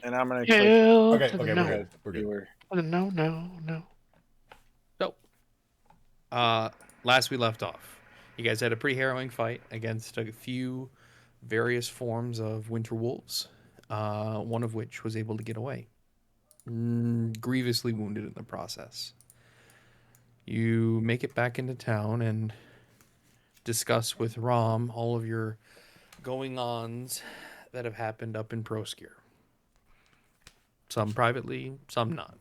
and I'm gonna click. Kill Okay, to the okay, no. we're good. Viewer. No, no, no. So, last we left off, you guys had a pretty harrowing fight against a few various forms of winter wolves, one of which was able to get away, grievously wounded in the process. You make it back into town and discuss with Rom all of your going-ons that have happened up in Proskir. Some privately, some not.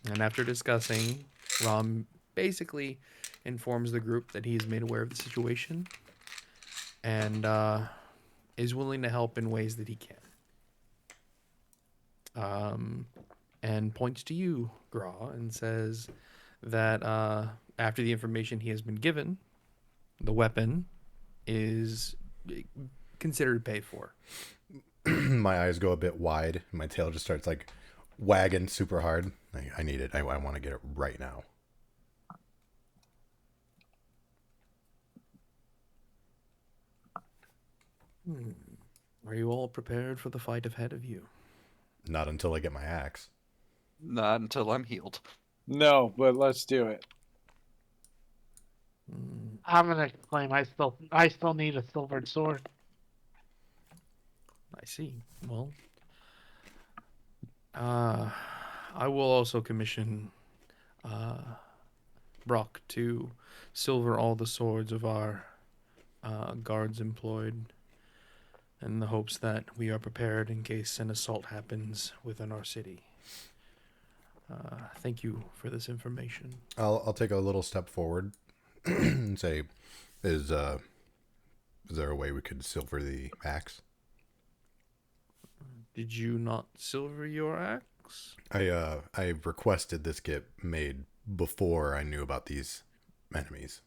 And after discussing, Rom basically informs the group that he is made aware of the situation and is willing to help in ways that he can. And points to you, Grawe, and says that after the information he has been given, the weapon is considered paid for. My eyes go a bit wide. My tail just starts like wagging super hard. I need it. I want to get it right now. Are you all prepared for the fight ahead of you? Not until I get my axe. Not until I'm healed. No, but let's do it. I'm gonna claim I still need a silvered sword. I see. Well, I will also commission Brock to silver all the swords of our guards employed in the hopes that we are prepared in case an assault happens within our city. Thank you for this information. I'll take a little step forward and say, is there a way we could silver the axe? Did you not silver your axe? I requested this get made before I knew about these enemies.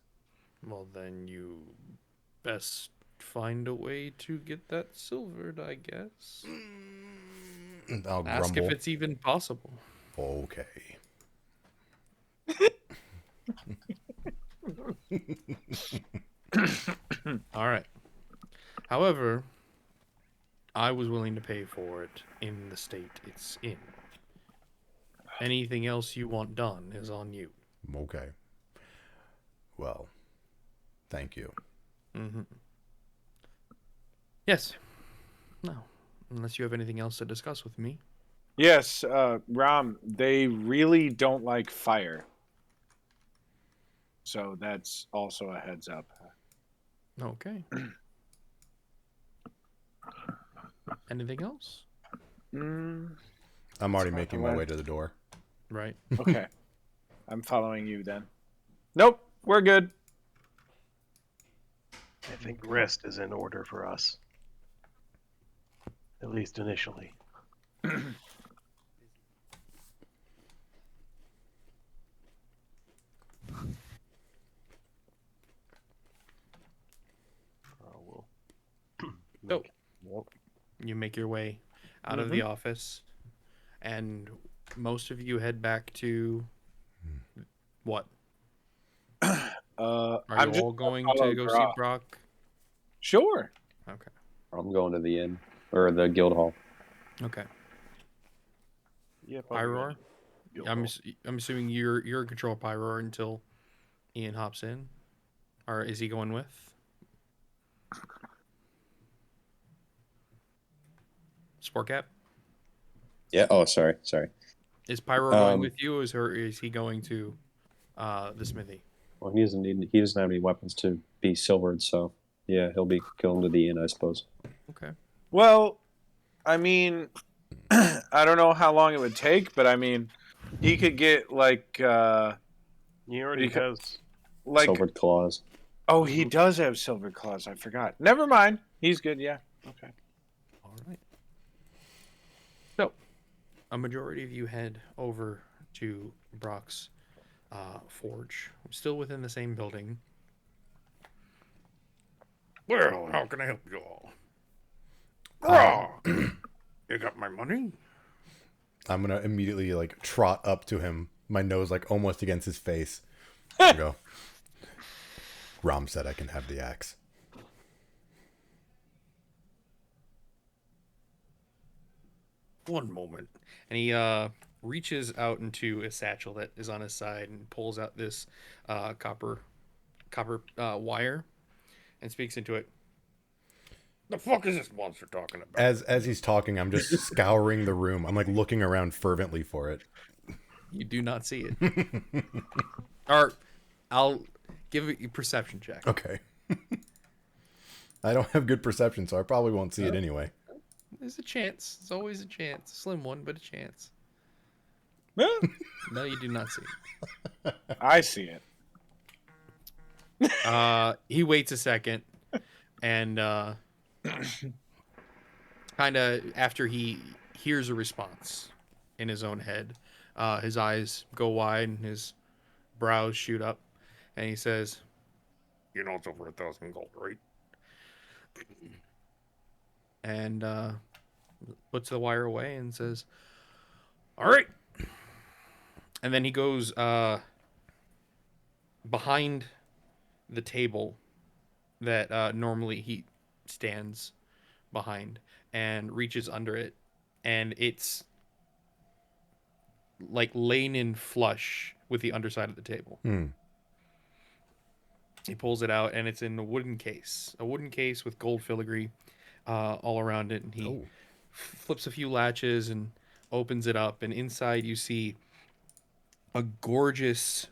Well, then you best find a way to get that silvered, I guess. I'll Ask grumble. if it's even possible. Okay. All right. However, I was willing to pay for it in the state it's in. Anything else you want done is on you. Okay. Well, thank you. Mm-hmm. Yes. No. Unless you have anything else to discuss with me. Yes, Ram, they really don't like fire. So that's also a heads up. Okay. Anything else? I'm already making my way to the door. Right. Okay. I'm following you then. Nope, we're good. I think rest is in order for us. At least initially. So, you make your way out of the office, and most of you head back to what? Are I'm you all going to go see Brock? Sure. Okay. I'm going to the inn or the guild hall. Okay. Yep. Pyroar? I'm assuming you're in control of Pyroar until Ian hops in, or is he going with? Sport Cap? Yeah. Oh, sorry. Is Pyroar going with you, or is he going to the smithy? Well, he doesn't have any weapons to be silvered, so yeah, he'll be going to the inn, I suppose. Okay. Well, I mean, I don't know how long it would take, but I mean, he could get like He already has like silvered claws. Oh, he does have silver claws. I forgot. Never mind. He's good. Yeah. Okay. All right. So, a majority of you head over to Brock's forge, still within the same building. Well, how can I help you all? You got my money? I'm gonna immediately like trot up to him, my nose like almost against his face, and go. Rom said I can have the axe. One moment. And he reaches out into a satchel that is on his side and pulls out this copper wire and speaks into it. The fuck is this monster talking about? As he's talking, I'm just scouring the room. I'm like looking around fervently for it. You do not see it. Or I'll give it a perception check. Okay. I don't have good perception, so I probably won't see it anyway. There's a chance. There's always a chance. A slim one, but a chance. Yeah, No, you do not see it. I see it. He waits a second, and kind of after he hears a response in his own head, his eyes go wide and his brows shoot up, and he says, "You know it's over 1,000 gold, right?" And puts the wire away and says, "All right." And then he goes behind the table that normally he stands behind and reaches under it, and it's like laying in flush with the underside of the table. He pulls it out, and it's in a wooden case with gold filigree all around it, and he flips a few latches and opens it up, and inside you see a gorgeous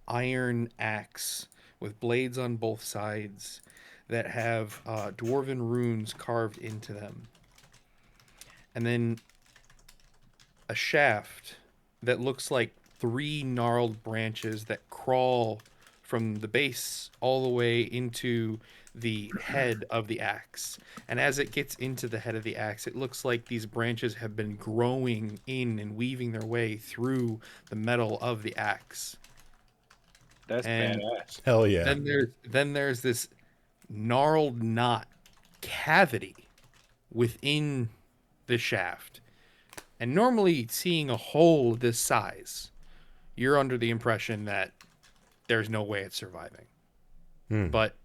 iron axe with blades on both sides that have dwarven runes carved into them. And then a shaft that looks like 3 gnarled branches that crawl from the base all the way into the head of the axe. And as it gets into the head of the axe, it looks like these branches have been growing in and weaving their way through the metal of the axe. That's And badass. Hell yeah. then there's this gnarled knot cavity within the shaft. And normally seeing a hole this size, you're under the impression that there's no way it's surviving. But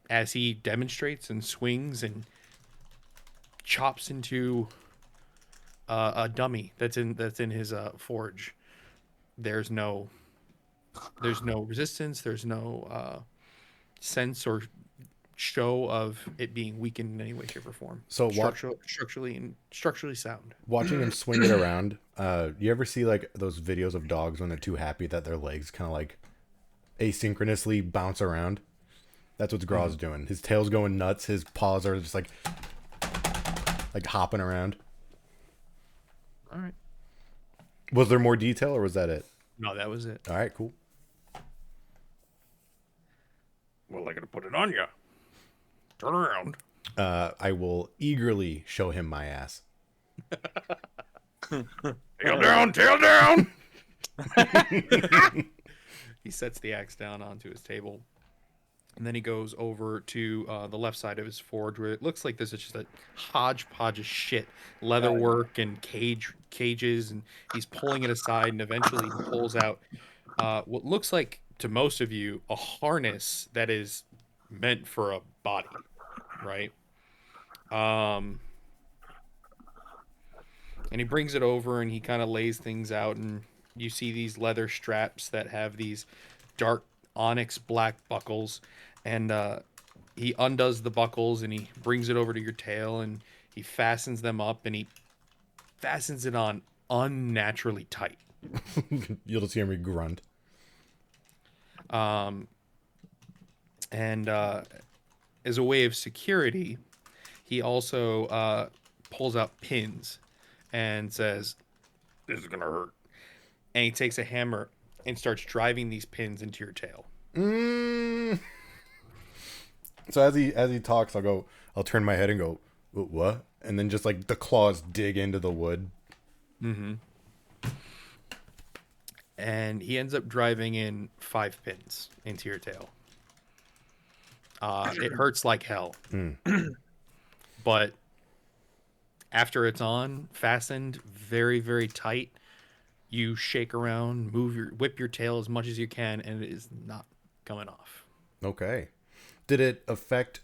as he demonstrates and swings and chops into a dummy that's in his forge, there's no resistance. There's no sense or show of it being weakened in any way, shape, or form. So structurally sound. watching him swing it around, you ever see like those videos of dogs when they're too happy that their legs kind of like asynchronously bounce around? That's what Grawe's doing. His tail's going nuts. His paws are just like hopping around. All right. Was there more detail or was that it? No, that was it. All right, cool. Well, I gotta put it on you. Turn around. I will eagerly show him my ass. Tail down, tail down. He sets the axe down onto his table, and then he goes over to the left side of his forge, where it looks like there's just a hodgepodge of shit, leatherwork and cages, and he's pulling it aside, and eventually he pulls out what looks like to most of you a harness that is meant for a body, right? And he brings it over and he kind of lays things out, and you see these leather straps that have these dark onyx black buckles, and he undoes the buckles and he brings it over to your tail and he fastens them up, and he fastens it on unnaturally tight. You'll just hear me grunt. And as a way of security, he also pulls out pins and says, "This is gonna hurt." And he takes a hammer and starts driving these pins into your tail. So as he talks, I'll turn my head and go, "What?" And then just like the claws dig into the wood. And he ends up driving in 5 pins into your tail. It hurts like hell. But after it's on, fastened, very, very tight, you shake around, whip your tail as much as you can, and it is not coming off. Okay. Did it affect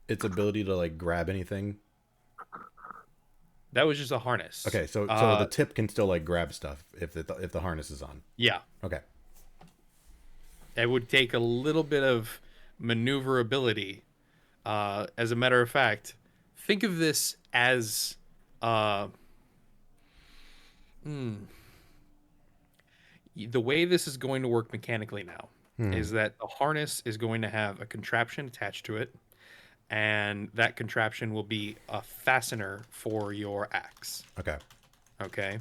its ability to like grab anything? That was just a harness. Okay, so the tip can still like grab stuff if the harness is on. Yeah. Okay. It would take a little bit of maneuverability. As a matter of fact, think of this as the way this is going to work mechanically now is that the harness is going to have a contraption attached to it, and that contraption will be a fastener for your axe. Okay. Okay.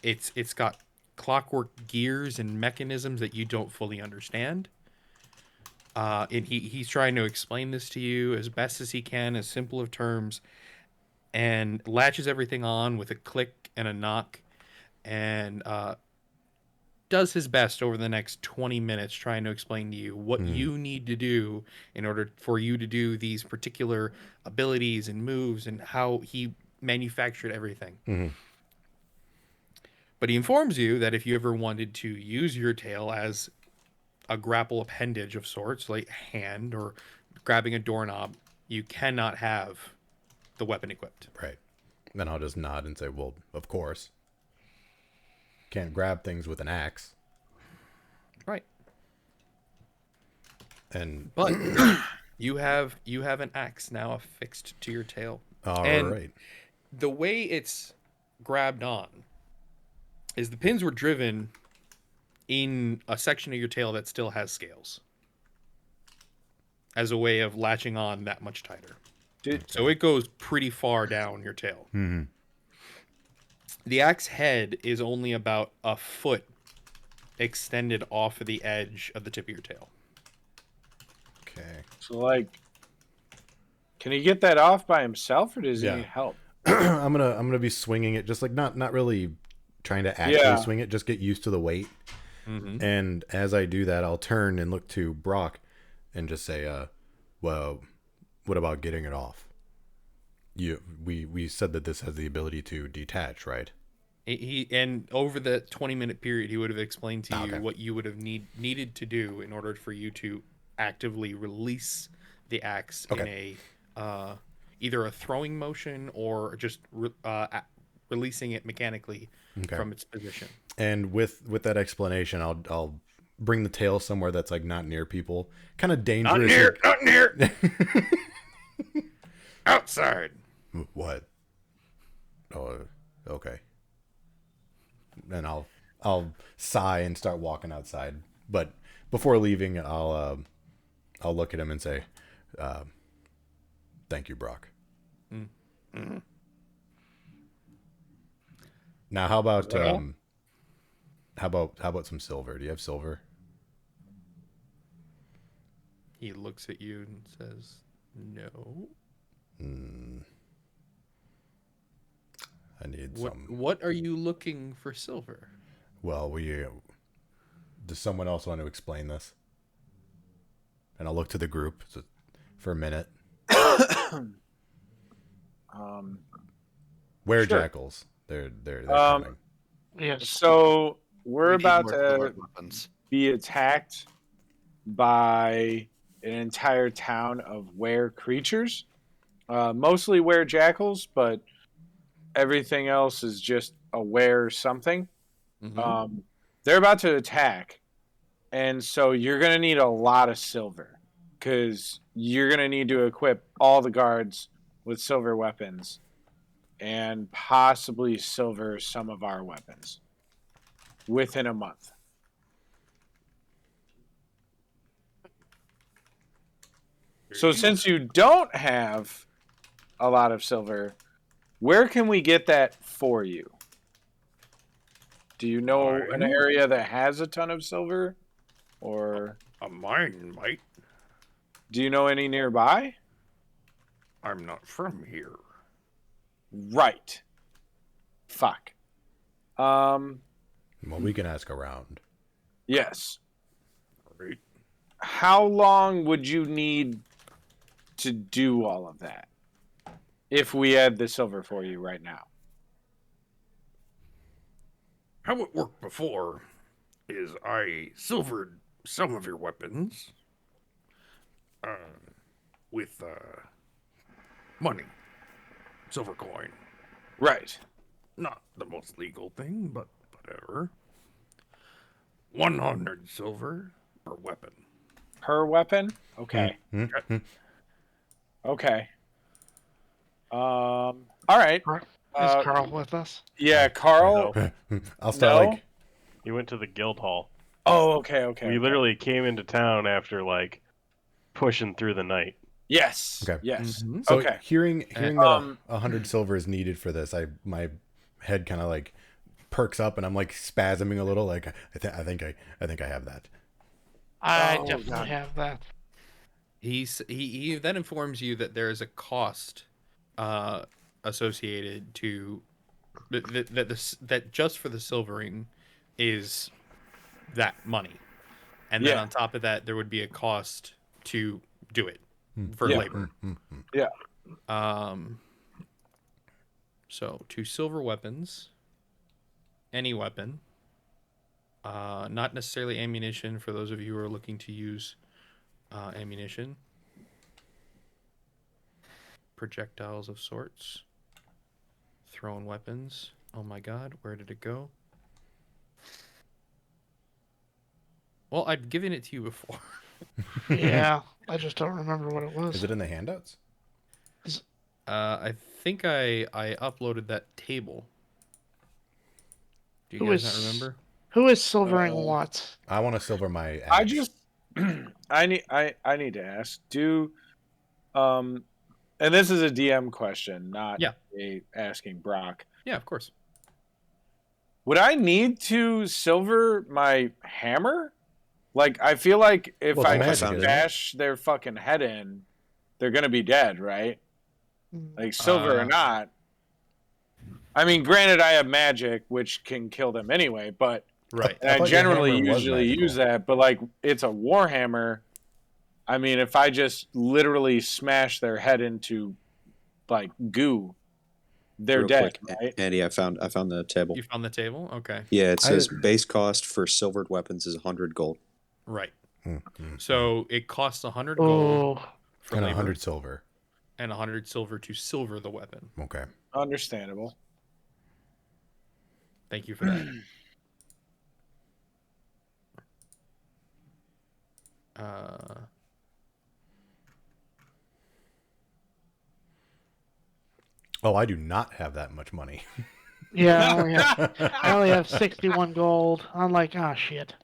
It's got clockwork gears and mechanisms that you don't fully understand. And he's trying to explain this to you as best as he can, as simple of terms, and latches everything on with a click and a knock, and does his best over the next 20 minutes trying to explain to you what you need to do in order for you to do these particular abilities and moves and how he manufactured everything. Mm-hmm. But he informs you that if you ever wanted to use your tail as a grapple appendage of sorts, like a hand or grabbing a doorknob, you cannot have the weapon equipped. Right. Then I'll just nod and say, well, of course. Can't grab things with an axe. Right. And But you have an axe now affixed to your tail. all And right. the way it's grabbed on is the pins were driven in a section of your tail that still has scales as a way of latching on that much tighter. So it goes pretty far down your tail. Mm-hmm. The axe head is only about a foot extended off of the edge of the tip of your tail. Okay. So, like, can he get that off by himself, or does he need help? I'm gonna be swinging it, just like not really trying to actually swing it, just get used to the weight. Mm-hmm. And as I do that, I'll turn and look to Brock and just say, well, what about getting it off? We said that this has the ability to detach, right? And over the 20-minute period, he would have explained to you Okay. what you would have needed to do in order for you to actively release the axe in a either a throwing motion or just releasing it mechanically from its position. And with that explanation, I'll bring the tail somewhere that's like not near people, kind of dangerous. Not near. Outside. What? Oh, okay. And I'll sigh and start walking outside. But before leaving, I'll look at him and say, "Thank you, Brock." Mm-hmm. Now, how about some silver? Do you have silver? He looks at you and says, "No." I need some. What are you looking for silver? Well, does someone else want to explain this? And I'll look to the group for a minute. Jackals. They're coming. Yes. So we're We need about more to sword weapons. be attacked by an entire town of were creatures, mostly were jackals, but everything else is just a were something. Mm-hmm. They're about to attack, and so you're going to need a lot of silver because you're going to need to equip all the guards with silver weapons and possibly silver some of our weapons within a month. So since you don't have a lot of silver, where can we get that for you? Do you know an area that has a ton of silver? Or A mine, mate. do you know any nearby? I'm not from here. Right. Fuck. Well, we can ask around. Yes. Right. How long would you need to do all of that if we had the silver for you right now? How it worked before is I silvered some of your weapons with money. silver coin. Right. Not the most legal thing, but whatever. 100 silver per weapon. Per weapon? Okay. Okay. All right. Is Carl with us? Yeah, Carl. I'll start No? like He went to the guild hall. Oh, okay, okay. We okay. literally came into town after like pushing through the night. Yes. Okay. Yes. so Okay. hearing that Um, 100 silver is needed for this, my head kind of like perks up and I'm like spasming a little. Like I think I have that. I Oh, definitely God. have that. He then informs you that there is a cost associated to that just for the silvering is that money, and then Yeah. on top of that there would be a cost to do it for Yeah. labor. So 2 silver weapons, any weapon, not necessarily ammunition for those of you who are looking to use ammunition, projectiles of sorts, thrown weapons. Oh my god, where did it go? Well, I've given it to you before. Yeah, I just don't remember what it was. Is it in the handouts? I think I uploaded that table. Do you Who guys is- not remember? Who is silvering what? I want to silver my axe. I just I need to ask. And this is a DM question, not Yeah. asking Brock. Yeah, of course. Would I need to silver my hammer? Like, I feel like if Well, I it's just magic, isn't it? bash their fucking head in, they're gonna be dead, right? Like, silver or not. I mean, granted, I have magic, which can kill them anyway, but Right. and I I thought your generally hammer was usually magical. use that. But like, it's a warhammer. I mean, if I just literally smash their head into like goo, they're Real dead, quick, right? Andy, I found the table. You found the table? Okay. Yeah, it says base cost for silvered weapons is 100 gold. Right. Mm-hmm. So it costs 100 gold Oh, for and labor 100 silver. and 100 silver to silver the weapon. Okay. Understandable. Thank you for that. Oh, I do not have that much money. yeah. I only have 61 gold. I'm like, ah, shit.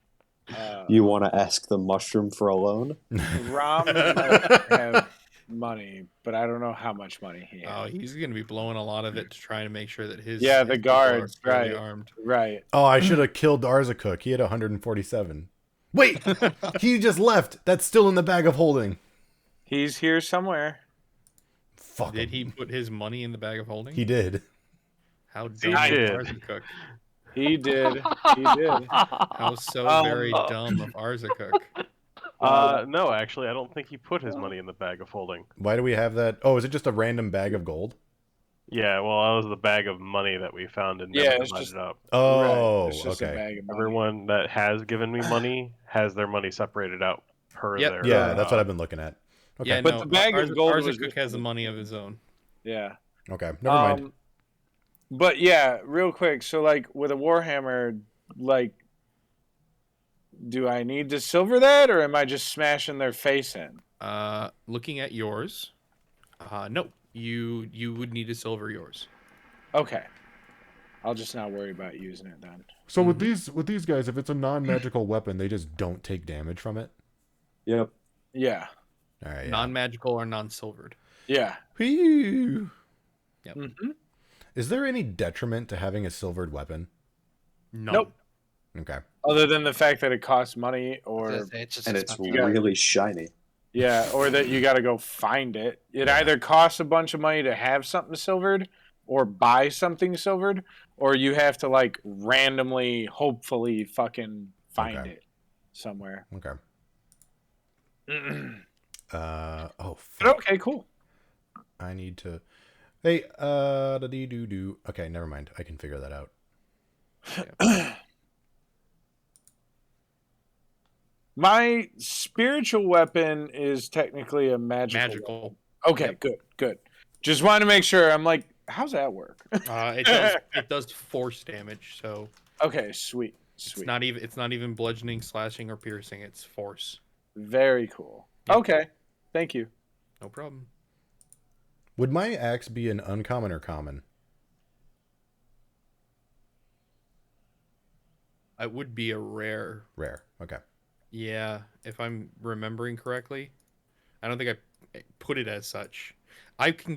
You want to ask the mushroom for a loan? Ram might have money, but I don't know how much money he has. Oh, he's going to be blowing a lot of it to try to make sure that his Yeah, his the people are guards, fairly right. armed. Right. Oh, I should have killed Arzacook. He had 147. Wait, he just left. That's still in the bag of holding. He's here somewhere. Fuck Did him. he put his money in the bag of holding? He did. How He dumb did. of Arzacook. He did. He did. How so very dumb of Arzacook. No, actually, I don't think he put his money in the bag of holding. Why do we have that? Oh, is it just a random bag of gold? Yeah, well, that was the bag of money that we found and Yeah, never it's divided just- up. Oh, It's just a okay. bag of money. Everyone that has given me money has their money separated out per Yep. their. Yeah, that's what I've been looking at. Okay. Yeah, But no, the bag of gold was Arzacook just- has the money of his own. Yeah. Okay. Never mind. But yeah, real quick. So like with a warhammer, like, do I need to silver that, or am I just smashing their face in? Looking at yours, no, you would need to silver yours. Okay. I'll just not worry about using it then. So with these guys, if it's a non-magical weapon, they just don't take damage from it. Yep. Yeah. All right. Yeah. Non-magical or non-silvered. Yeah. Whew. Yep. Mm-hmm. Is there any detriment to having a silvered weapon? No. Nope. Okay. Other than the fact that it costs money, or It's just And it's expensive. got- really shiny. yeah, or that you got to go find it. It either costs a bunch of money to have something silvered, or buy something silvered, or you have to like randomly, hopefully, fucking find Okay. it somewhere. Okay. But Oh. Fuck. okay, cool. I need to. Hey. Da-dee-doo-doo. Okay. Never mind. I can figure that out. My spiritual weapon is technically a magical. Magical. Okay, Yep. good. Just wanted to make sure. I'm like, how's that work? It does force damage, so Okay, sweet. it's not even bludgeoning, slashing, or piercing. It's force. Very cool. Yep. Okay, thank you. No problem. Would my axe be an uncommon or common? It would be a rare. Rare. Okay. Yeah, if I'm remembering correctly. I don't think I put it as such. I can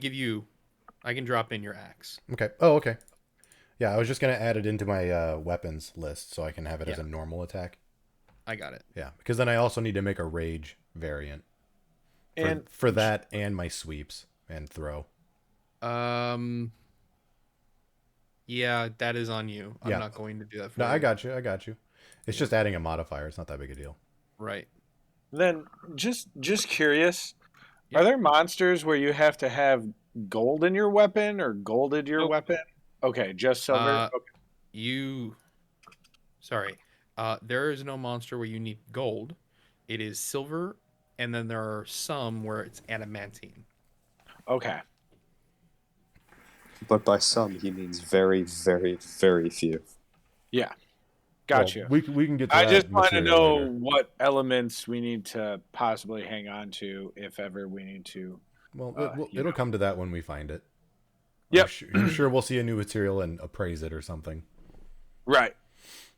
drop in your axe. Okay. Oh, okay. Yeah, I was just gonna add it into my weapons list so I can have it as Yeah. a normal attack. I got it. Yeah, because then I also need to make a rage variant for that and my sweeps and throw. Yeah, that is on you. I'm Yeah. not going to do that for No, you. I got you. It's just adding a modifier. It's not that big a deal. Right. Then, just curious, Yeah. are there monsters where you have to have gold in your weapon or golded your Nope. weapon? Okay, just silver. Okay. There is no monster where you need gold. It is silver, and then there are some where it's adamantine. Okay. But by some, he means very, very, very few. Yeah. Gotcha. Well, we can get to I that just want to material know later. what elements we need to possibly hang on to if ever we need to. Well, you it'll know. come to that when we find it. Yep. I'm sure we'll see a new material and appraise it or something. Right.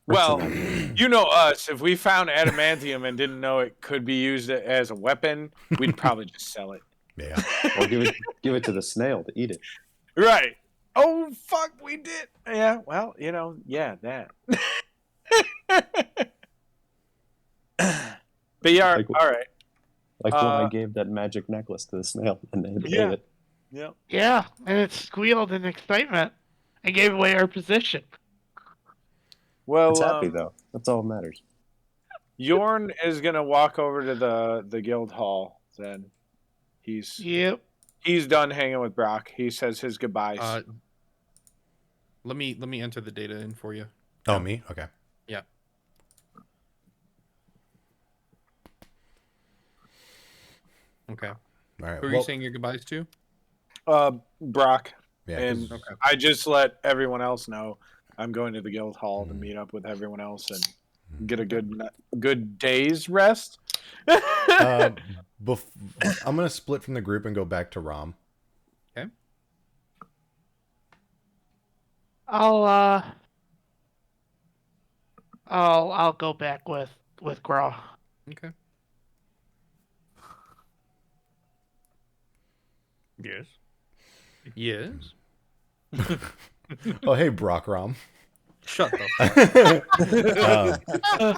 Well, you know us. If we found adamantium and didn't know it could be used as a weapon, we'd probably just sell it. Yeah. Or give it to the snail to eat it. Right. Oh, fuck, we did. Yeah, well, yeah, that. But yeah, Like- all right. Like when I gave that magic necklace to the snail and they ate it. Yeah. Yeah, and it squealed in excitement and gave away our position. Well, It's happy though. That's all that matters. Yorn is gonna walk over to the guild hall. Then Yep. he's done hanging with Brock. He says his goodbyes. Let me enter the data in for you. Oh, me? Okay. Yeah. Okay. All right. Who are you saying your goodbyes to? Brock. Yeah. And 'cause- Okay. I just let everyone else know I'm going to the guild hall to meet up with everyone else and get a good day's rest. I'm gonna split from the group and go back to Rom. Okay. I'll go back with Grawe. Okay. Yes. Yes. Oh, hey, Brock Rom. Shut the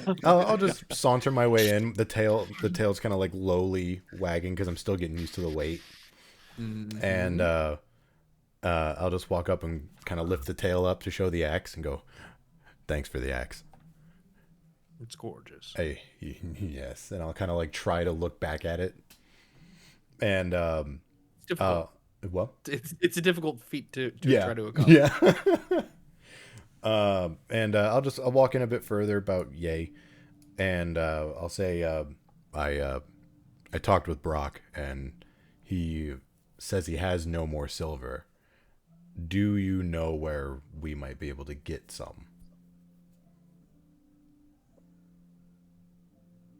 fuck. I'll just saunter my way in. The tail's kind of like lowly wagging because I'm still getting used to the weight. Mhm. And I'll just walk up and kind of lift the tail up to show the axe and go, "Thanks for the axe." It's gorgeous. Hey, yes. And I'll kind of like try to look back at it. And It's difficult. what? It's a difficult feat to Yeah. try to accomplish. Yeah. And I'll walk in a bit further about Yay, and I'll say I talked with Brock, and he says he has no more silver. Do you know where we might be able to get some?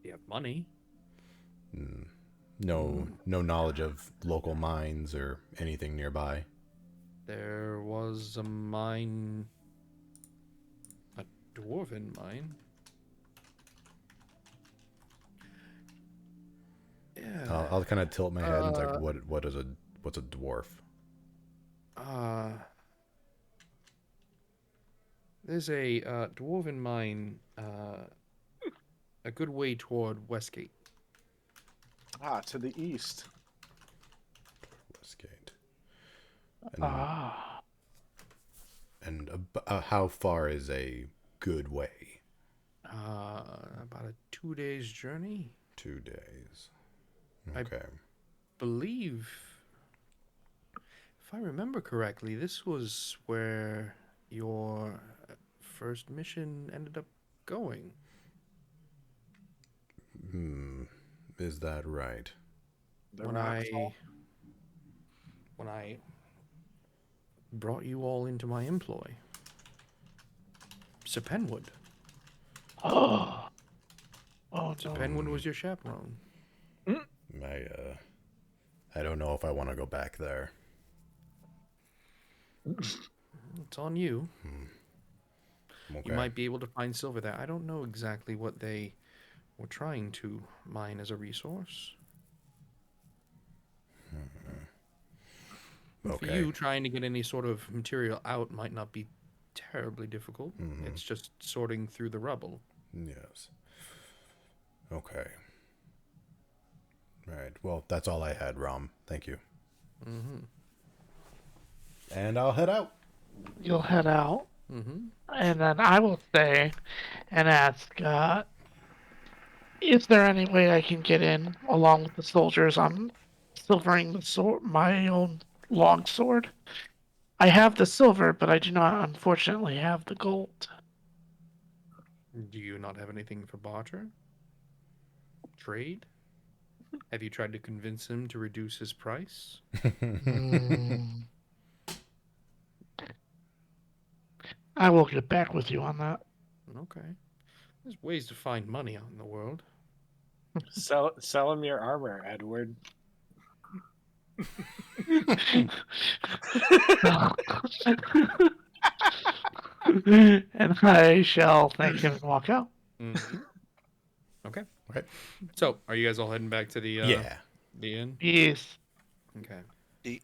You have money. No knowledge of local mines or anything nearby. There was a mine, a dwarven mine. Yeah. I'll kind of tilt my head and like, what's a dwarf? There's a dwarven mine a good way toward Westgate. To the east. Westgate. Ah. And how far is a good way? About a 2 days journey. 2 days. I- Okay. Believe, if I remember correctly, this was where your first mission ended up going. Is that right? The When rock fall. I brought you all into my employ. Sir Penwood. Oh, Sir no. Penwood was your chaperone. I don't know if I want to go back there. It's on you. Okay. You might be able to find silver there. I don't know exactly what they were trying to mine as a resource. For Okay. you, trying to get any sort of material out might not be terribly difficult. Mhm. It's just sorting through the rubble. Yes. Okay. All right. Well, that's all I had, Rom. Thank you. Mm-hmm. And I'll head out. You'll head out, Mm-hmm. and then I will stay and ask, is there any way I can get in along with the soldiers? I'm silvering the sword, my own long sword. I have the silver, but I do not, unfortunately, have the gold. Do you not have anything for barter? Trade? Have you tried to convince him to reduce his price? Hmm. I will get back with you on that. Okay. There's ways to find money out in the world. Sell him your armor, Edward. And I shall thank him and walk out. Mm-hmm. Okay. Okay. So, are you guys all heading back to the Yeah. the inn? Yes. Okay. Eat.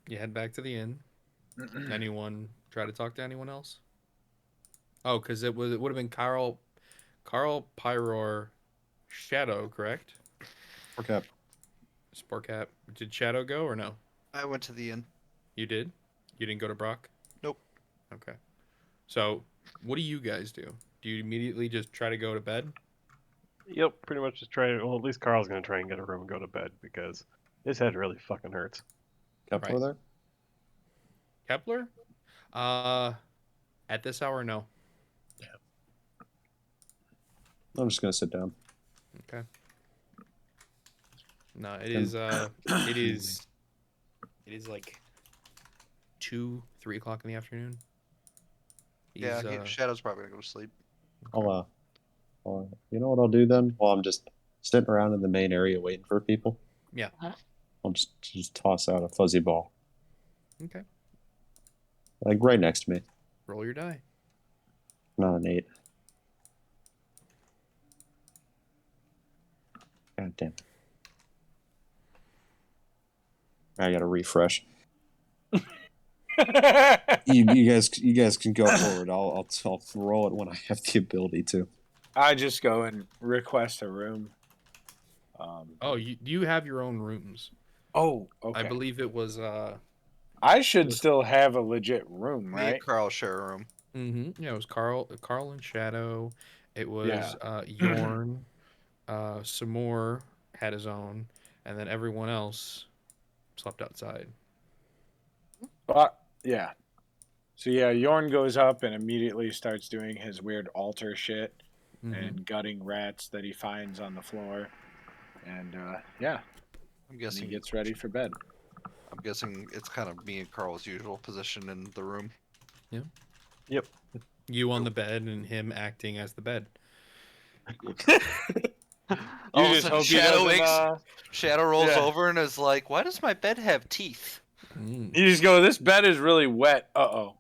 You head back to the inn. Anyone try to talk to anyone else? Oh, because it would have been Carl, Pyror, Shadow, correct? Okay. Sportcap. Did Shadow go or no? I went to the inn. You did? You didn't go to Brock? Nope. Okay. So, what do you guys do? Do you immediately just try to go to bed? Yep, pretty much just try. Well, at least Carl's gonna try and get a room and go to bed because his head really fucking hurts. Kepler Right. there? Kepler? At this hour, no. I'm just gonna sit down. Okay. No, it is like 2, 3 o'clock in the afternoon. Yeah, He's, Shadow's probably gonna go to sleep. You know what I'll do then? While I'm just sitting around in the main area waiting for people. Yeah. I'll just toss out a fuzzy ball, Okay. like right next to me. Roll your die. Not an 8. God damn it. I gotta refresh. You guys can go forward. I'll roll it when I have the ability to. I just go and request a room. Oh, you have your own rooms. Oh, okay. I believe it was I should still have a legit room, Me right? and Carl share a room. yeah, it was Carl and Shadow. It was Yeah. Yorn, Samor had his own, and then everyone else slept outside. Yeah. So yeah, Yorn goes up and immediately starts doing his weird altar shit and gutting rats that he finds on the floor. And yeah, I'm and guessing he gets ready for bed. I'm guessing it's kind of me and Carl's usual position in the room. Yep. You on the bed and him acting as the bed. All of a just sudden, hope he Shadow doesn't, wakes. Shadow rolls yeah. over and is like, "Why does my bed have teeth?" Mm. You just go, this bed is really wet. Uh-oh.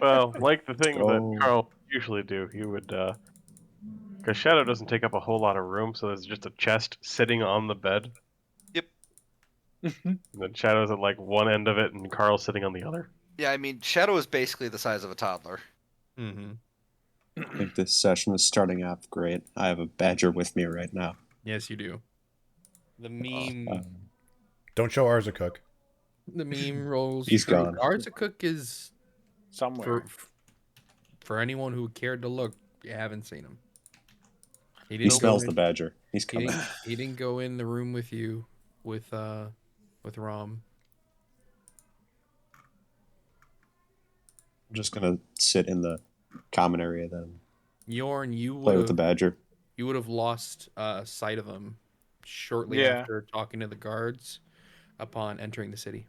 Well, like the thing Oh. that Carl usually do, he would, because Shadow doesn't take up a whole lot of room, so there's just a chest sitting on the bed. Yep. And then Shadow's at like one end of it, and Carl's sitting on the other. Yeah, I mean, Shadow is basically the size of a toddler. Mm-hmm. I think this session is starting off great. I have a badger with me right now. Yes, you do. The meme. Don't show ours a cook. The meme rolls. He's true. gone. Arzacook is Somewhere. for anyone who cared to look. You haven't seen him. He go smells in- the badger. He's He coming. didn't go in the room with you, with Rom. I'm just gonna sit in the common area then. Yorn, you Play with the would badger. have lost sight of him shortly Yeah. after talking to the guards upon entering the city.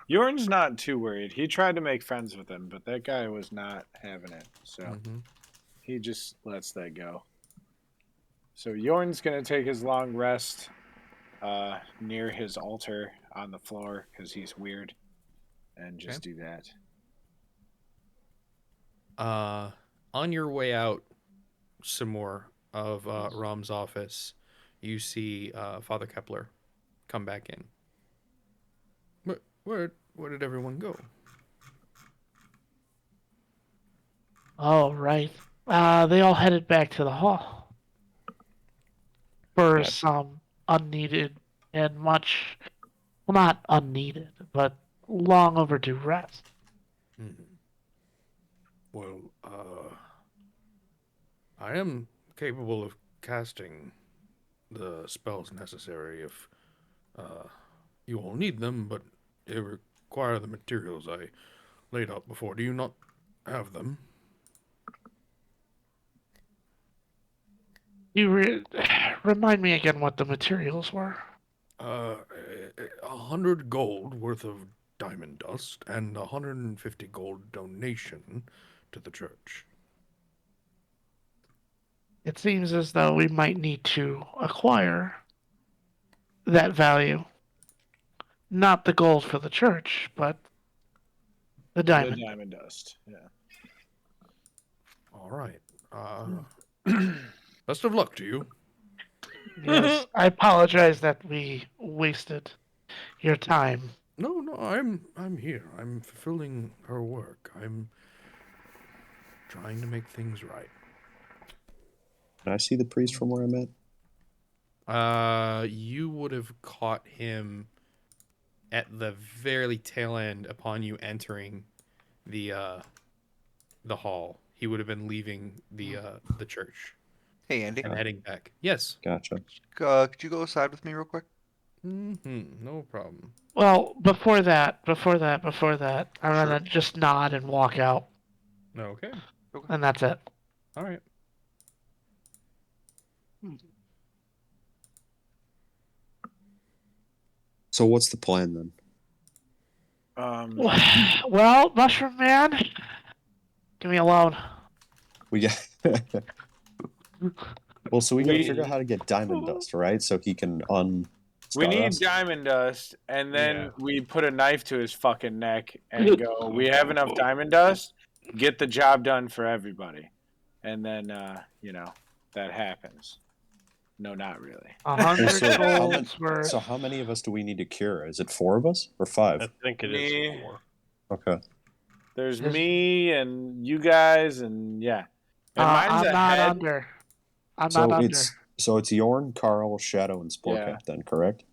Yorn's not too worried. He tried to make friends with him, but that guy was not having it. So Mhm. he just lets that go. So Yorn's going to take his long rest near his altar on the floor because he's weird, and just do that. On your way out some more of Rom's office, you see Father Kepler come back in. Where did everyone go? Oh, right. They all headed back to the hall for Yeah. some unneeded and much, well, not unneeded, but long overdue rest. Well, I am capable of casting the spells necessary if you all need them, but they require the materials I laid out before. Do you not have them? Remind me again what the materials were. 100 gold worth of diamond dust and 150 gold donation to the church. It seems as though we might need to acquire that value. Not the gold for the church, but the diamond. The diamond dust. Yeah. All right. Best of luck to you. Yes, I apologize that we wasted your time. No, I'm here. I'm fulfilling her work. I'm trying to make things right. Can I see the priest from where I'm at? You would have caught him at the very tail end upon you entering the hall. He would have been leaving the church Hey, Andy. and heading back. Yes. Gotcha. Could you go aside with me real quick? No problem. Well, before that, I'm gonna just nod and walk out, Okay. and that's it. All right. So what's the plan then? Well, Mushroom Man, leave me alone. We got. Well, so we got to figure out how to get diamond dust, right? So he can We need us. diamond dust, and then Yeah. we put a knife to his fucking neck and go, we have enough diamond dust, get the job done for everybody. And then, that happens. No, not really. 100 So how, golds were. so how many of us do we need to cure? Is it 4 of us or 5? I think it is Me. 4. Okay. There's me and you guys, and yeah. And mine's I'm not ahead. under. I'm So not under. it's Yorn, Carl, Shadow, and Sporecap Yeah. then, correct?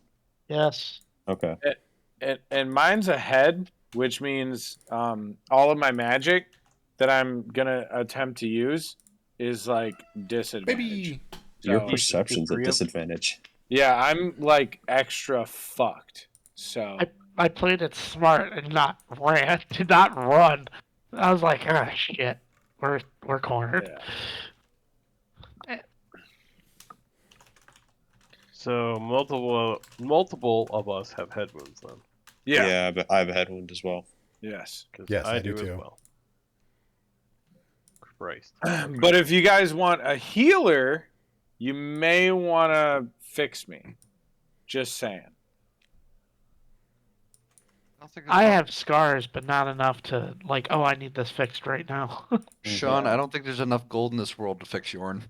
Yes. Okay. And mine's ahead, which means all of my magic that I'm gonna attempt to use is like disadvantage. Baby. Your So, perception's a real. disadvantage. yeah, I'm like extra fucked. So I played it smart and did not run. I was like, ah, shit, we're cornered. yeah. So multiple of us have head wounds then. Yeah. but I have a head wound as well. Yes. 'Cause Yes, I do as too. well. Christ. But if you guys want a healer, you may want to fix me. Just saying. I have scars, but not enough to like. Oh, I need this fixed right now. Sean, I don't think there's enough gold in this world to fix Yorn.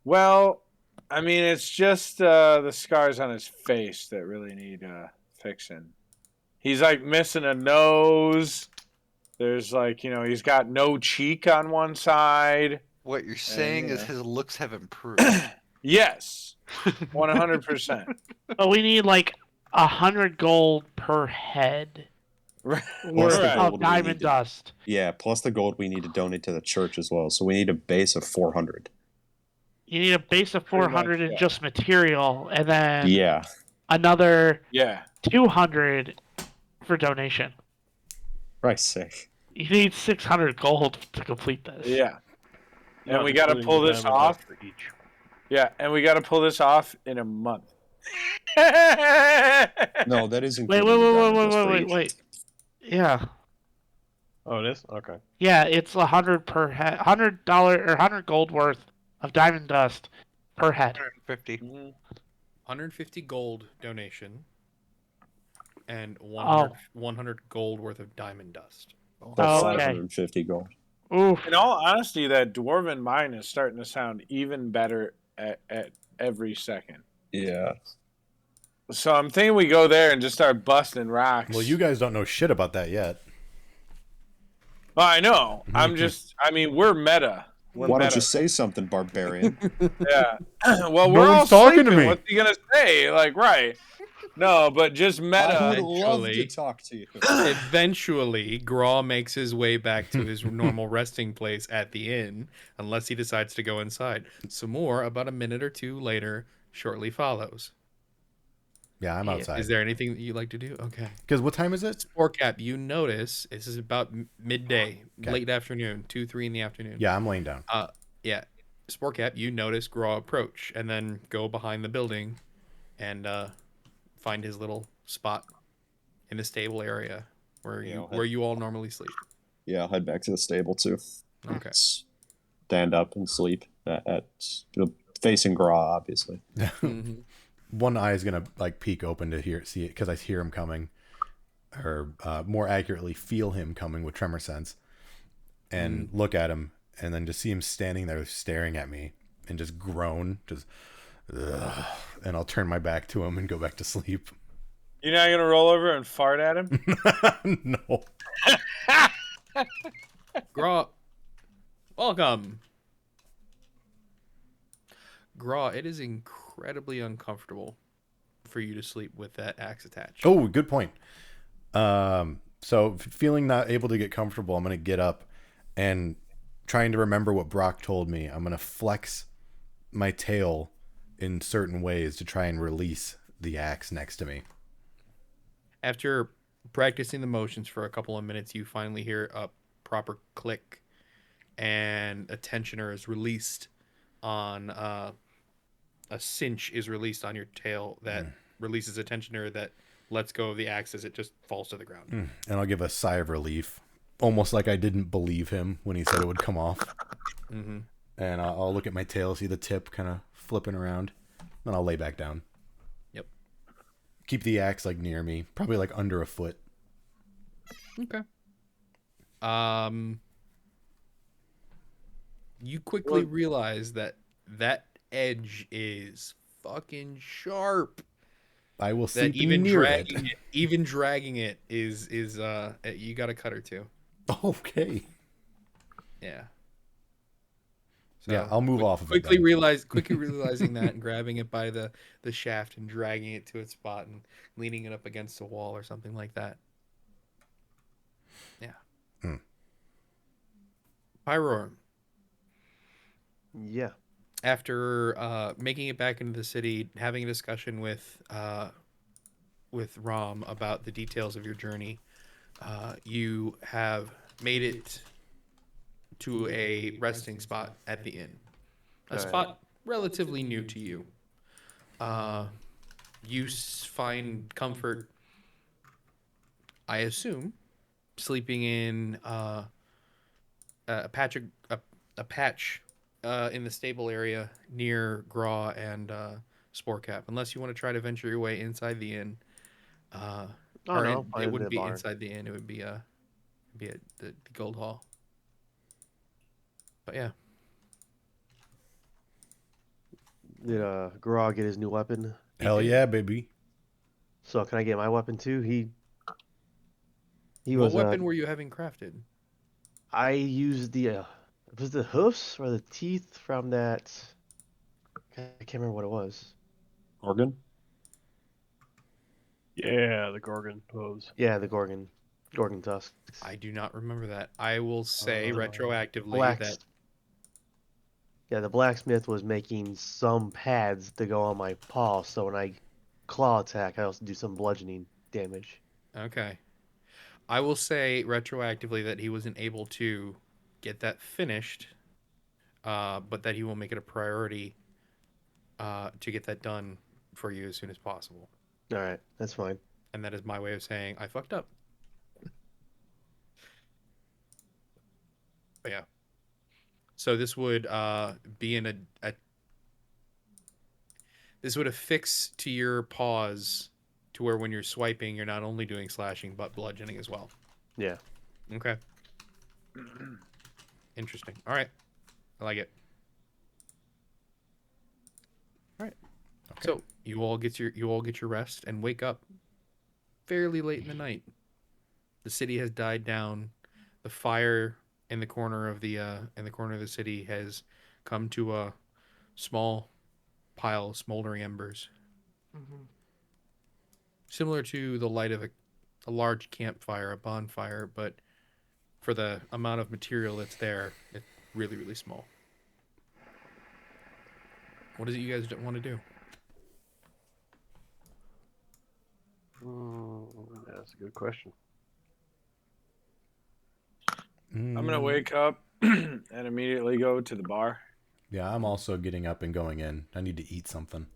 Well, I mean, it's just the scars on his face that really need fixing. He's like missing a nose. There's like, he's got no cheek on one side. What you're saying is yeah. his looks have improved. Yes, 100%. But we need like 100 gold per head Right. worth Right. of diamond dust. Yeah, plus the gold we need to donate to the church as well. So we need a base of 400. You need a base of Pretty much, 400 in yeah. just material, and then Yeah. another Yeah. 200 for donation. Christ's sake. You need 600 gold to complete this. Yeah. And Not we got to including pull the this diamond off. dust for each. Yeah, and we got to pull this off in a month No, that is Wait, including the diamond dust for each. wait. Yeah. Oh, it is? Okay. Yeah, it's $100 per head, $100 or 100 gold worth of diamond dust per head. 150. 150 gold donation and 100 gold worth of diamond dust. That's Okay. 550 gold. Oof. In all honesty, that dwarven mine is starting to sound even better at every second. Yeah. So I'm thinking we go there and just start busting rocks. Well, you guys don't know shit about that yet. Well, I know. I mean, we're meta. We're Why don't meta. you say something, barbarian? Yeah. Well, No we're all one's talking to sleeping. me. What's he gonna say? Like, right? No, but just I meta. would love to Eventually. talk to you. Eventually, Grawe makes his way back to his normal resting place at the inn, unless he decides to go inside. Some more, about a minute or two later, shortly follows. Yeah, I'm outside. Is there anything that you'd like to do? Okay. Because what time is it? Sportcap, you notice this is about midday, Okay. late afternoon, 2, 3 in the afternoon. Yeah, I'm laying down. Yeah. Sportcap, you notice Grawe approach and then go behind the building and find his little spot in the stable area where you all normally sleep. Yeah, I'll head back to the stable too. Okay. Stand up and sleep facing Grawe, obviously. Mm-hmm. One eye is gonna like peek open to see it because I hear him coming, or more accurately, feel him coming with tremor sense, and look at him, and then just see him standing there staring at me and just groan, just, ugh, and I'll turn my back to him and go back to sleep. You're not gonna roll over and fart at him? No. Grawe, welcome. Grawe, it is incredibly uncomfortable for you to sleep with that axe attached. Oh, good point. So feeling not able to get comfortable, I'm gonna get up and trying to remember what Brock told me. I'm gonna flex my tail in certain ways to try and release the axe next to me. After practicing the motions for a couple of minutes, you finally hear a proper click, and a tensioner is released on a cinch is released on your tail that releases a tensioner that lets go of the axe as it just falls to the ground. And I'll give a sigh of relief, almost like I didn't believe him when he said it would come off. Mm-hmm. And I'll look at my tail, see the tip kind of flipping around, then I'll lay back down. Yep. Keep the axe like near me, probably like under a foot. Okay. You quickly realize that edge is fucking sharp. I will That sleep near it. Even dragging it is you got to cut her too. Okay. Yeah. Yeah, I'll move off of it. Quickly then. realizing that and grabbing it by the shaft and dragging it to its spot and leaning it up against the wall or something like that. Yeah. Pyro. Yeah. After making it back into the city, having a discussion with Rom about the details of your journey, you have made it to a resting spot at the inn. A spot relatively new to you. You find comfort, I assume, sleeping in a patch in the stable area near Grawe and Sportcap, unless you want to try to venture your way inside the inn. It wouldn't be inside the inn. It would be at the Gold Hall. But yeah. Did Grawe get his new weapon? Hell yeah, baby. So can I get my weapon too? He What was. weapon were you having crafted? I used the was the hoofs or the teeth from that. I can't remember what it was. Organ? Yeah, the Gorgon pose. Yeah, the Gorgon tusks. I do not remember that. I will say retroactively Blacks. that. Yeah, the blacksmith was making some pads to go on my paw, so when I claw attack, I also do some bludgeoning damage. Okay. I will say retroactively that he wasn't able to get that finished, but that he will make it a priority to get that done for you as soon as possible. All right, that's fine. And that is my way of saying I fucked up. But yeah. So this would be in a this would affix to your paws to where when you're swiping, you're not only doing slashing but bludgeoning as well. Yeah. Okay. Interesting. All right. I like it. All right. Okay. So you all get your rest and wake up fairly late in the night. The city has died down. The fire in the corner of the city has come to a small pile of smoldering embers, Mhm. similar to the light of a large campfire, a bonfire, but for the amount of material that's there, it's really, really small. What is it you guys want to do? That's a good question. I'm gonna wake up and immediately go to the bar. Yeah, I'm also getting up and going in. I need to eat something.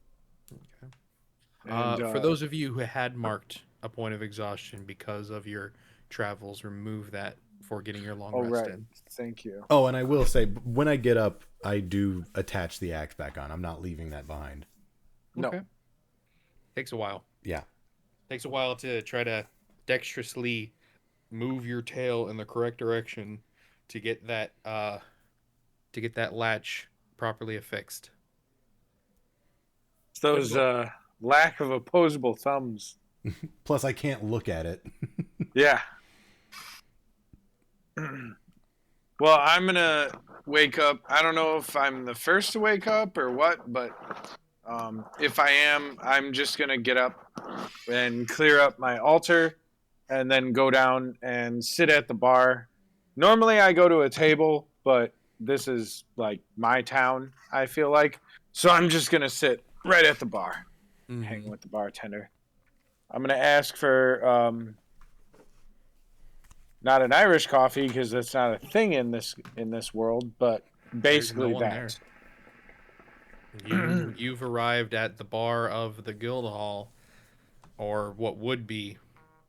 And, For those of you who had marked a point of exhaustion because of your travels, remove that for getting your long oh rest right, in. thank you. Oh, and I will say, when I get up, I do attach the axe back on. I'm not leaving that behind. No, Okay. Takes a while. Yeah. Takes a while to try to dexterously move your tail in the correct direction to get that latch properly affixed. it's those lack of opposable thumbs. Plus, I can't look at it. Yeah. Well, I'm gonna wake up. I don't know if I'm the first to wake up or what, but if I am, I'm just gonna get up and clear up my altar, and then go down and sit at the bar. Normally, I go to a table, but this is like my town. I feel like, so I'm just gonna sit right at the bar, hang with the bartender. I'm gonna ask for not an Irish coffee because that's not a thing in this world, but basically no one that. You've arrived at the bar of the guild hall, or what would be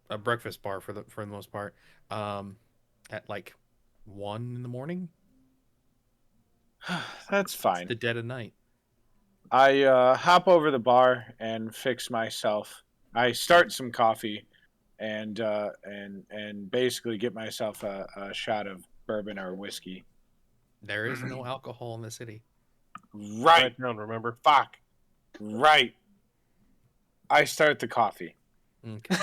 a breakfast bar for the most part, at like 1 in the morning. That's fine. It's the dead of night. I hop over the bar and fix myself. I start some coffee, and basically get myself a shot of bourbon or whiskey. There is no alcohol in the city. Right. Down, remember? Fuck. Right. I start the coffee. Okay.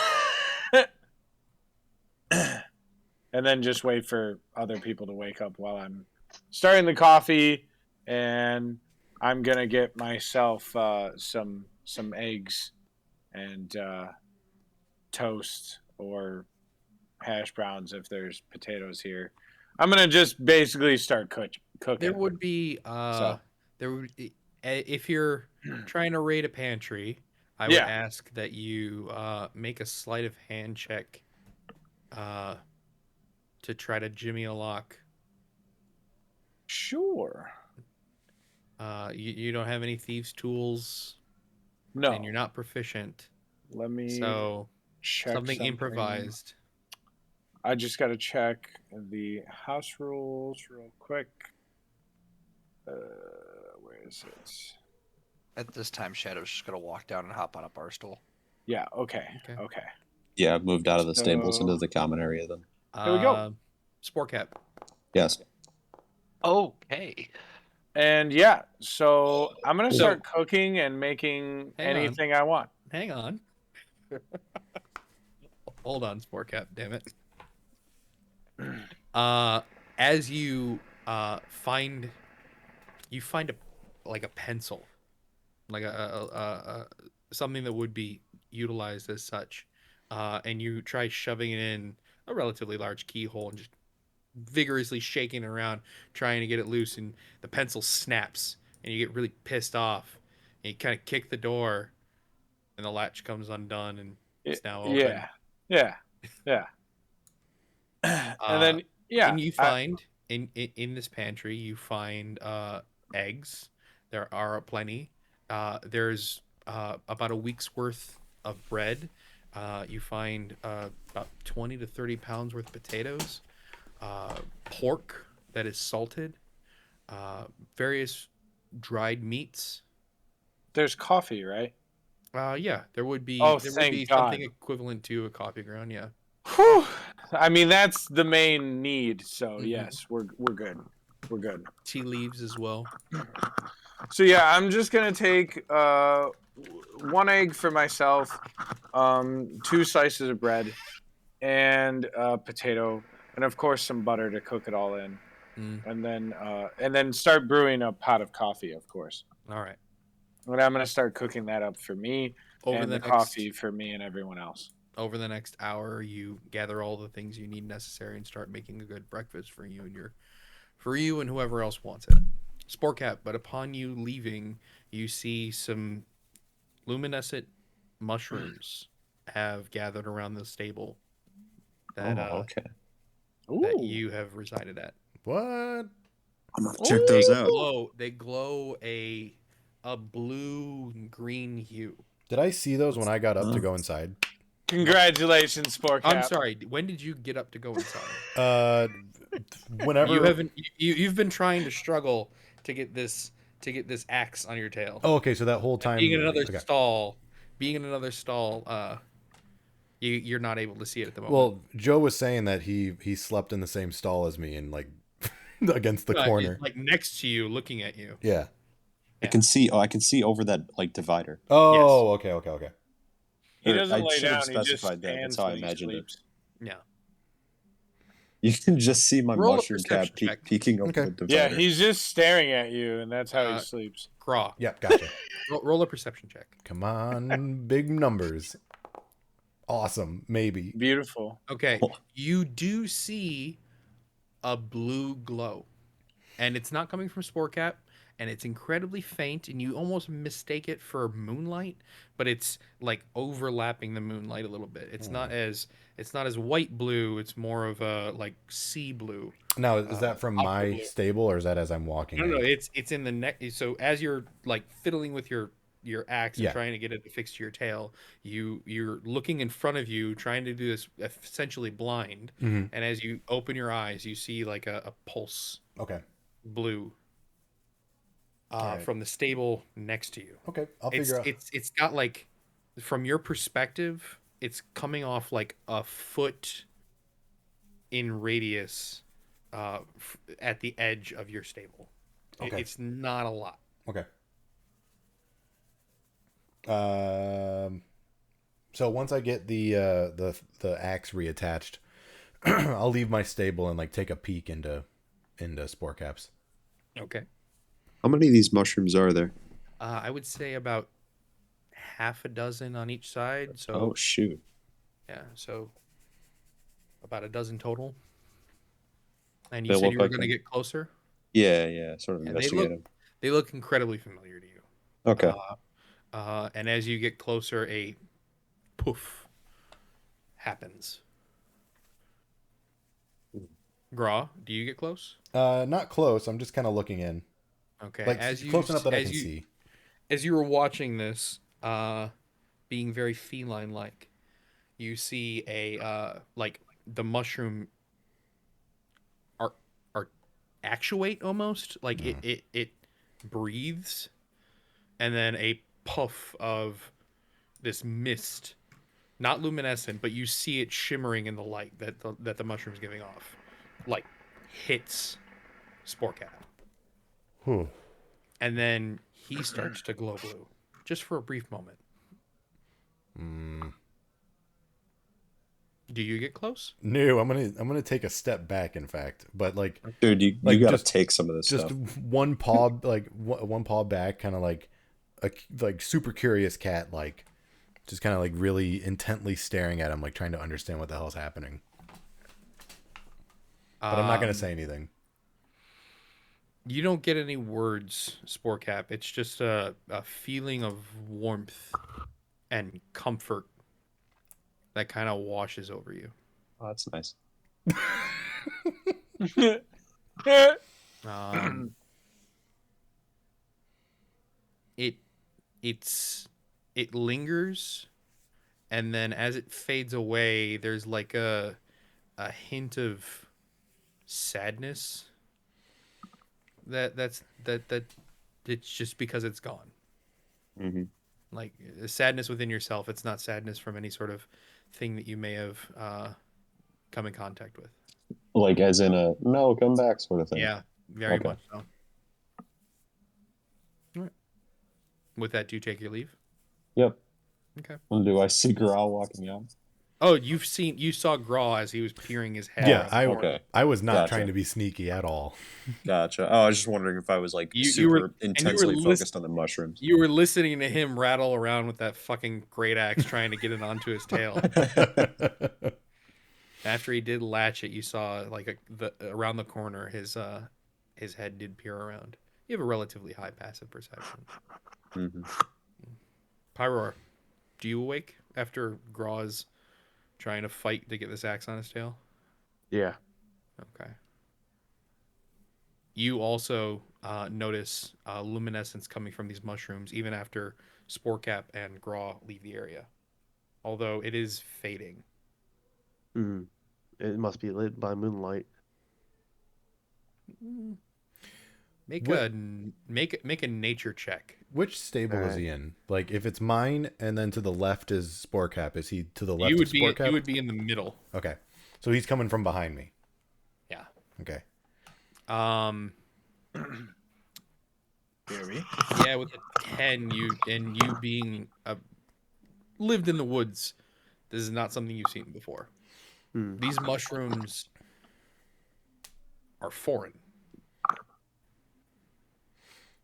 And then just wait for other people to wake up while I'm starting the coffee, and I'm gonna get myself some eggs and toast or hash browns if there's potatoes here. I'm gonna just basically start cooking. There would be So. if you're trying to raid a pantry, I would Yeah. ask that you make a sleight of hand check to try to jimmy a lock. Sure. You don't have any thieves' tools, No. and you're not proficient. Let me So check something improvised. I just got to check the house rules real quick. Where is it? At this time, Shadow's just gonna walk down and hop on a bar stool. Yeah. Okay. Okay. Okay. Yeah, I've moved out of the stables So- into the common area then. Here we go. Sport cap. Yes. Okay. And yeah, so I'm gonna So- start cooking and making Hang on. anything I want. Hang on. Hold on, sport cap. Damn it. As you find a pencil, like a something that would be utilized as such, and you try shoving it in a relatively large keyhole and just vigorously shaking it around, trying to get it loose, and the pencil snaps, and you get really pissed off, and you kind of kick the door, and the latch comes undone, and it's now open. Yeah. And then And you find in this pantry, you find eggs. There are plenty. There's about a week's worth of bread. You find about 20 to 30 pounds worth of potatoes, pork that is salted, various dried meats. There's coffee, right? Yeah, there would be Oh, there would thank be God. something equivalent to a coffee ground. Yeah. Whew. I mean, that's the main need. So Mhm. yes, we're good. We're good. Tea leaves as well. So yeah, I'm just gonna take 1 egg for myself, 2 slices of bread, and a potato, and of course some butter to cook it all in, Mm. and then start brewing a pot of coffee, of course. All right. And I'm gonna start cooking that up for me Over and the the next coffee for me and everyone else. over the next hour, you gather all the things you need necessary and start making a good breakfast for you and whoever else wants it. Sportcap, but upon you leaving, you see some luminescent mushrooms have gathered around the stable that okay. that Ooh. you have resided at. What? I'm gonna check those out. They glow a blue green hue. Did I see those when I got up to go inside? Congratulations, Sportcap. I'm sorry. When did you get up to go inside? Whenever you've been trying to struggle to get this axe on your tail. Oh, okay. So that whole time Being in another okay. stall, you're not able to see it at the moment. Well, Joe was saying that he slept in the same stall as me and like against the corner, like next to you, looking at you. Yeah. I can see. Oh, I can see over that like divider. Oh, okay. He Or doesn't I lay should have down. He just specified that. That's stands how I when he imagined it. sleeps. Yeah. You can just see my Roll a mushroom cap perception check. peeking over Okay. the divider. Yeah, he's just staring at you, and that's how he sleeps. Grawe. Yeah, gotcha. Roll a perception check. Come on, big numbers. Awesome, maybe. Beautiful. Okay, you do see a blue glow, and it's not coming from Sportcap, and it's incredibly faint, and you almost mistake it for moonlight, but it's like overlapping the moonlight a little bit. It's not as white blue. It's more of a like sea blue. Now, is that from my blue. stable, or is that as I'm walking? No, in? it's in the neck. So as you're like fiddling with your axe and Yeah. trying to get it to fix to your tail, you're looking in front of you, trying to do this essentially blind. Mhm. And as you open your eyes, you see like a pulse Okay. blue Alright. from the stable next to you. Okay, I'll It's figure out. it's got like, from your perspective, it's coming off like a foot in radius at the edge of your stable. Okay. It's not a lot. Okay. So once I get the axe reattached, I'll leave my stable and like take a peek into Sportcap's. Okay. How many of these mushrooms are there? I would say about half a dozen on each side. So Oh shoot! yeah, so about a dozen total. And you They said look you were like going to them. get closer. Yeah. Sort of Yeah, investigate them. they look incredibly familiar to you. Okay. And as you get closer, a poof happens. Grawe, do you get close? Not close. I'm just kind of looking in. Okay. Like as you close enough that I as can you- see. As you were watching this, being very feline-like, you see a like the mushroom are actuate almost like it breathes, and then a puff of this mist, not luminescent, but you see it shimmering in the light that the mushroom's giving off, like hits Sportcat. Whew. And then he starts to glow blue, just for a brief moment. Do you get close? No, I'm gonna take a step back. In fact, but like, Dude, you like, gotta just- take some of this just stuff. one paw, like one paw back, kind of like a like super curious cat, like just kind of like really intently staring at him, like trying to understand what the hell's happening. But I'm not gonna say anything. You don't get any words, Sportcap. It's just a feeling of warmth and comfort that kind of washes over you. Oh, that's nice. It's it lingers, and then as it fades away, there's like a hint of sadness. That it's just because it's gone. Mm-hmm. Like sadness within yourself. It's not sadness from any sort of thing that you may have come in contact with. Like as in a no, come back sort of thing. Yeah, very Okay. much so. All right. With that, do you take your leave? Yep. Okay. And do I see Grawe walking out? Oh, you saw Grawe as he was peering his head. Yeah, around the corner. I was not Gotcha. trying to be sneaky at all. Gotcha. Oh, I was just wondering if I was like You super were intensely focused on the mushrooms. You were listening to him rattle around with that fucking great axe, trying to get it onto his tail. After he did latch it, you saw like around the corner, his head did peer around. You have a relatively high passive perception. Mm-hmm. Pyroar, do you awake after Graw's trying to fight to get this axe on his tail? Yeah. Okay. You also notice luminescence coming from these mushrooms even after Sporecap and Grawe leave the area. Although it is fading. Mm. It must be lit by moonlight. Make What- a nature check. Which stable is he in? Like, if it's mine and then to the left is Sporecap, is he to the left You of would be Sporecap? you would be in the middle. Okay. So he's coming from behind me. Yeah. Okay. Yuubi. Yeah, with a 10, you being lived in the woods, this is not something you've seen before. Hmm. These mushrooms are foreign.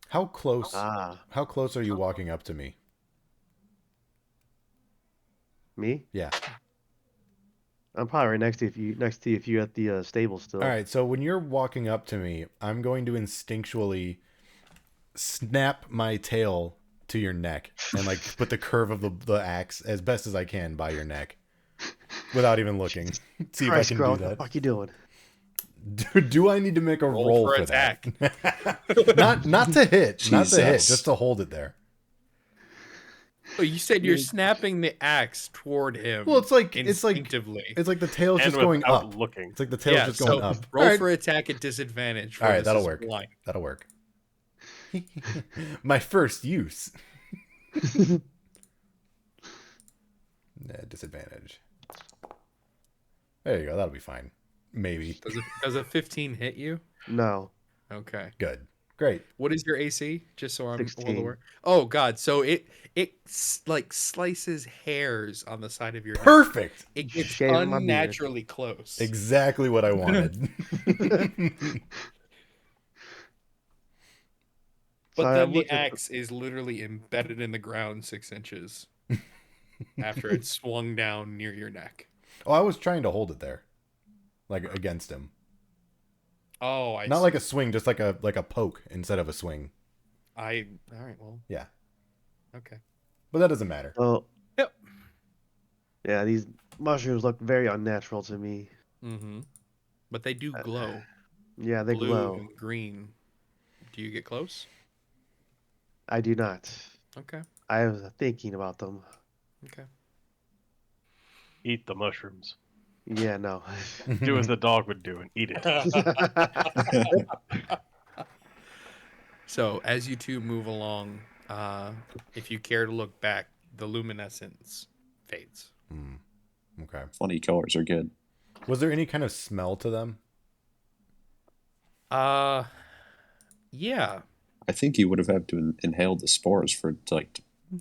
How close? Ah, How close are you walking up to me? me? Yeah. I'm probably right next to you if you're at the stable still. All right. So when you're walking up to me, I'm going to instinctually snap my tail to your neck and like put the curve of the axe as best as I can by your neck, without even looking. See if I Christ, can Grawe, do what the that. fuck you doing? Do I need to make a roll for attack. that? not to hit, not to hit, Jesus. just to hold it there. Oh, you said you're snapping the axe toward him. Well, it's like instinctively. it's like the tail's And just going without up. looking. It's like the tail's just going up. Roll All right. for attack at disadvantage. All right, this that'll is work. blind. That'll work. My first use. Disadvantage. There you go. That'll be fine. Maybe. Does a 15 hit you? No. Okay. Good. Great. What is your AC? Just so I'm well 16. aware. Oh God! So it like slices hairs on the side of your neck. Perfect. It gets Shave my beard. unnaturally close. Exactly what I wanted. But So I then the looked at axe is literally embedded in the ground 6 inches after it swung down near your neck. Oh, I was trying to hold it there, like against him. Oh, I Not see. like a swing, just like a poke instead of a swing. All right. Well, Yeah, okay. but that doesn't matter. Oh. Yep. Yeah, these mushrooms look very unnatural to me. Mm-hmm. But they do glow. Yeah, they Blue glow. and green. Do you get close? I do not. Okay. I was thinking about them. Okay. Eat the mushrooms. Yeah, no. Do as the dog would do and eat it. So as you two move along, if you care to look back, the luminescence fades. Okay. Funny colors are good. Was there any kind of smell to them? Yeah. I think you would have had to inhale the spores to Well, I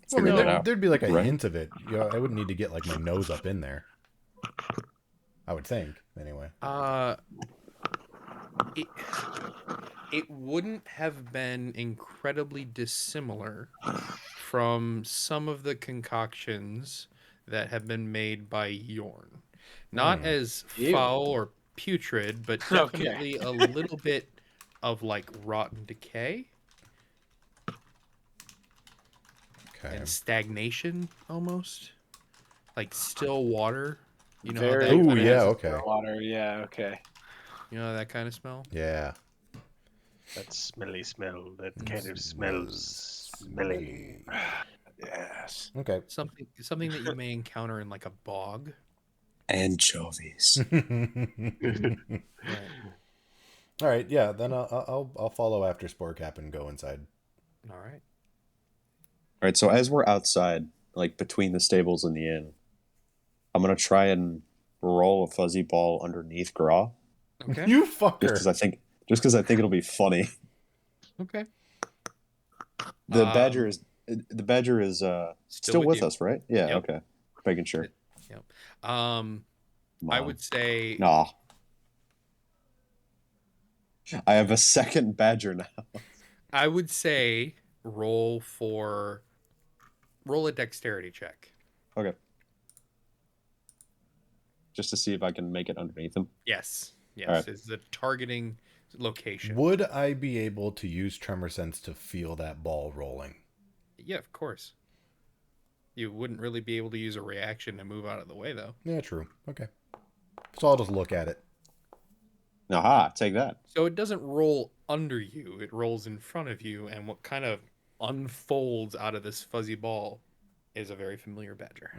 figure mean, that out. there'd be like a Right. hint of it. You know, I wouldn't need to get like my nose up in there. I would think, anyway. It wouldn't have been incredibly dissimilar from some of the concoctions that have been made by Yorn. Not as Ew. foul or putrid, but Okay. definitely a little bit of like rotten decay Okay. and stagnation almost. Like still water. You know, Very that Ooh, kinda yeah, has- okay. Water. Yeah. Okay. You know that kind of smell? Yeah. That smelly smell. That kind of smells smelly. Yes. Okay. Something that you may encounter in like a bog. Anchovies. Right. All right. Yeah. Then I'll follow after Spore Cap and go inside. All right. All right, so as we're outside, like between the stables and the inn, I'm gonna try and roll a fuzzy ball underneath Grawe, Okay. You just fucker. because I think it'll be funny. Okay. The badger is still with us, right? Yeah. Yep. Okay. Making sure. Yep. Come I on. would say Nah. I have a second badger now. I would say roll a dexterity check. Okay. Just to see if I can make it underneath him. Yes. Yes. All right. It's the targeting location. Would I be able to use Tremor Sense to feel that ball rolling? Yeah, of course. You wouldn't really be able to use a reaction to move out of the way, though. Yeah, true. Okay. So I'll just look at it. Aha, take that. So it doesn't roll under you, it rolls in front of you, and what kind of unfolds out of this fuzzy ball is a very familiar badger.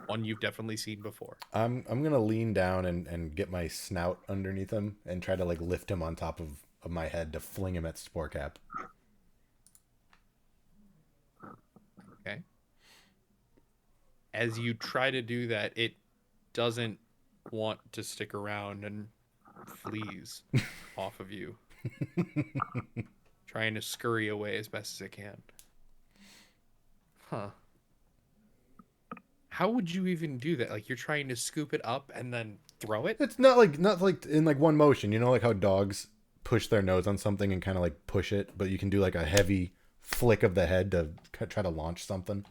One you've definitely seen before. I'm gonna lean down and get my snout underneath him and try to like lift him on top of my head to fling him at Spore Cap. Okay. As you try to do that, it doesn't want to stick around and flees off of you, trying to scurry away as best as it can. Huh. How would you even do that? Like, you're trying to scoop it up and then throw it? It's not like in like one motion. You know, like how dogs push their nose on something and kind of like push it, but you can do like a heavy flick of the head to try to launch something.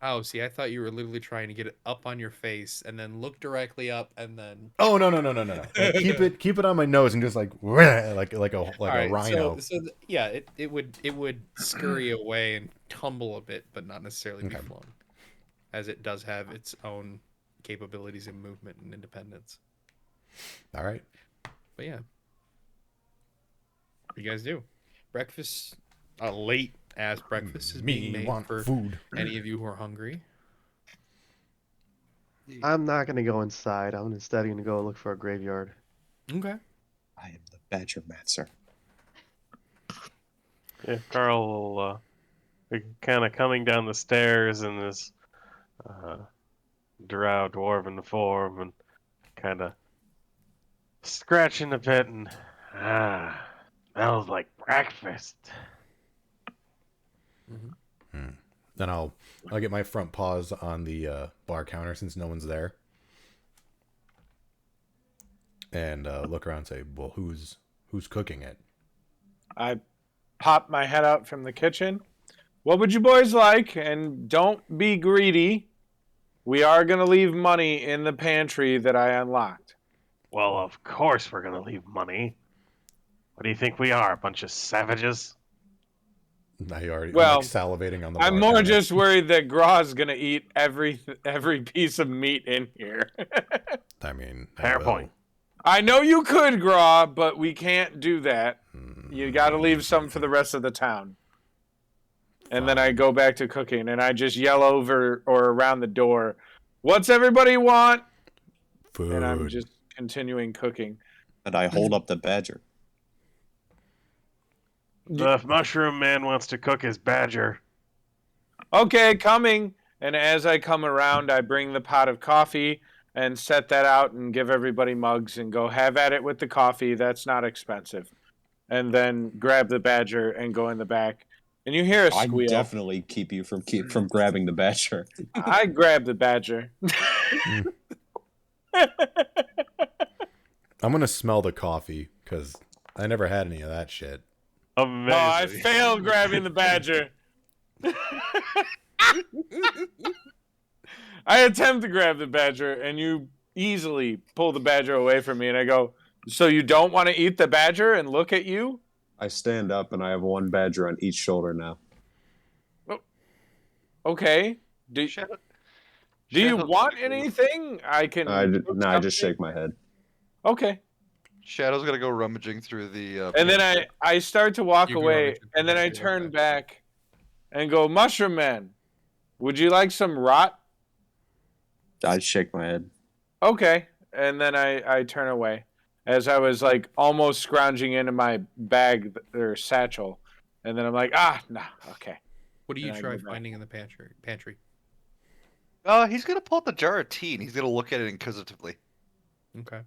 Oh, see, I thought you were literally trying to get it up on your face and then look directly up and then. Oh no. Like, keep it on my nose and just like a Alright, rhino. Yeah, it would scurry away and tumble a bit, but not necessarily be Okay. flown, as it does have its own capabilities in movement and independence. All right. But yeah, what do you guys do? Breakfast, a late ass breakfast is being made want for food. any of you who are hungry. I'm not gonna go inside. I'm instead gonna go look for a graveyard. Okay. I am the badger mancer. Yeah, Carl will be kind of coming down the stairs in this drow dwarven form and kind of scratching a bit and smells like breakfast. Then I'll get my front paws on the bar counter since no one's there, and look around and say, "Well, who's cooking it?" I pop my head out from the kitchen. What would you boys like? And don't be greedy. We are going to leave money in the pantry that I unlocked. Well, of course we're gonna leave money. What do you think we are, a bunch of savages? I'm Well, like salivating on the. I'm bar more counter. just worried that Graw's going to eat every piece of meat in here. I mean, Fair point. I know you could, Grawe, but we can't do that. You got to leave some for the rest of the town. And then I go back to cooking, and I just yell over or around the door, "What's everybody want?" Food. And I'm just continuing cooking. And I hold up the badger. The mushroom man wants to cook his badger. Okay, coming. And as I come around, I bring the pot of coffee and set that out and give everybody mugs and go, have at it with the coffee. That's not expensive. And then grab the badger and go in the back. And you hear a I squeal. definitely keep you from grabbing the badger. I grab the badger. I'm gonna smell the coffee because I never had any of that shit. Amazing. Oh, I failed grabbing the badger. I attempt to grab the badger, and you easily pull the badger away from me. And I go, "So you don't want to eat the badger?" And look at you. I stand up and I have one badger on each shoulder now. Okay. Do you Shadow's want gonna go- I can. I just something? shake my head. Okay. Shadow's gonna go rummaging through the. And then pantry. I start to walk You can away, rummage and then I through the turn pantry. back and go, "Mushroom Man, Would you like some rot? I shake my head. Okay. And then I turn away as I was like almost scrounging into my bag or satchel. And then I'm like, no, okay. What do you And I try go back. finding in the pantry? He's gonna pull out the jar of tea and he's gonna look at it inquisitively Okay.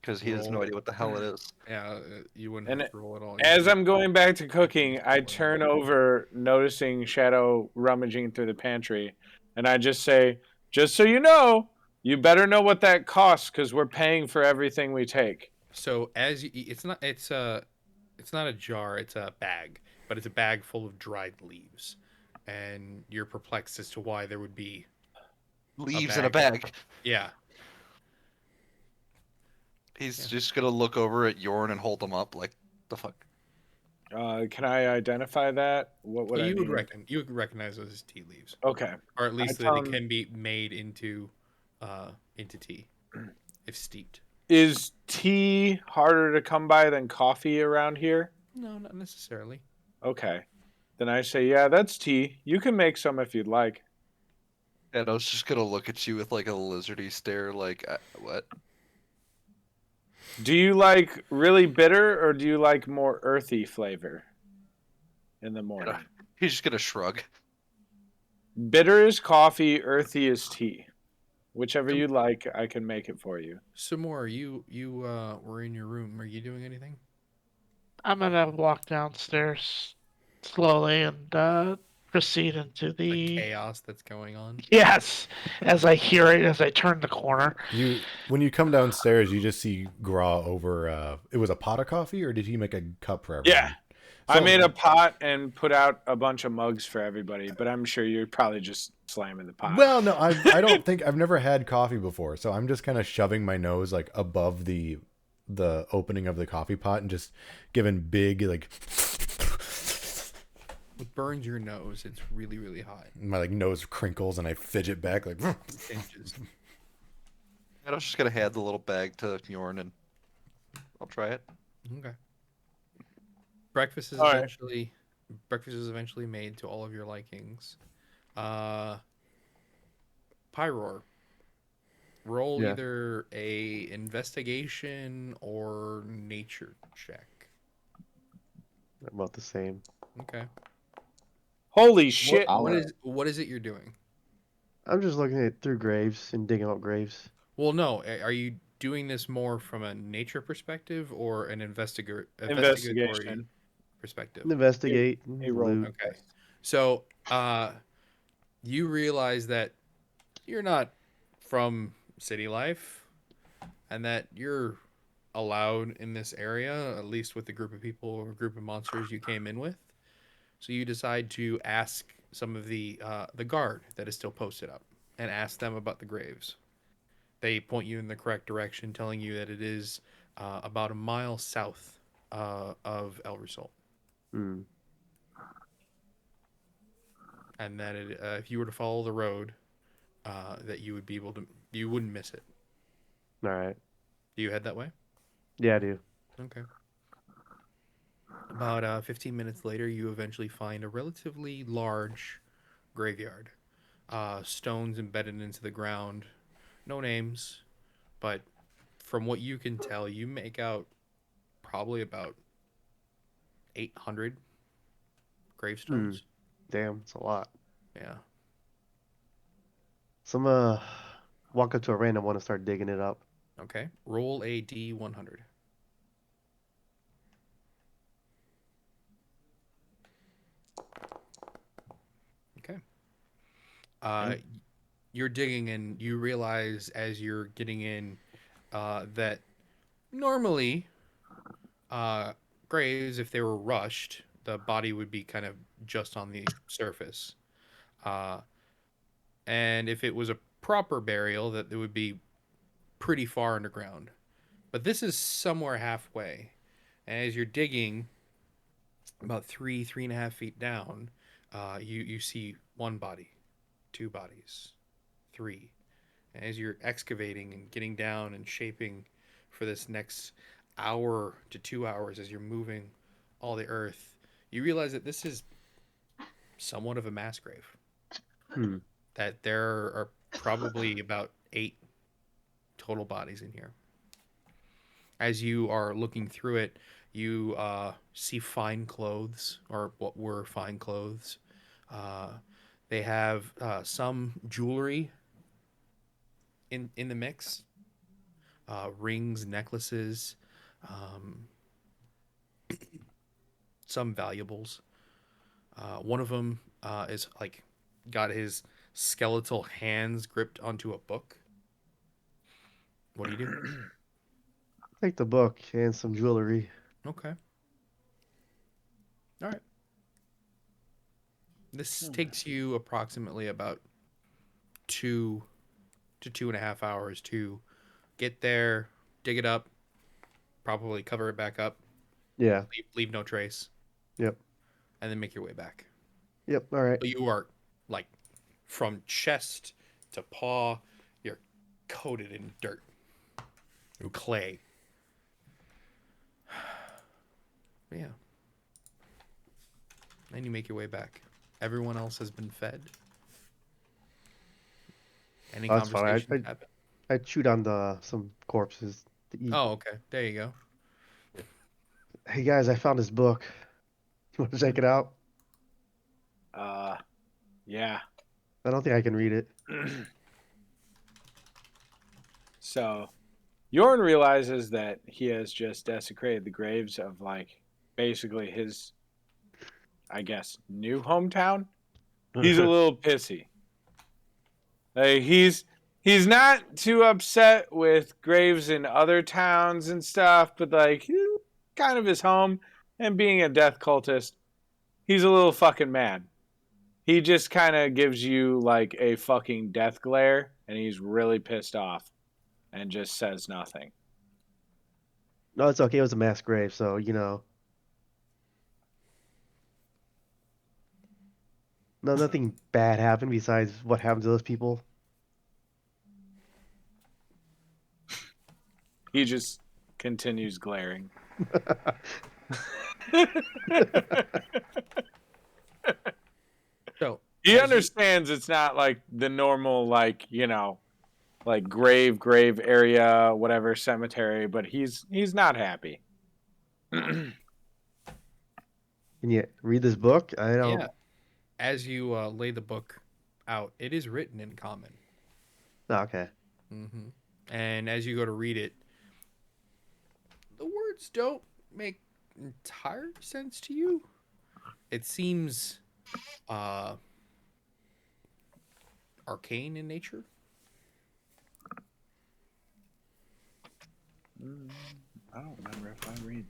because he has no Roll. idea what the hell it is. Yeah, you wouldn't And have to roll at all. As I'm going back to cooking, I turn over, noticing Shadow rummaging through the pantry, and I just say, "Just so you know, you better know what that costs, because we're paying for everything we take." So as you, it's not a jar, it's a bag, but it's a bag full of dried leaves, and you're perplexed as to why there would be Leaves in a bag. Yeah. He's just gonna look over at Yorn and hold them up like the fuck. Can I identify that? What would I you would need? you would recognize those as tea leaves, Okay. or at least that tell they him- can be made into tea if steeped. Is tea harder to come by than coffee around here? No, not necessarily. Okay. Then I say, yeah, that's tea. You can make some if you'd like. And I was just gonna look at you with like a lizardy stare, like what? Do you like really bitter or do you like more earthy flavor in the morning? He's just gonna shrug. Bitter is coffee, earthy is tea. Whichever you like, I can make it for you. Samora, you were in your room. Are you doing anything? I'm gonna walk downstairs slowly and proceed into The the chaos that's going on. yes. As I hear it, as I turn the corner. When you come downstairs, you just see Grawe over. It was a pot of coffee, or did he make a cup for everyone? Yeah. I made a pot and put out a bunch of mugs for everybody, but I'm sure you're probably just slamming the pot. Well, no, I don't think I've never had coffee before, so I'm just kind of shoving my nose like above the opening of the coffee pot and just giving big like. It burns your nose. It's really, really hot. My like nose crinkles and I fidget back like. Inches. And I was just gonna hand the little bag to Yorn and I'll try it. Okay. Breakfast is All right. eventually made to all of your likings. Pyror. Roll Yeah. either a investigation or nature check. About the same. Okay. Holy shit. What is it you're doing? I'm just looking at through graves and digging up graves. Well, no. Are you doing this more from a nature perspective or an investigatory Investigation. perspective? Investigate. He rolled. loot. Okay. So, you realize that you're not from city life and that you're allowed in this area, at least with the group of people or group of monsters you came in with. So you decide to ask some of the guard that is still posted up and ask them about the graves. They point you in the correct direction, telling you that it is about a mile south of El Result. Hmm. And that if you were to follow the road, that you would be able to, you wouldn't miss it. All right. Do you head that way? Yeah, I do. Okay. About 15 minutes later, you eventually find a relatively large graveyard. Stones embedded into the ground. No names, but from what you can tell, you make out probably about 800 gravestones. Damn, it's a lot. Yeah. So I'm gonna walk up to a random one and start digging it up. Okay. Roll a D100. Okay. You're digging and you realize as you're getting in that normally graves, if they were rushed, the body would be kind of just on the surface. And if it was a proper burial, that it would be pretty far underground. But this is somewhere halfway. And as you're digging, about 3.5 feet down, you see one body, two bodies, three. And as you're excavating and getting down and shaping for this next hour to 2 hours as you're moving all the earth, you realize that this is somewhat of a mass grave. Hmm. that there are probably about 8 total bodies in here. As you are looking through it, you see fine clothes, or what were fine clothes. They have some jewelry in the mix, rings, necklaces, um, some valuables. One of them is like got his skeletal hands gripped onto a book. What do you do? Take the book and some jewelry. Okay. All right. This takes you approximately about 2 to 2.5 hours to get there, dig it up, probably cover it back up, Yeah. leave no trace, Yep. and then make your way back. Yep. All right. But you are like from chest to paw, you're coated in dirt, clay. Yeah. And you make your way back. Everyone else has been fed. Any Oh, that's fine. conversations happen? I chewed on some corpses to eat. Oh, okay. There you go. Hey guys, I found this book. You want to check it out? Yeah. I don't think I can read it. So, Yorn realizes that he has just desecrated the graves of, like, basically his, I guess, new hometown. He's a little pissy. Like, he's not too upset with graves in other towns and stuff, but, like, kind of his home, and being a death cultist, he's a little fucking mad. He just kind of gives you, like, a fucking death glare, and he's really pissed off and just says nothing. No, it's okay. It was a mass grave, so no, nothing bad happened besides what happened to those people. He just continues glaring. So He understands it's not like the normal, like, like grave area, whatever, cemetery, but he's not happy. Can you read this book? I don't. Yeah. As you lay the book out, it is written in common. Oh, okay. Mm-hmm. And as you go to read it, the words don't make entire sense to you. It seems arcane in nature. I don't remember if I read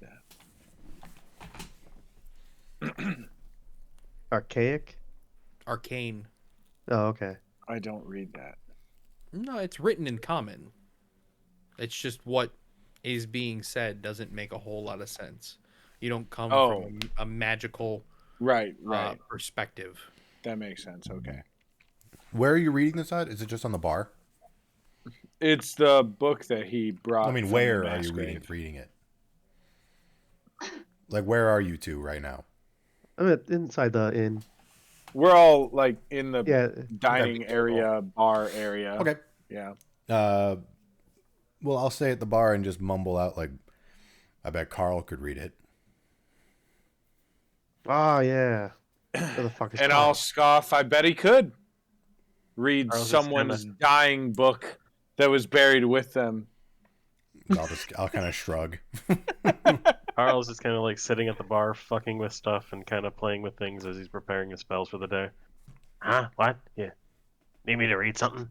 that. Archaic? Arcane. Oh, okay. I don't read that. No, it's written in common. It's just what is being said doesn't make a whole lot of sense. You don't come from a magical right perspective. That makes sense. Okay. Where are you reading this at? Is it just on the bar? It's the book that he brought. I mean, from where the are you mass grave. reading it? Like, where are you two right now? I'm inside the inn. We're all like in the Yeah. dining area, bar area. Okay. Yeah. Well, I'll stay at the bar and just mumble out like, I bet Carl could read it. Oh, yeah. Where the fuck is And Carl? I'll scoff. I bet he could read Carl's just someone's dying book that was buried with them. I'll kind of shrug. Carl's just kind of like sitting at the bar, fucking with stuff and kind of playing with things as he's preparing his spells for the day. Huh? What? Yeah. Need me to read something?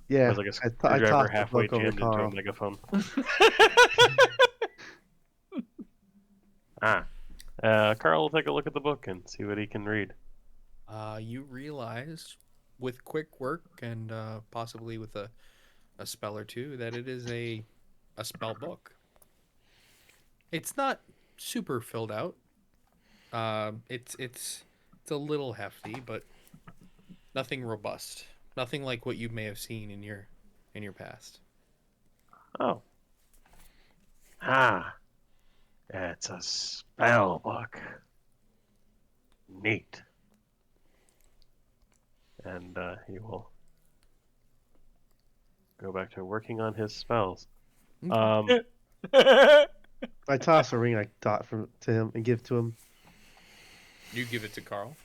Yeah. There's like a screwdriver halfway jammed into a megaphone. Carl will take a look at the book and see what he can read. You realize, with quick work and possibly with a spell or two, that it is a spell book. It's not super filled out. It's a little hefty, but nothing robust. Nothing like what you may have seen in your past. Oh. It's a spell book. Neat. and he will go back to working on his spells. Okay. I toss a ring I got to him and give to him. You give it to Carl.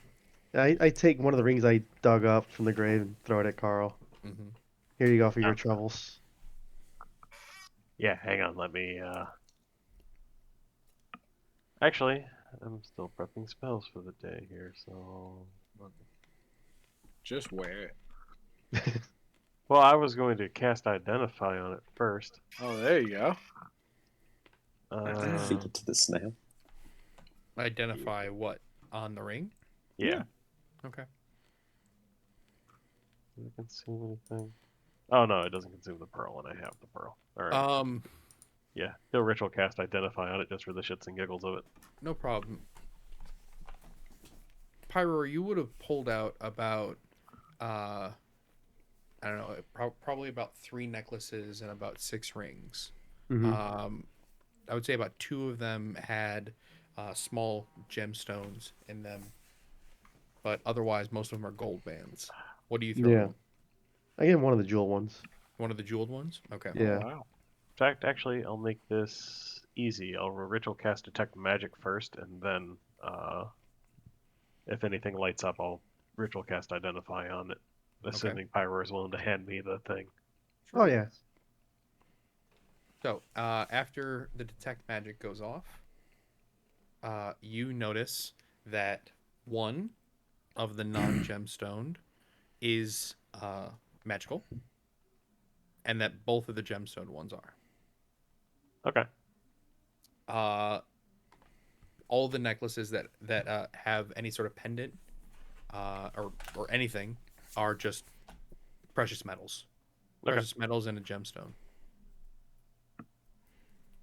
I take one of the rings I dug up from the grave and throw it at Carl. Mm-hmm. Here you go for your troubles. Yeah, hang on, let me actually, I'm still prepping spells for the day here, so Just wear it. well, I was going to cast Identify on it first. Oh, there you go. Feed it to the snail. Identify what on the ring? Yeah. Okay. Does it consume anything? Oh no, it doesn't consume the pearl, and I have the pearl. All right. Yeah, he'll ritual cast Identify on it just for the shits and giggles of it. No problem. Pyro, you would have pulled out about, I don't know, probably about 3 necklaces and about 6 rings. Mhm. I would say about 2 of them had small gemstones in them, but otherwise most of them are gold bands. What do you throw? Yeah. in? I gave him one of the jewel ones. One of the jeweled ones? Okay. Yeah. Oh, wow. In fact, actually, I'll make this easy. I'll ritual cast Detect Magic first, and then if anything lights up, I'll ritual cast Identify on it, assuming Pyro is willing to hand me the thing. Oh yeah. So, after the detect magic goes off, you notice that one of the non-gemstoned is magical, and that both of the gemstoned ones are. Okay. All the necklaces that have any sort of pendant or anything are just precious metals. Okay. Precious metals and a gemstone.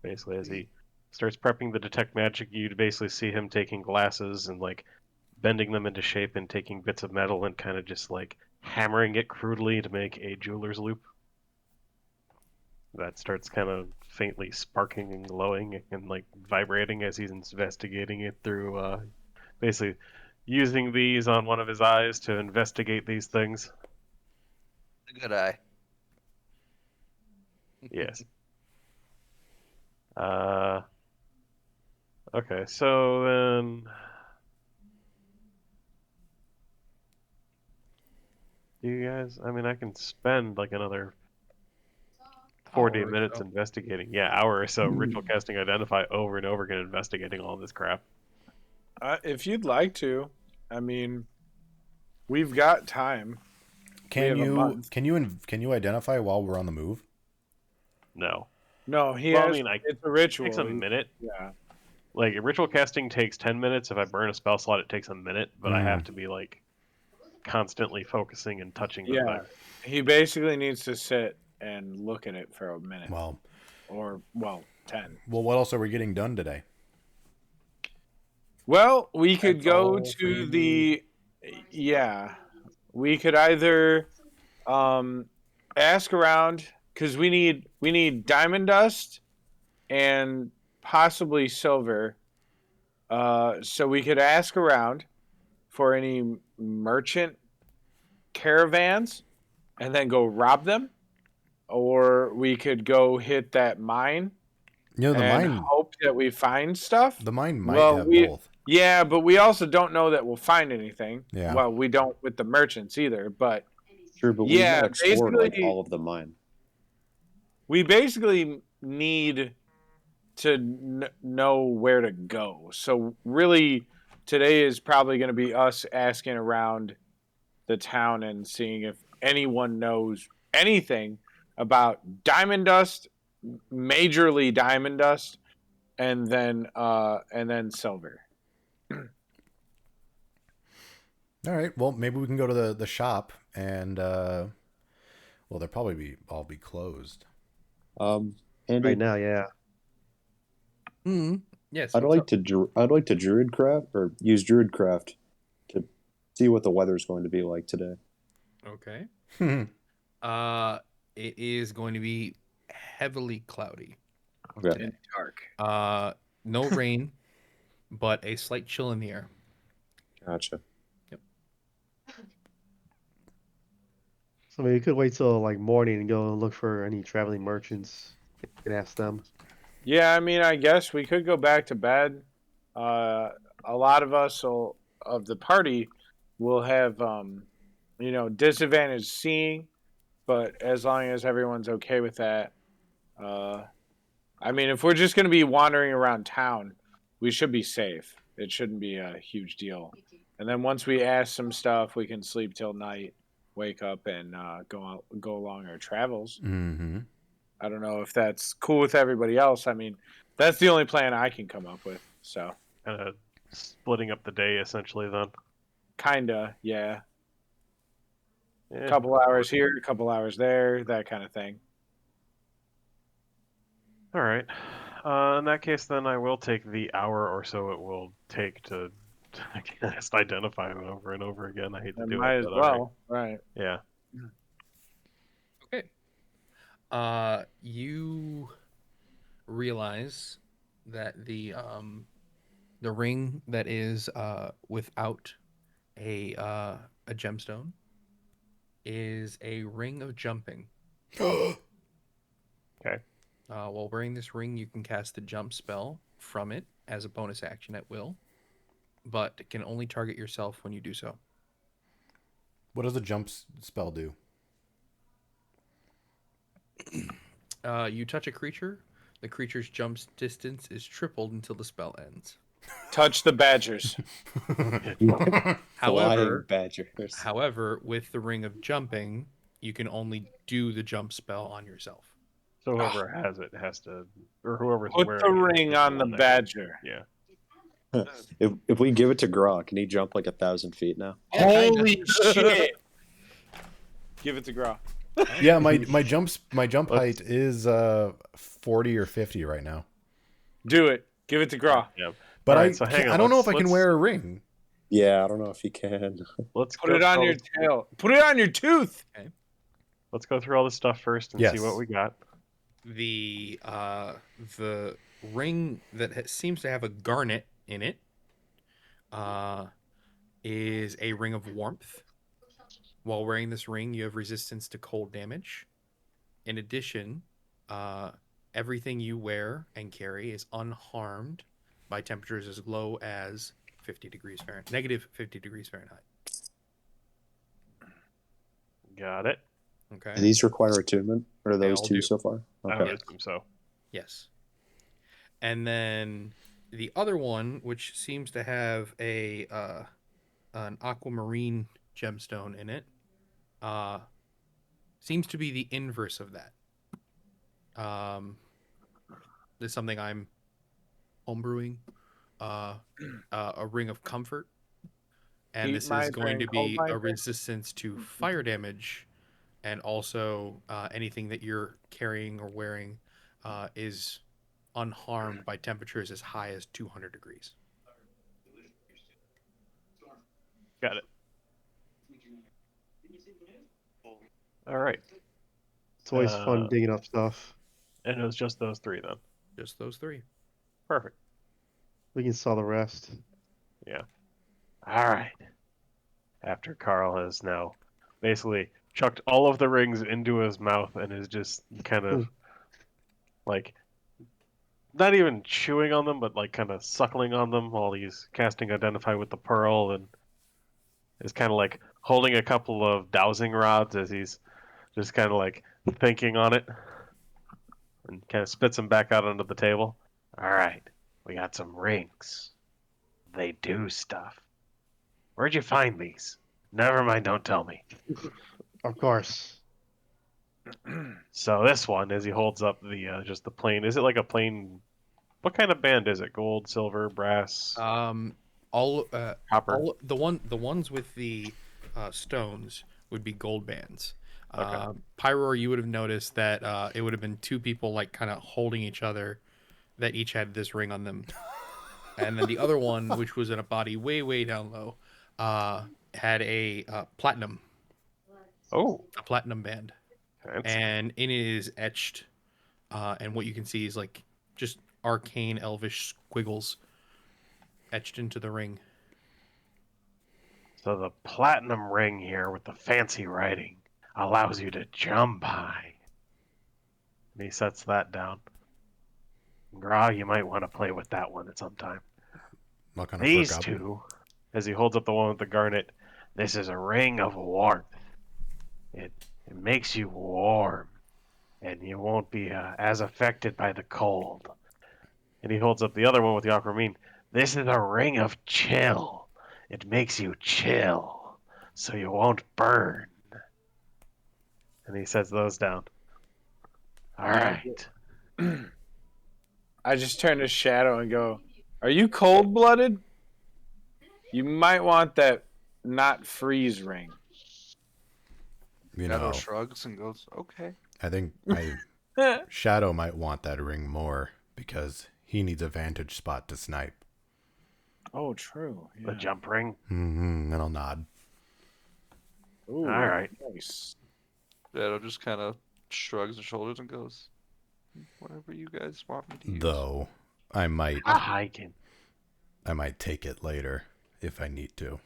Basically, as he starts prepping the Detect Magic, you'd basically see him taking glasses and like bending them into shape and taking bits of metal and kind of just like hammering it crudely to make a jeweler's loop. That starts kind of faintly sparking and glowing and like vibrating as he's investigating it through basically using these on one of his eyes to investigate these things. Good eye. Yes. Okay, so then do you guys, I mean, I can spend like another 40 Hour or minutes so. investigating. Yeah, hour or so ritual casting Identify over and over again, investigating all this crap. If you'd like to, I mean, we've got time. Can have a you month. can you identify while we're on the move? No. No, he Well, I has. mean, It's a ritual. It takes a minute. Yeah. Like, ritual casting takes 10 minutes. If I burn a spell slot, it takes a minute, but I have to be, like, constantly focusing and touching the Yeah. thing. He basically needs to sit and look at it for a minute. Well, Or 10. well, what else are we getting done today? Well, we could That's go all for to you. the. Yeah. We could either ask around, because we need diamond dust and possibly silver. So we could ask around for any merchant caravans and then go rob them, or we could go hit that mine You know, the and mine hope that we find stuff. the mine might Well, have we- both. Yeah, but we also don't know that we'll find anything. Yeah. Well, we don't with the merchants either, but True, but Yeah, we've not explored like basically- all of the mine. we basically need to know where to go. So really, today is probably going to be us asking around the town and seeing if anyone knows anything about diamond dust, majorly diamond dust, and then silver. All right. Well, maybe we can go to the shop and well, they'll probably all be closed. Andy, Right now, yeah. Yes. I'd what's like up? to druidcraft or use druidcraft to see what the weather's going to be like today. Okay. It is going to be heavily cloudy. Okay. And dark. No rain, but a slight chill in the air. Gotcha. So maybe you could wait till like morning and go and look for any traveling merchants and ask them. Yeah, I mean, I guess we could go back to bed. A lot of us of the party will have, disadvantage seeing, but as long as everyone's okay with that, uh, I mean, if we're just going to be wandering around town, we should be safe. It shouldn't be a huge deal. And then once we ask some stuff, we can sleep till night, wake up, and go along our travels. Mm-hmm. I don't know if that's cool with everybody else. I mean, that's the only plan I can come up with. So, Kind of splitting up the day essentially then. kinda, yeah. Yeah, Couple hours here, a couple hours there, that kind of thing. All right. In that case, then I will take the hour or so it will take to just identify them over and over again. I hate to And do might it, as but all right. well, right? Yeah. Okay. You realize that the ring that is without a gemstone is a ring of jumping. Okay. While wearing this ring, you can cast the jump spell from it as a bonus action at will, but it can only target yourself when you do so. What does a jump spell do? You touch a creature, the creature's jump distance is tripled until the spell ends. Touch the badgers. However, Flying badgers. However, with the ring of jumping, you can only do the jump spell on yourself. So whoever has it has to, or whoever's Put wearing the it ring is on the one that- badger. Yeah. If we give it to Grawe, can he jump like 1,000 feet now? Holy shit! Give it to Grawe. Yeah, my jump Let's- height is 40 or 50 right now. Do it. Give it to Grawe. Yeah. But All right, so hang on, I don't know let's- if I can let's- wear a ring. Yeah, I don't know if he can. Let's Put go it on through your all- tail. Put it on your tooth. Let's go through all this stuff first and Yes. see what we got. The ring that seems to have a garnet in it is a ring of warmth. While wearing this ring, you have resistance to cold damage. In addition, everything you wear and carry is unharmed by temperatures as low as 50 degrees Fahrenheit, negative 50 degrees Fahrenheit. Got it. Okay. Do these require attunement? Or are They those all two do. so far? I Okay. would assume so. Yes. And then the other one, which seems to have an aquamarine gemstone in it, seems to be the inverse of that. This is something I'm homebrewing. A ring of comfort, and Heat this is miser going to and cold be miser? a resistance to fire damage, and also anything that you're carrying or wearing is unharmed by temperatures as high as 200 degrees. Got it. All right. It's always fun digging up stuff. And it was just those three then. Just those three. Perfect. We can sell the rest. Yeah. All right. After Carl has now basically chucked all of the rings into his mouth and is just kind of like not even chewing on them, but like kind of suckling on them while he's casting Identify with the Pearl and is kind of like holding a couple of dowsing rods as he's just kind of like thinking on it and kind of spits them back out onto the table. All right. We got some rings. They do stuff. Where'd you find these? Never mind, don't tell me. Of course. So this one, as he holds up the just the plain, is it like a plain? What kind of band is it? Gold, silver, brass, All copper? the ones with the stones would be gold bands. Okay. Pyro, you would have noticed that it would have been two people like kind of holding each other that each had this ring on them. And then the other one, which was in a body way down low, had a platinum band. Fancy. And in it is etched, and what you can see is like just arcane elvish squiggles etched into the ring. So the platinum ring here with the fancy writing. allows you to jump high. And he sets that down. Grawe, you might want to play with that one at some time. Not gonna These fuck up. two, as he holds up the one with the garnet, this is a ring of warmth. It makes you warm, and you won't be as affected by the cold. And he holds up the other one with the aquamarine. This is a ring of chill. It makes you chill, so you won't burn. And he sets those down. All right. I just turn to Shadow and go, "Are you cold-blooded? You might want that not freeze ring." You Shadow know, shrugs and goes, "Okay." I think Shadow might want that ring more because he needs a vantage spot to snipe. Oh, true. The jump ring. Mm-hmm. And I'll nod. Ooh, All right. Nice. Shadow just kind of shrugs his shoulders and goes, "Whatever you guys want me to use." Though I might Hiking. take it later if I need to.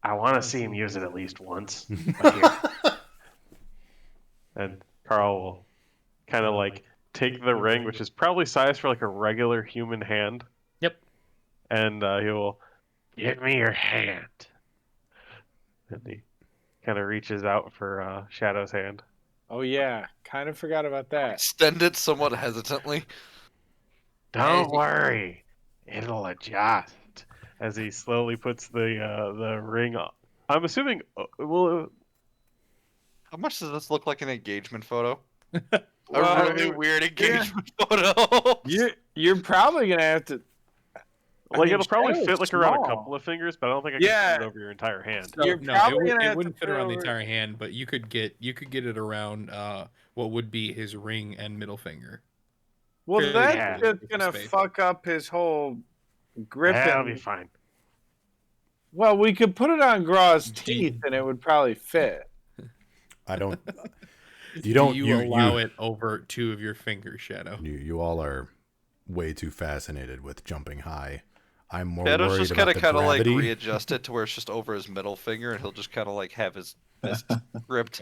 I want to see him use it at least once. But here. And Carl will kind of like take the ring, which is probably sized for like a regular human hand. Yep. And he will give me your hand. And he kind of reaches out for Shadow's hand. Oh yeah, kind of forgot about that. Extend it somewhat hesitantly. Don't worry, it'll adjust. As he slowly puts the ring on. I'm assuming. Well, How much does this look like an engagement photo? Well, A really weird engagement photo. You're probably gonna have to. I like mean, it'll probably Shadow's fit like around a small. couple of fingers, but I don't think I can Yeah. put it over your entire hand. So, You're no, probably gonna have it to wouldn't fit put it around the over- entire hand, but you could get it around what would be his ring and middle finger. Well, Fairly that's yeah. just gonna Space. fuck up his whole grip. That'll and- be fine. Well, we could put it on Graw's Do you- teeth, and it would probably fit. I don't. You don't. Do you allow it over 2 of your fingers, Shadow? You all are way too fascinated with jumping high. I'm more Shadow's worried just about kind the of like gravity. readjust it to where it's just over his middle finger, and he'll just kind of like have his fist gripped.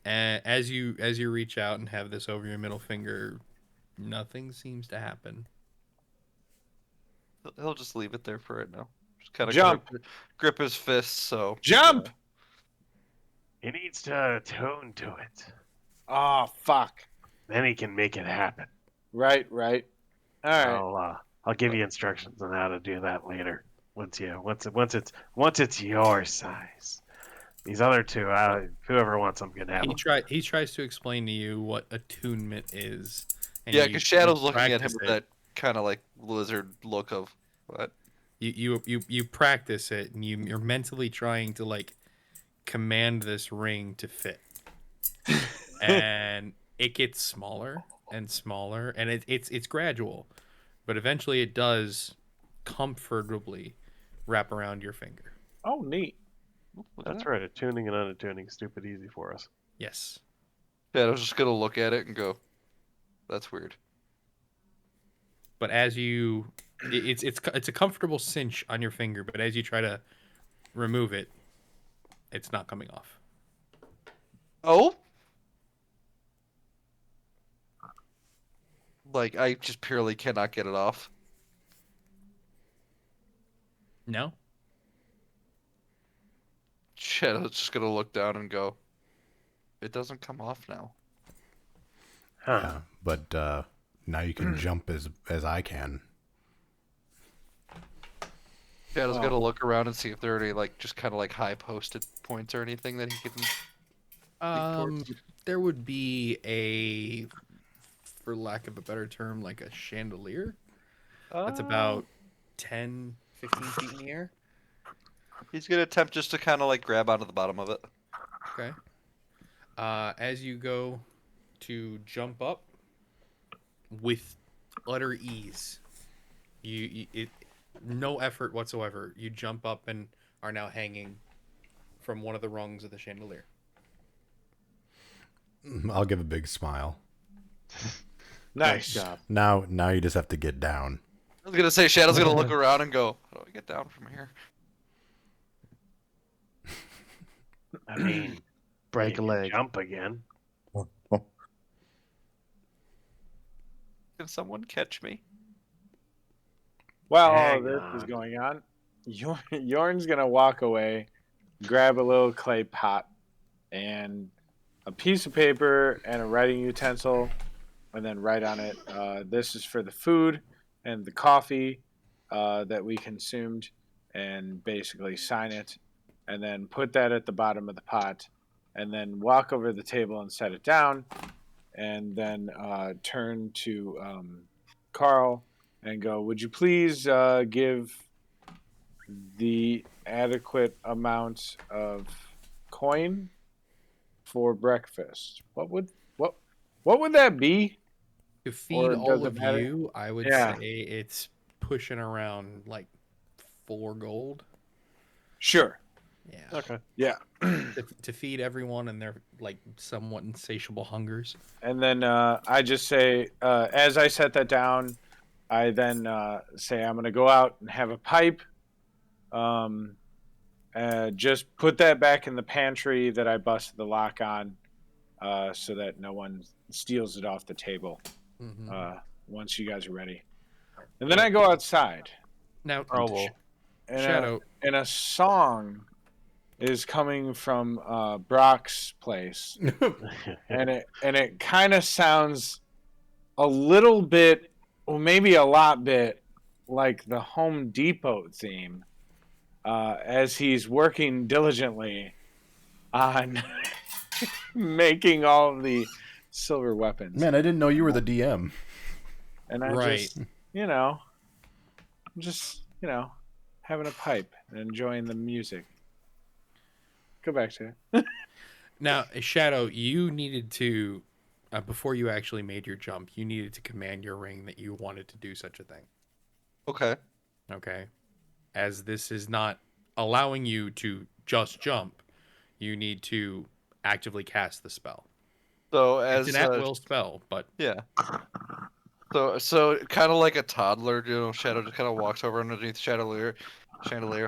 And as you reach out and have this over your middle finger, nothing seems to happen. He'll just leave it there for right now. Just kind of Jump. grip his fist. So Jump! He needs to attune to it. Oh fuck! Then he can make it happen. Right. All right. I'll give you instructions on how to do that later. Once it's your size. These other two, whoever wants them can have them. He tries to explain to you what attunement is. And yeah, you- because Shadow's you looking at him practice with it. that kind of like lizard look of what? You practice it, and you're mentally trying to like command this ring to fit, and it gets smaller and smaller, and it's gradual, but eventually it does comfortably wrap around your finger. Oh, neat. Look at That's that. right. Attuning and unattuning, stupid easy for us. Yes, Shadow's just gonna look at it and go, "That's weird." but as you, it's a comfortable cinch on your finger, but as you try to remove it, it's not coming off. Oh. Like I just purely cannot get it off. No. Shadow's just gonna look down and go, "It doesn't come off now." Huh. Yeah, but now you can jump as I can. Shadow's gonna look around and see if there are any like just kind of like high posted points or anything that he can. There would be a, for lack of a better term, like a chandelier. That's about 10, 15 feet in the air. He's gonna attempt just to kind of like grab onto the bottom of it. Okay. As you go to jump up with utter ease, no effort whatsoever. You jump up and are now hanging from one of the rungs of the chandelier. I'll give a big smile. Nice. job. Now you just have to get down. I was gonna say Shadow's gonna look around and go, "How do I get down from here?" I mean, break a leg. Jump again. Can someone catch me? While all Hang this is on. going on, Yorn's gonna walk away, grab a little clay pot, and a piece of paper and a writing utensil, and then write on it, this is for the food and the coffee that we consumed, and basically sign it, and then put that at the bottom of the pot, and then walk over to the table and set it down, and then turn to Carl and go, would you please give the adequate amount of coin for breakfast? What would that be? To feed Or all does it of matter? you, I would Yeah. say it's pushing around like 4 gold. Sure. Yeah. Okay. Yeah. To feed everyone and their like somewhat insatiable hungers. And then I just say, as I set that down, I then say I'm going to go out and have a pipe. Just put that back in the pantry that I busted the lock on, so that no one steals it off the table. Once you guys are ready, and then I go outside. Now, Carl will. And Shadow. And a song is coming from Brock's place, and it kind of sounds a little bit, or maybe a lot bit, like the Home Depot theme, as he's working diligently on making all of the silver weapons. Man, I didn't know you were the DM. And I Right. just, I'm just, having a pipe and enjoying the music. Go back to it. Now, Shadow, you needed to, before you actually made your jump, you needed to command your ring that you wanted to do such a thing. Okay. Okay. As this is not allowing you to just jump, you need to actively cast the spell. So as It's an at-will spell, but yeah. So kind of like a toddler, Shadow just kind of walks over underneath chandelier,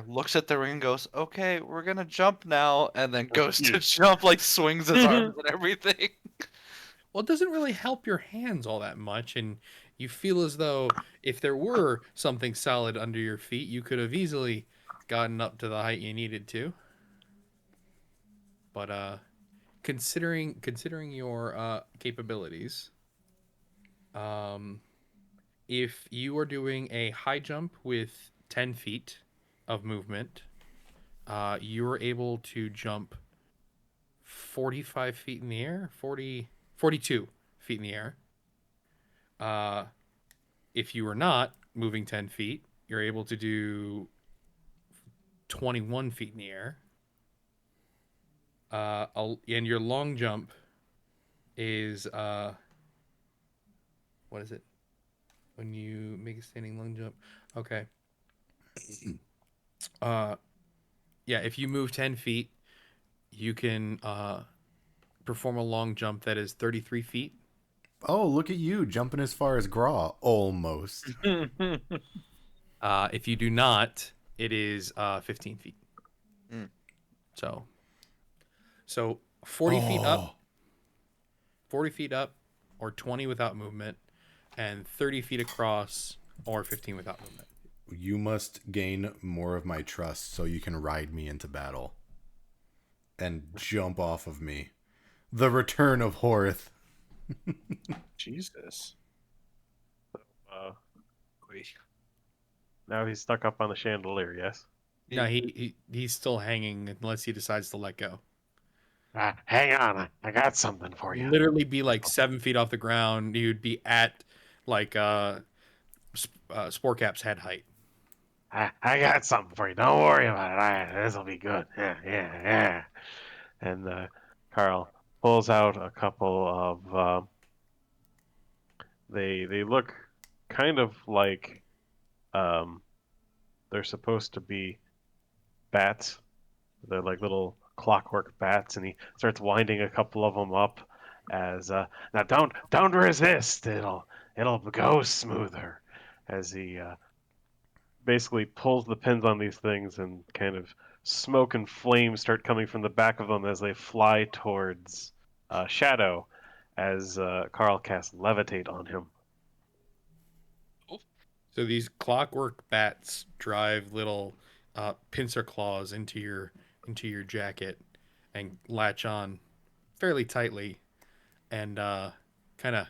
looks at the ring and goes, "Okay, we're gonna jump now," and then goes to jump, like swings his arms and everything. well, it doesn't really help your hands all that much, and you feel as though if there were something solid under your feet, you could have easily gotten up to the height you needed to. But considering your capabilities, if you are doing a high jump with 10 feet of movement, you are able to jump 45 feet in the air, 42 feet in the air. If you are not moving 10 feet, you're able to do 21 feet in the air. And your long jump is what is it? When you make a standing long jump. Okay. Yeah, if you move 10 feet, you can perform a long jump that is 33 feet. Oh, look at you jumping as far as Grawe. Almost. If you do not, it is 15 feet. So 40 feet up, 40 feet up, or 20 without movement, and 30 feet across, or 15 without movement. You must gain more of my trust so you can ride me into battle and jump off of me. The return of Horth. Jesus. Now he's stuck up on the chandelier, yes? No, he's still hanging unless he decides to let go. Hang on, I got something for you. Literally be like 7 feet off the ground. You'd be at like Sporecap's head height. I got something for you. Don't worry about it. This'll be good. Yeah. And Carl pulls out a couple of. They look kind of like they're supposed to be bats. They're like little clockwork bats, and he starts winding a couple of them up as now don't resist. It'll go smoother as he basically pulls the pins on these things and kind of smoke and flames start coming from the back of them as they fly towards Shadow, as Carl casts Levitate on him. So these clockwork bats drive little pincer claws into your jacket and latch on fairly tightly and kind of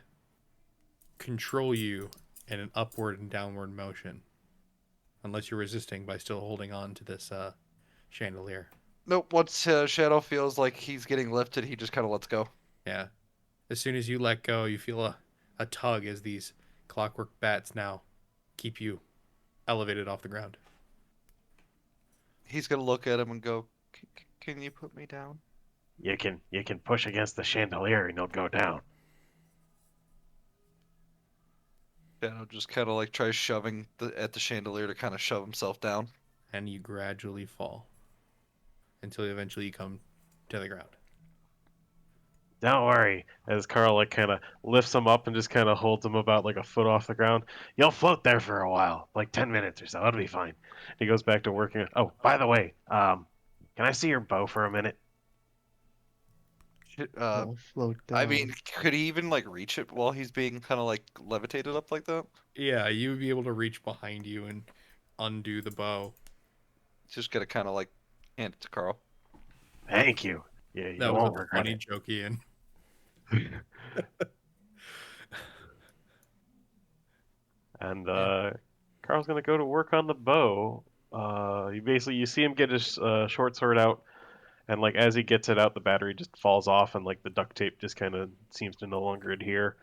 control you in an upward and downward motion, unless you're resisting by still holding on to this chandelier. Nope. Once Shadow feels like he's getting lifted, he just kind of lets go. Yeah. As soon as you let go, you feel a tug as these clockwork bats now keep you elevated off the ground. He's gonna look at him and go, "Can you put me down?" You can push against the chandelier and you'll go down. Shadow just kind of like tries shoving at the chandelier to kind of shove himself down. And you gradually fall until eventually you come to the ground. Don't worry, as Carl like kind of lifts him up and just kind of holds him about like a foot off the ground. You'll float there for a while, like 10 minutes or so. It'll be fine. He goes back to working. Oh, by the way, can I see your bow for a minute? I'll float down. I mean, could he even like reach it while he's being kind of like levitated up like that? Yeah, you would be able to reach behind you and undo the bow. Just gotta kind of like hand it to Carl. Thank you. Yeah, you That won't was a regret funny it. joke, Ian. And Carl's gonna go to work on the bow. You see him get his short sword out, and like as he gets it out, the battery just falls off, and like the duct tape just kind of seems to no longer adhere.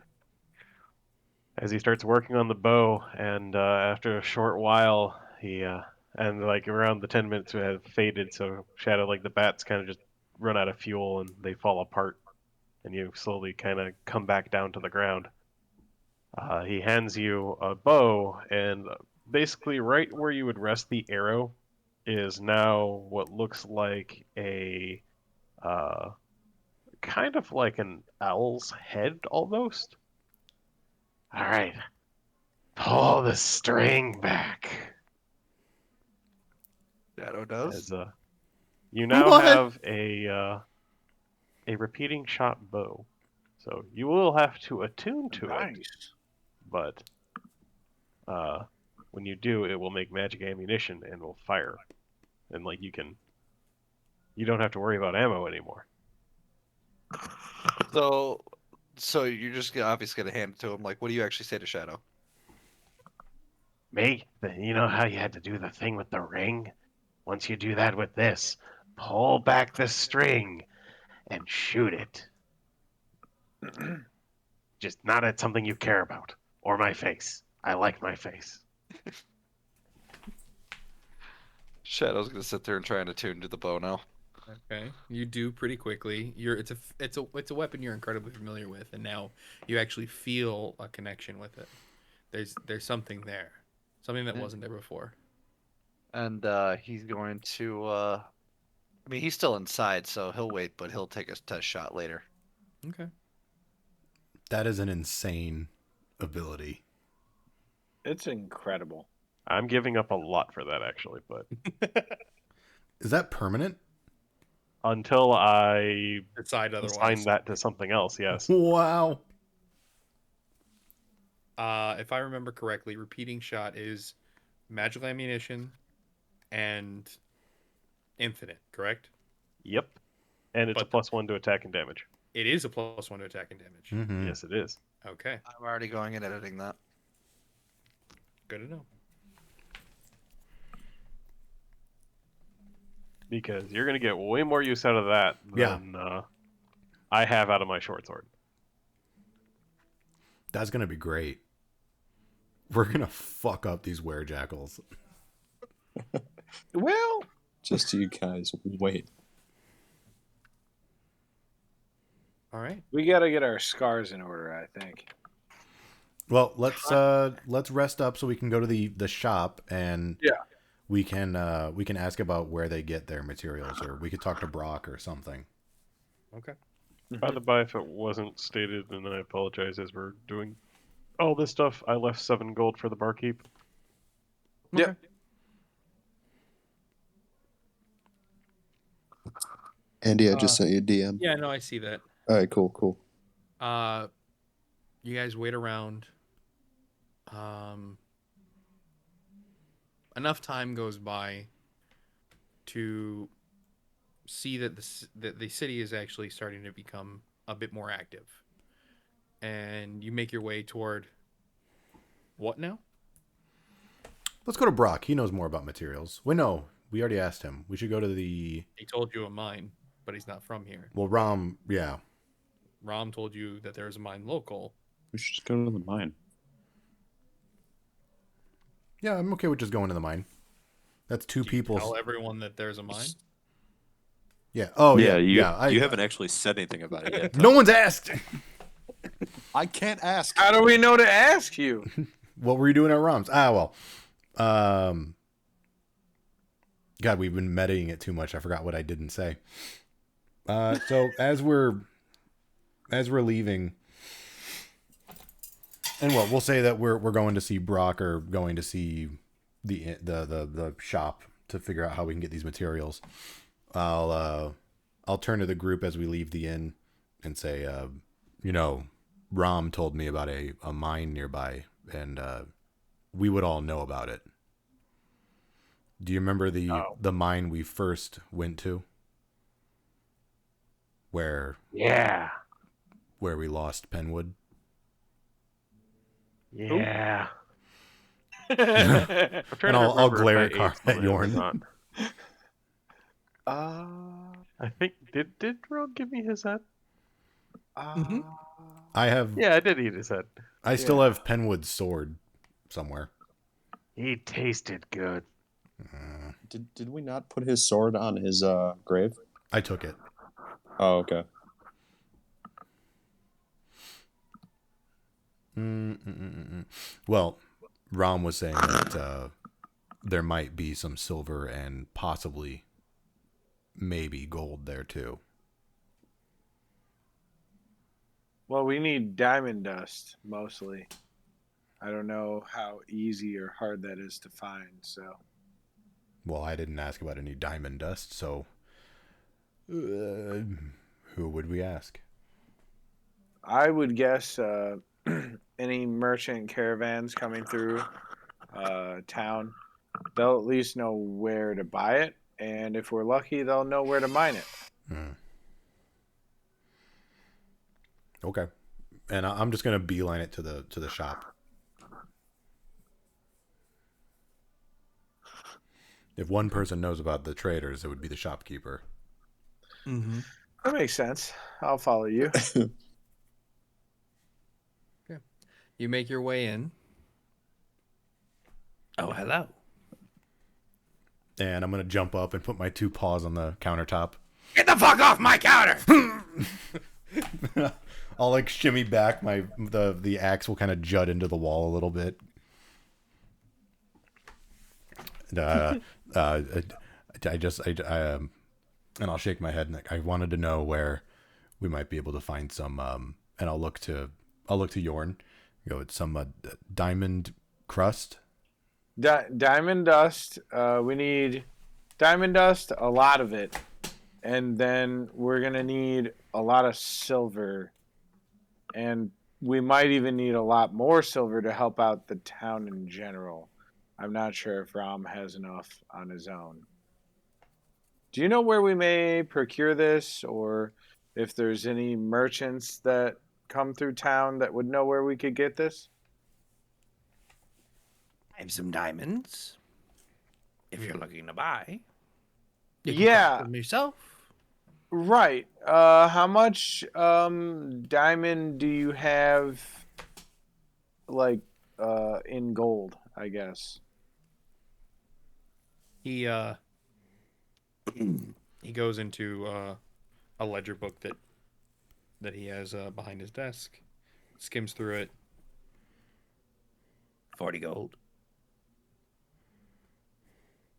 As he starts working on the bow, and after a short while, he and like around the 10 minutes have faded, so Shadow, like the bats kind of just run out of fuel and they fall apart, and you slowly kind of come back down to the ground. He hands you a bow, and basically right where you would rest the arrow is now what looks like a kind of like an owl's head almost. All right, pull the string back. Shadow does. As you now What? have a repeating shot bow, so you will have to attune to it. Nice. But when you do, it will make magic ammunition and will fire, and like you don't have to worry about ammo anymore. So you're just obviously gonna hand it to him. Like, what do you actually say to Shadow? You know how you had to do the thing with the ring? Once you do that with this, pull back the string and shoot it. Just not at something you care about, or my face. I like my face. Shadow's gonna sit there and try and attune to the bow now. Okay, you do pretty quickly. It's a weapon you're incredibly familiar with, and now you actually feel a connection with it. There's something there, something that wasn't there before. And he's going to. I mean, he's still inside, so he'll wait, but he'll take a test shot later. Okay. That is an insane ability. It's incredible. I'm giving up a lot for that actually, but Is that permanent? until I Decide otherwise. assign that to something else, yes. Wow. If I remember correctly, repeating shot is magical ammunition and infinite, correct? Yep. And it's a But- +1 to attack and damage. It is a +1 to attack and damage. Mm-hmm. Yes, it is. Okay, I'm already going and editing that. good to know. Because you're going to get way more use out of that than I have out of my short sword. That's gonna be great. We're gonna fuck up these werejackals. Well, Just you guys wait. All right. we got to get our scars in order, I think. Well, let's rest up so we can go to the shop and we can ask about where they get their materials, or we could talk to Brock or something. Okay. By the by, if it wasn't stated, and I apologize as we're doing all this stuff, I left 7 gold for the barkeep. Yep. Andy, I just sent you a DM. Yeah, no, I see that. All right, cool. You guys wait around. Enough time goes by to see that the city is actually starting to become a bit more active, and you make your way toward what now? Let's go to Brock. He knows more about materials. Wait, no, we already asked him. We should go to the. He told you a mine, but he's not from here. Well, Ram, yeah. Ram told you that there's a mine local. We should just go to the mine. Yeah, I'm okay with just going to the mine. That's two people. Tell everyone that there's a mine. Yeah. Oh, yeah. You haven't actually said anything about it yet. No one's asked. I can't ask. How do we know to ask you? What were you doing at Ram's? Well. God, we've been meditating it too much. I forgot what I didn't say. So as we're leaving, and we'll say that we're going to see Brock or going to see the shop to figure out how we can get these materials. I'll turn to the group as we leave the inn and say, Ram told me about a mine nearby, and we would all know about it. Do you remember the mine we first went to? Where we lost Penwood? Yeah. And I'll glare at Yorn. I think did Ron give me his head? I have. Yeah, I did eat his head. I still have Penwood's sword somewhere. He tasted good. Did we not put his sword on his grave? I took it. Oh, okay. Well, Ram was saying that there might be some silver and possibly maybe gold there too. Well, we need diamond dust mostly. I don't know how easy or hard that is to find, so. Well, I didn't ask about any diamond dust, so who would we ask? I would guess any merchant caravans coming through town, they'll at least know where to buy it, and if we're lucky, they'll know where to mine it. Okay, and I'm just gonna beeline it to the shop. If one person knows about the traders, it would be the shopkeeper. Mm-hmm. That makes sense. I'll follow you. Okay. You make your way in. Oh, hello. And I'm going to jump up and put my two paws on the countertop. Get the fuck off my counter! I'll like shimmy back. The axe will kind of jut into the wall a little bit. And I'll shake my head and I wanted to know where we might be able to find some. And I'll look to Yorn. Go with some diamond crust. Diamond dust. We need diamond dust, a lot of it, and then we're gonna need a lot of silver, and we might even need a lot more silver to help out the town in general. I'm not sure if Ram has enough on his own. Do you know where we may procure this, or if there's any merchants that come through town that would know where we could get this? I have some diamonds. If you're looking to buy. Yeah. Yourself. Right. How much diamond do you have, like, in gold, I guess? He goes into a ledger book that he has behind his desk, skims through it. 40 gold.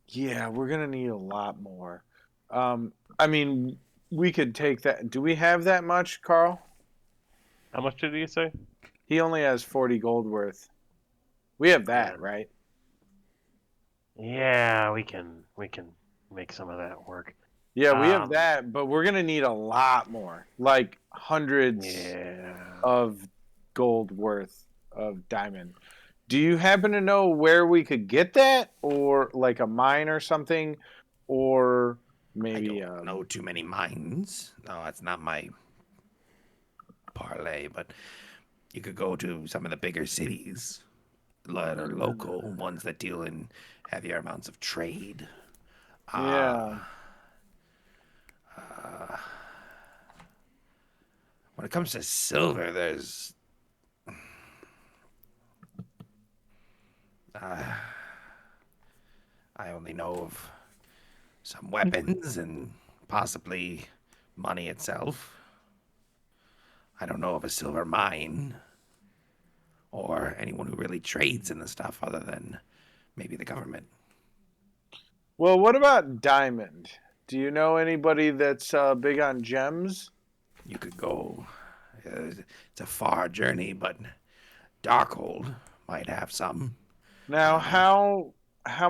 Yeah, we're gonna need a lot more. I mean, we could take that. Do we have that much, Carl? How much did he say? He only has 40 gold worth. We have that, right? Yeah, we can make some of that work. Yeah, we have Um, that, but we're gonna need a lot more, like hundreds Yeah. of gold worth of diamond. Do you happen to know where we could get that, or like a mine or something, or maybe I don't know too many mines. No, that's not my parlay, but you could go to some of the bigger cities that are local, ones that deal in heavier amounts of trade. Yeah. When it comes to silver, there's I only know of some weapons and possibly money itself. I don't know of a silver mine or anyone who really trades in the stuff other than maybe the government. Well, what about diamond? Do you know anybody that's big on gems? You could go. It's a far journey, but Darkhold might have some. Now, how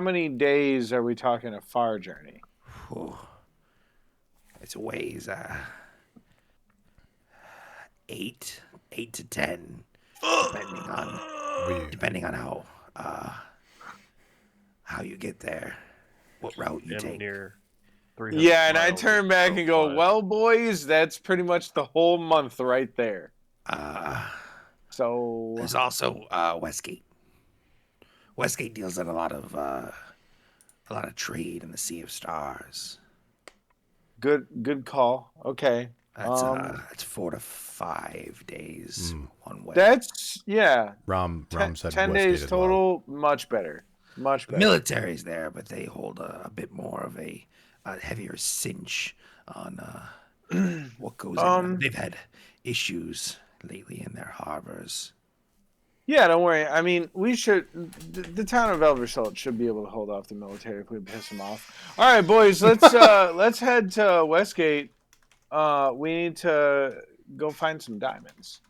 many days are we talking a far journey? Whew. It's a ways. 8 to 10, depending on how you get there, what route you take. Near Yeah, and I turn back and go, well, boys, that's pretty much the whole month right there. So there's also Westgate. Westgate deals in a lot of trade in the Sea of Stars. Good call. Okay. That's 4 to 5 days one way. That's Rom said 10 Westgate days as total. Much better. Much better. Military's there, but they hold a bit more of a heavier cinch on what goes in. They've had issues lately in their harbors. Yeah, don't worry. I mean, we should. The town of Elversalt should be able to hold off the military if we piss them off. All right, boys, let's head to Westgate. We need to go find some diamonds.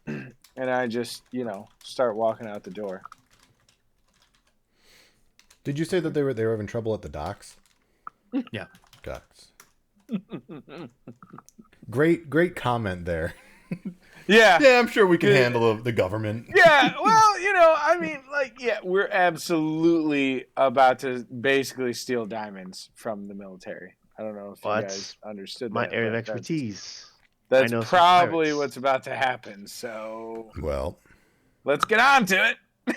And I just, start walking out the door. Did you say that they were having trouble at the docks? Yeah. Docks. Great comment there. Yeah. Yeah, I'm sure we can handle the government. Yeah, well, I mean, we're absolutely about to basically steal diamonds from the military. I don't know if you guys understood my that. area of expertise. That's know some probably pirates. what's about to happen. So, well, let's get on to it.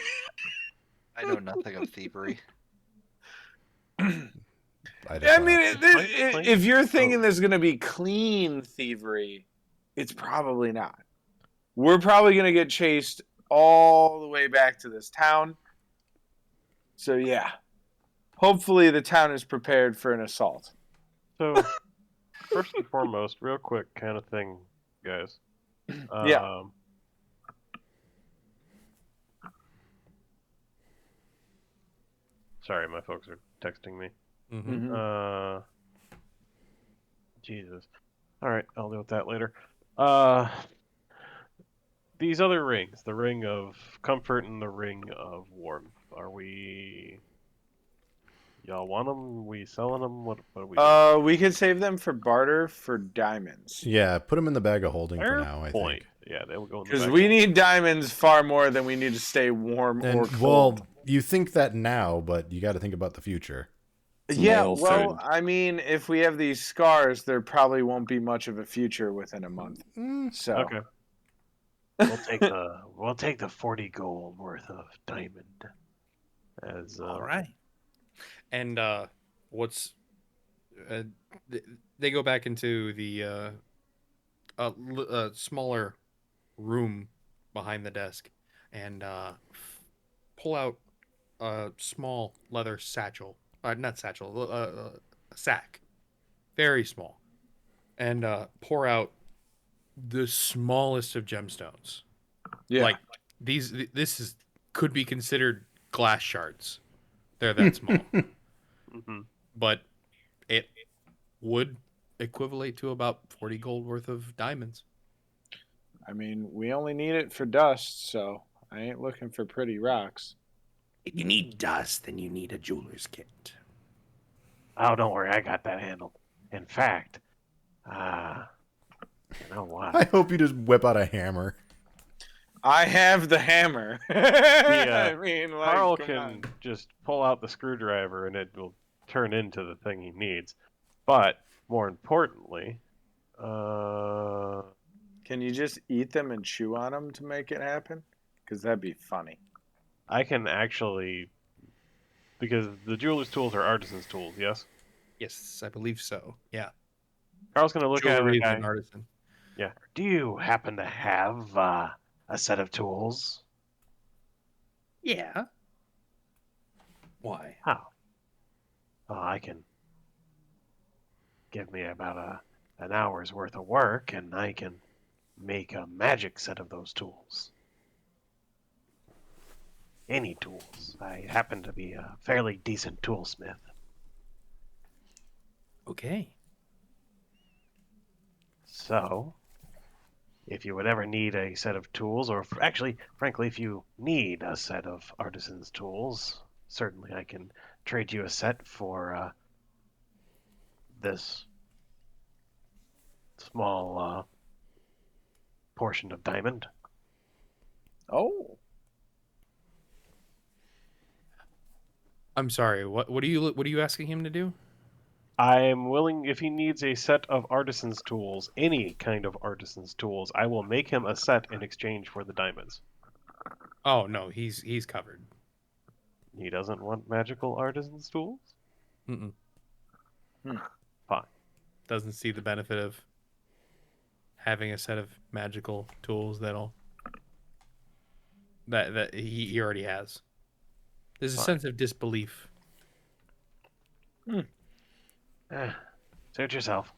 I know nothing of thievery. I mean, if you're thinking there's going to be clean thievery, it's probably not. We're probably going to get chased all the way back to this town. So, yeah. Hopefully the town is prepared for an assault. So, first and foremost, real quick kind of thing, guys. Yeah. Sorry, my folks are texting me. Mm-hmm. Jesus. All right, I'll deal with that later. These other rings, the ring of comfort and the ring of warmth, y'all want them? We selling them? What are we doing? We could save them for barter for diamonds. Yeah, put them in the bag of holding Fair for now, I point. think. Yeah, they will go in the Because bag. we need diamonds far more than we need to stay warm or cold. Well, you think that now, but you got to think about the future. Yeah, Male well, food. I mean, if we have these scars, there probably won't be much of a future within a month. So Okay. We'll take the 40 gold worth of diamond. As all right. And what's they go back into the smaller room behind the desk and pull out a small leather satchel. Not satchel, a sack. Very small. And pour out the smallest of gemstones. yeah, Like could be considered glass shards. They're that small. But it would equivalent to about 40 gold worth of diamonds. I mean, we only need it for dust, so I ain't looking for pretty rocks. If you need dust, then you need a jeweler's kit. Oh, don't worry, I got that handled. In fact, you know what? I hope you just whip out a hammer. I have the hammer. The, I mean, like, Carl come can on. just pull out the screwdriver and it will turn into the thing he needs. But more importantly, Can you just eat them and chew on them to make it happen? Because that'd be funny. I can actually, because the jeweler's tools are artisan's tools, yes? Yes, I believe so. Yeah. Carl's going to look at Jewelry the is guy. an artisan. Yeah. Do you happen to have a set of tools? Yeah. Why? How? Oh, I can give me about an hour's worth of work, and I can make a magic set of those tools. Any tools. I happen to be a fairly decent toolsmith. Okay. So, if you would ever need a set of tools, or actually, frankly, if you need a set of artisan's tools, certainly I can trade you a set for this small portion of diamond. Oh. I'm sorry. What are you asking him to do? I'm willing, if he needs a set of artisan's tools, any kind of artisan's tools, I will make him a set in exchange for the diamonds. Oh no, he's covered. He doesn't want magical artisan's tools? Mm-mm. Fine. Doesn't see the benefit of having a set of magical tools that he already has. There's a sense of disbelief. Suit yourself.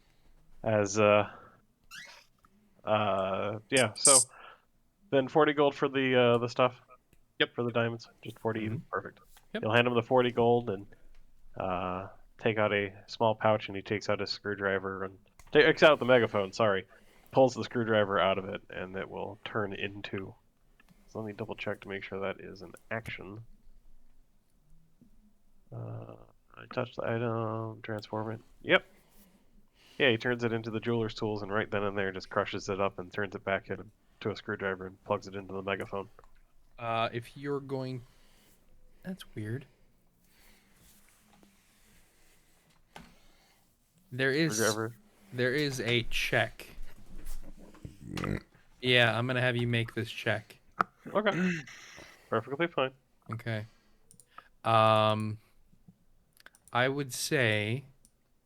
As yeah, so then 40 gold for the stuff. Yep. For the diamonds. Just 40 even. Perfect. Yep. You'll hand him the 40 gold and take out a small pouch, and he takes out a screwdriver and takes out the megaphone, sorry. Pulls the screwdriver out of it, and it will turn into. So let me double check to make sure that is an action. I touch the item, transform it. Yep. Yeah, he turns it into the jeweler's tools, and right then and there just crushes it up and turns it back into a screwdriver and plugs it into the megaphone. If you're going, that's weird. There is a check. Yeah, I'm gonna have you make this check. Okay. Perfectly fine. Okay. I would say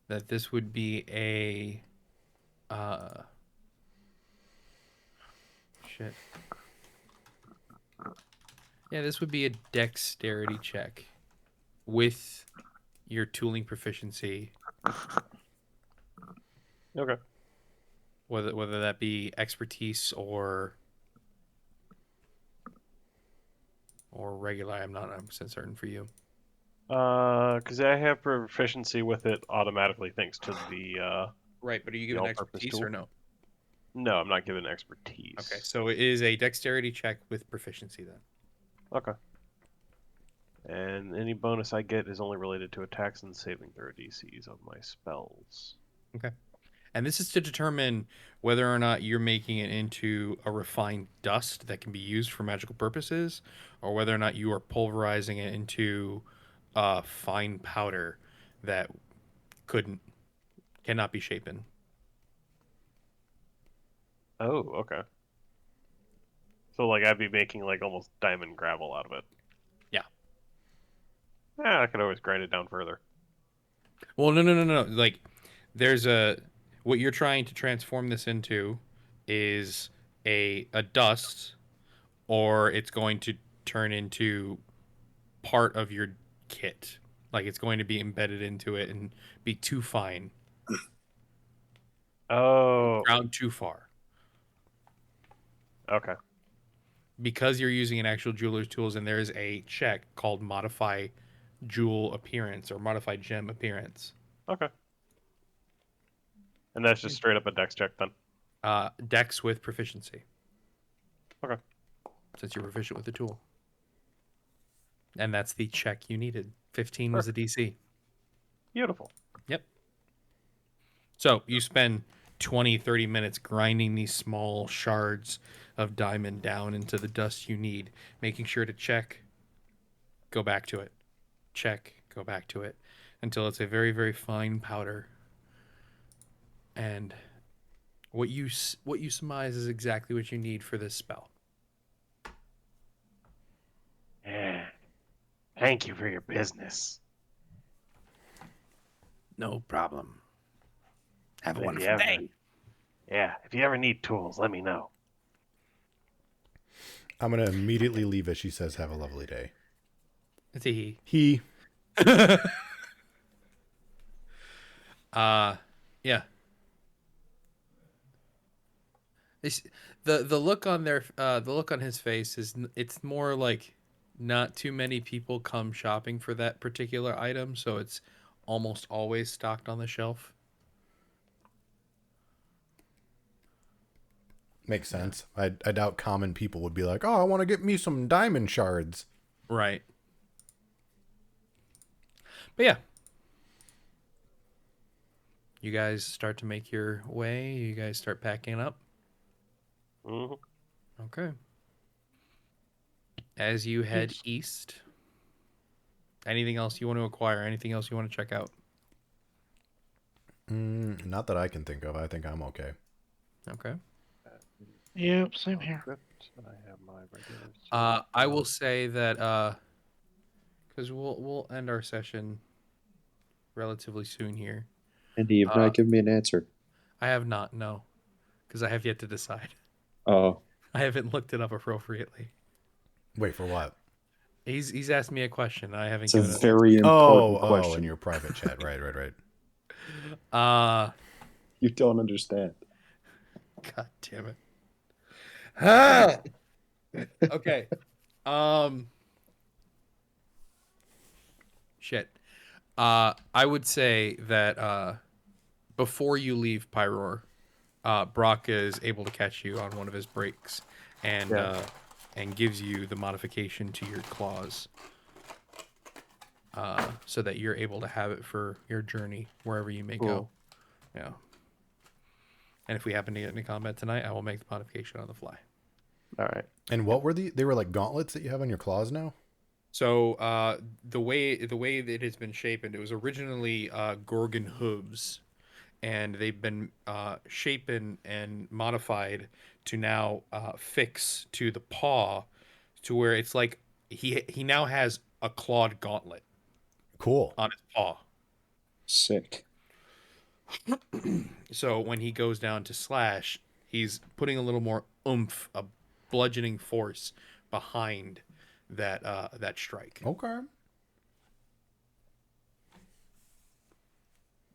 that this would be a shit. Yeah, this would be a dexterity check with your tooling proficiency. Okay. Whether that be expertise or regular, I'm not 100% certain for you. Because I have proficiency with it automatically thanks to the Right, but are you given expertise tool. or no? No, I'm not given expertise. Okay, so it is a dexterity check with proficiency then. Okay. And any bonus I get is only related to attacks and saving throw DCs of my spells. Okay. And this is to determine whether or not you're making it into a refined dust that can be used for magical purposes, or whether or not you are pulverizing it into fine powder that cannot be shapen. Oh, okay. So like I'd be making like almost diamond gravel out of it. Yeah. Yeah, I could always grind it down further. Well, no. Like, there's what you're trying to transform this into is a dust, or it's going to turn into part of your kit. Like, it's going to be embedded into it and be too fine. Oh. Ground too far. Okay. Because you're using an actual jeweler's tools, and there's a check called Modify Jewel Appearance or Modify Gem Appearance. Okay. And that's just straight up a dex check then? Dex with proficiency. Okay. Since you're proficient with the tool. And that's the check you needed. 15 was the DC. Beautiful. So you spend 20, 30 minutes grinding these small shards of diamond down into the dust you need, making sure to check, go back to it, check, go back to it, until it's a very, very fine powder. And what you surmise is exactly what you need for this spell. Yeah. Thank you for your business. No problem. Have a If you wonderful ever- day. Yeah, if you ever need tools, let me know. I'm gonna immediately leave as she says, "Have a lovely day." It's a he. He. Yeah. The look on the look on his face is it's more like not too many people come shopping for that particular item, so it's almost always stocked on the shelf. Makes sense. I doubt common people would be like, "Oh, I want to get me some diamond shards." Right. But yeah. You guys start to make your way. You guys start packing up. Mm-hmm. Okay. As you head east, anything else you want to acquire? Anything else you want to check out? Not that I can think of. I think I'm okay. Okay. Yep, same here. I have my regular. I will say that because we'll end our session relatively soon here. Andy, you've not given me an answer. I have not, no, because I have yet to decide. Oh, I haven't looked it up appropriately. Wait, for what? He's asked me a question. I haven't it's a given it. very important Oh, question. in your private chat. Right. You don't understand. God damn it. Ah! Okay. Shit. I would say that before you leave Pyroar, Brock is able to catch you on one of his breaks and gives you the modification to your claws. So that you're able to have it for your journey wherever you may go. Yeah. And if we happen to get into combat tonight, I will make the modification on the fly. All right. And what were they were like gauntlets that you have on your claws now? So the way that it has been shaped, it was originally Gorgon hooves, and they've been shapen and modified to now fix to the paw, to where it's like he now has a clawed gauntlet. Cool. On his paw. Sick. So when he goes down to slash, he's putting a little more oomph, a bludgeoning force behind that strike. Okay.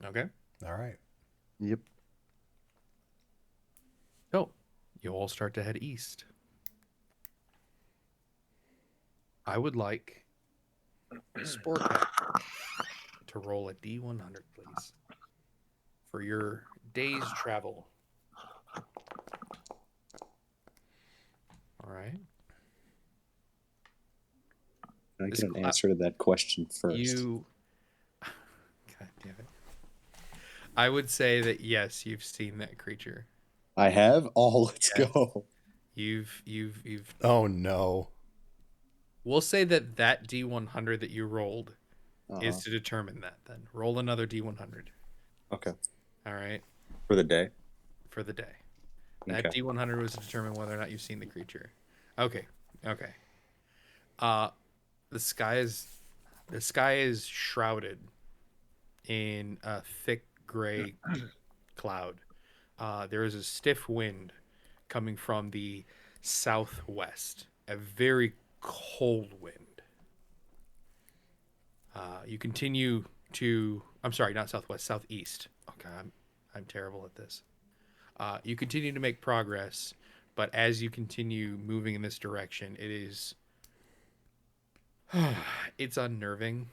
Okay. All right. Yep. So you all start to head east. I would like Sportcat to roll a D100, please, for your day's travel. All right. Can I get an answer to that question first? God damn it. I would say that yes, you've seen that creature. I have? Oh, let's go. You've Oh no. We'll say that D100 that you rolled is to determine that then. Roll another D100. Okay. All right. For the day? For the day. That Okay. D100 was to determine whether or not you've seen the creature. Okay. The sky is shrouded in a thick gray cloud. There is a stiff wind coming from the southwest, a very cold wind. You continue to, I'm sorry, not southwest, southeast. Okay, I'm terrible at this. You continue to make progress, but as you continue moving in this direction, it is it's unnerving.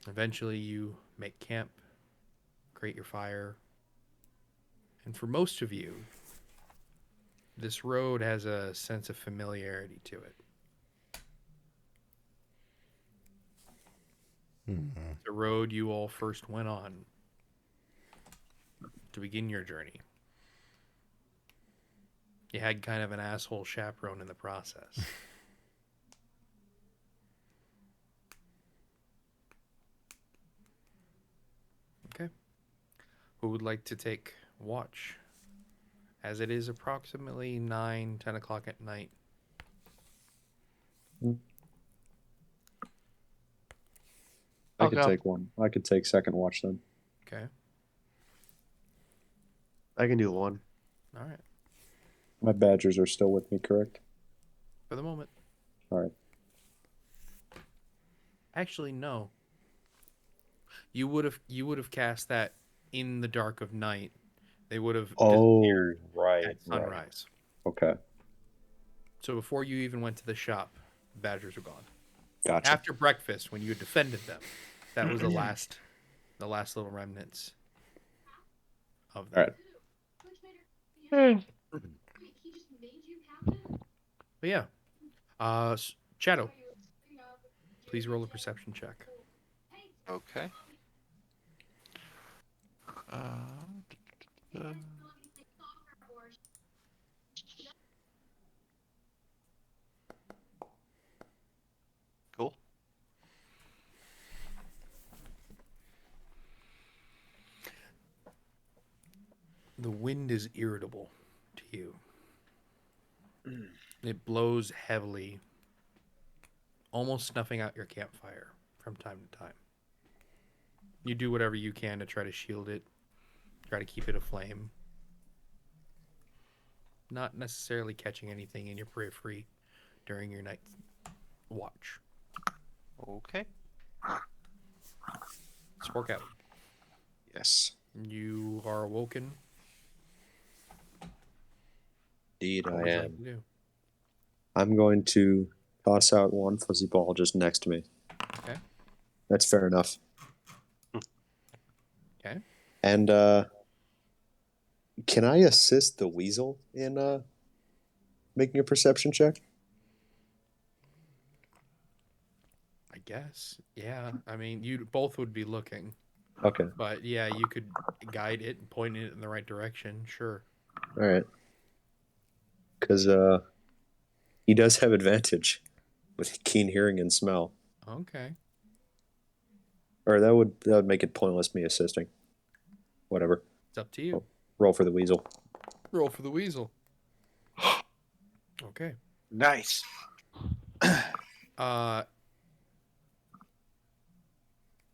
Eventually you make camp, create your fire, and for most of you, this road has a sense of familiarity to it. the road you all first went on to begin your journey. You had kind of an asshole chaperone in the process. Okay. Who would like to take watch? As it is approximately 9, 10 o'clock at night. I I'll could go. take one. I could take second watch then. Okay. I can do one. All right. My badgers are still with me, correct? For the moment. All right. Actually, no. You would have cast that in the dark of night. They would have disappeared right. at sunrise. Okay. So before you even went to the shop, the badgers were gone. Gotcha. After breakfast, when you had defended them, that was the last little remnants of them. All right. But yeah, Shadow, please roll a perception check. Okay. Cool. The wind is irritable to you. It blows heavily, almost snuffing out your campfire from time to time. You do whatever you can to try to shield it, try to keep it aflame. Not necessarily catching anything in your periphery during your night watch. Okay. Spork out. Yes. You are awoken. Indeed, What I would you like am. to do? I'm going to toss out one fuzzy ball just next to me. Okay. That's fair enough. Okay. And can I assist the weasel in making a perception check? I guess. Yeah. I mean, you both would be looking. Okay. But yeah, you could guide it and point it in the right direction. Sure. All right. Because he does have advantage with keen hearing and smell. Okay. Or that would make it pointless me assisting. Whatever. It's up to you. Roll for the weasel. Roll for the weasel. Okay. Nice.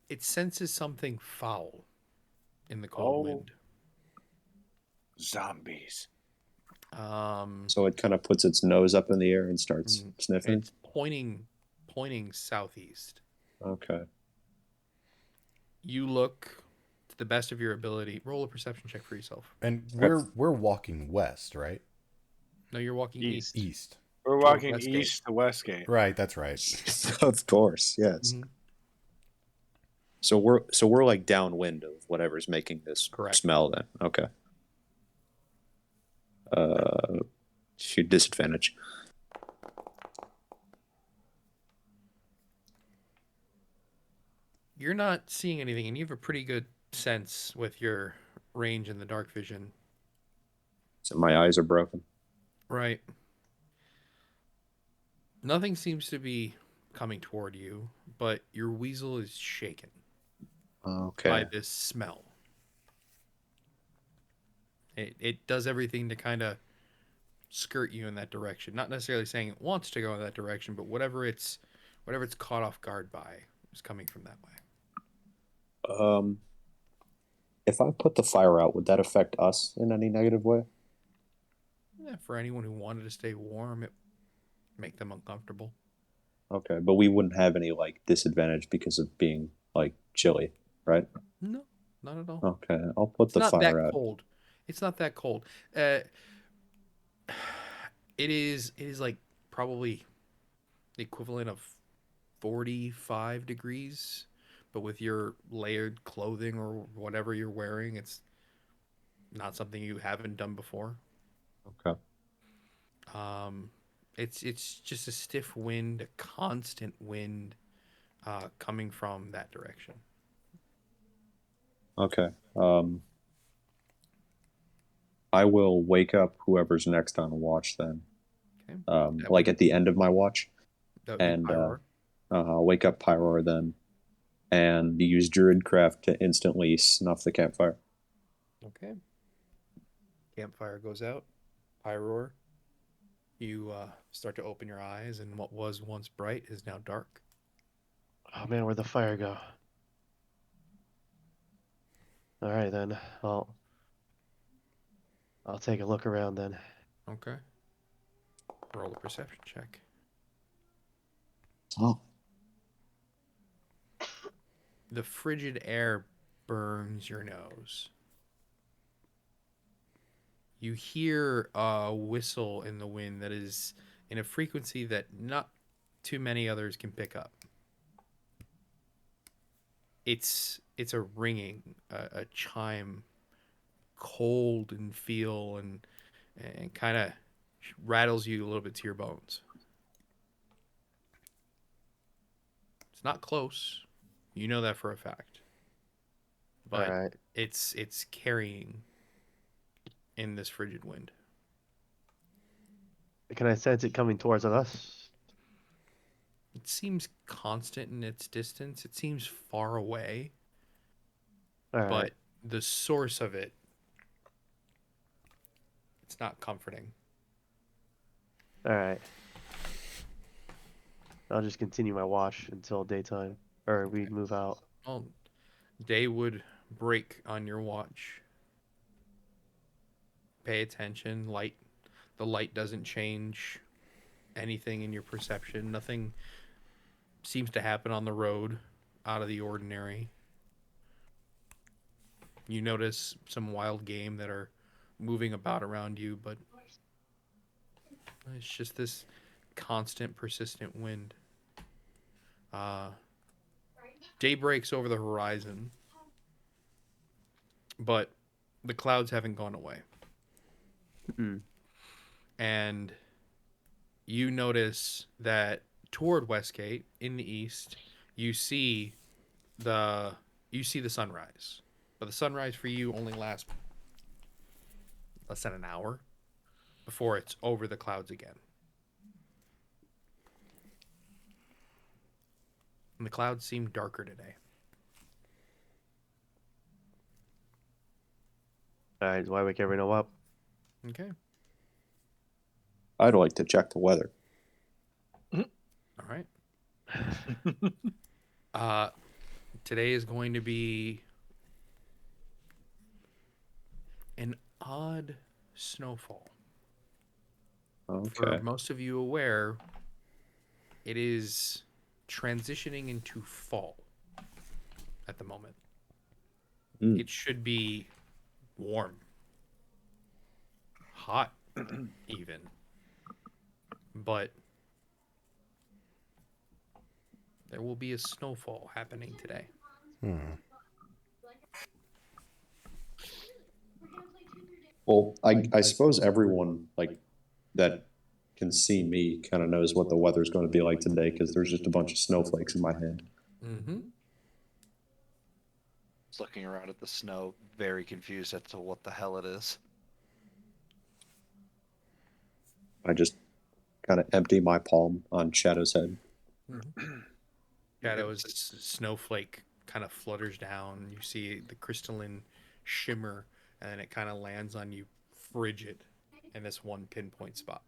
It senses something foul in the cold wind. Zombies. So it kind of puts its nose up in the air and starts sniffing. It's pointing southeast. Okay. You look to the best of your ability. Roll a perception check for yourself. And we're walking west, right? No, you're walking east. East. We're walking Westgate. east to Westgate. Right, that's right. Of course, yes. Mhm. So we're like downwind of whatever's making this Correct. smell then. Okay. Shoot, disadvantage. You're not seeing anything, and you have a pretty good sense with your range in the dark vision. So my eyes are broken. Right. Nothing seems to be coming toward you, but your weasel is shaken Okay. by this smell. It does everything to kind of skirt you in that direction. Not necessarily saying it wants to go in that direction, but whatever it's caught off guard by is coming from that way. If I put the fire out, would that affect us in any negative way? Yeah, for anyone who wanted to stay warm, it make them uncomfortable. Okay, but we wouldn't have any like disadvantage because of being like chilly, right? No, not at all. Okay, I'll put It's the not fire that out. cold. It's not that cold. It is like probably the equivalent of 45 degrees, but with your layered clothing or whatever you're wearing, it's not something you haven't done before. Okay. It's just a stiff wind, a constant wind coming from that direction. Okay. I will wake up whoever's next on watch then. Okay. Like at the end of my watch. That would be And Pyroar. I'll wake up Pyroar then and use Druidcraft to instantly snuff the campfire. Okay. Campfire goes out. Pyroar. You start to open your eyes, and what was once bright is now dark. Oh man, where'd the fire go? All right then. I'll take a look around then. Okay. Roll a perception check. Oh. The frigid air burns your nose. You hear a whistle in the wind that is in a frequency that not too many others can pick up. It's a ringing, a chime, cold and feel and kind of rattles you a little bit to your bones. It's not close. You know that for a fact. But All right. it's carrying in this frigid wind. Can I sense it coming towards us? It seems constant in its distance. It seems far away. All right. But the source of it, it's not comforting. All right. I'll just continue my watch until daytime, or we move out. Well, day would break on your watch. Pay attention. Light. The light doesn't change anything in your perception. Nothing seems to happen on the road out of the ordinary. You notice some wild game that are moving about around you, but it's just this constant, persistent wind. Day breaks over the horizon, but the clouds haven't gone away. And you notice that toward Westgate, in the east, you see the sunrise. But the sunrise for you only lasts less than an hour before it's over the clouds again. And the clouds seem darker today. All right. Do I wake everyone up? Okay. I'd like to check the weather. All right. Today is going to be an odd snowfall. Okay. For most of you aware, it is transitioning into fall at the moment. It should be warm, hot even, but there will be a snowfall happening today. Well, I suppose everyone like that can see me kind of knows what the weather's going to be like today because there's just a bunch of snowflakes in my hand. Mm-hmm. Just looking around at the snow, very confused as to what the hell it is. I just kind of empty my palm on Shadow's head. Shadow's snowflake kind of flutters down. You see the crystalline shimmer, and then it kind of lands on you frigid in this one pinpoint spot.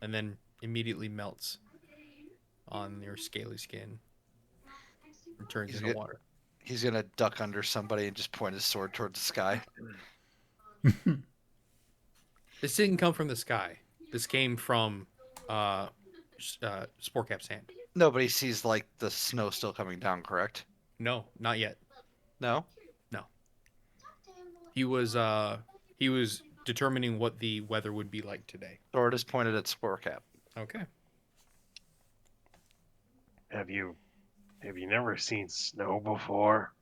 And then immediately melts on your scaly skin and turns into water. He's going to duck under somebody and just point his sword towards the sky. This didn't come from the sky. This came from Sporecap's hand. Nobody sees, like, the snow still coming down, correct? No, not yet. No? No. He was determining what the weather would be like today. Sword is pointed at Sporecap. Okay. Have you never seen snow before?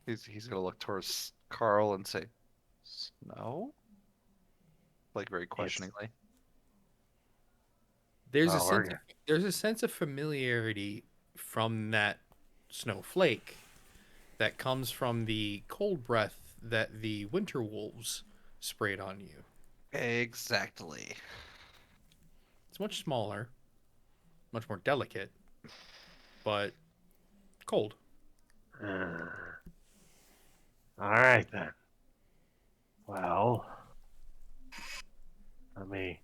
He's gonna look towards Carl and say, "Snow?" Like very questioningly. There's a sense of familiarity from that snowflake that comes from the cold breath that the winter wolves sprayed on you. Exactly. It's much smaller, much more delicate, but cold. All right then. Well, let me.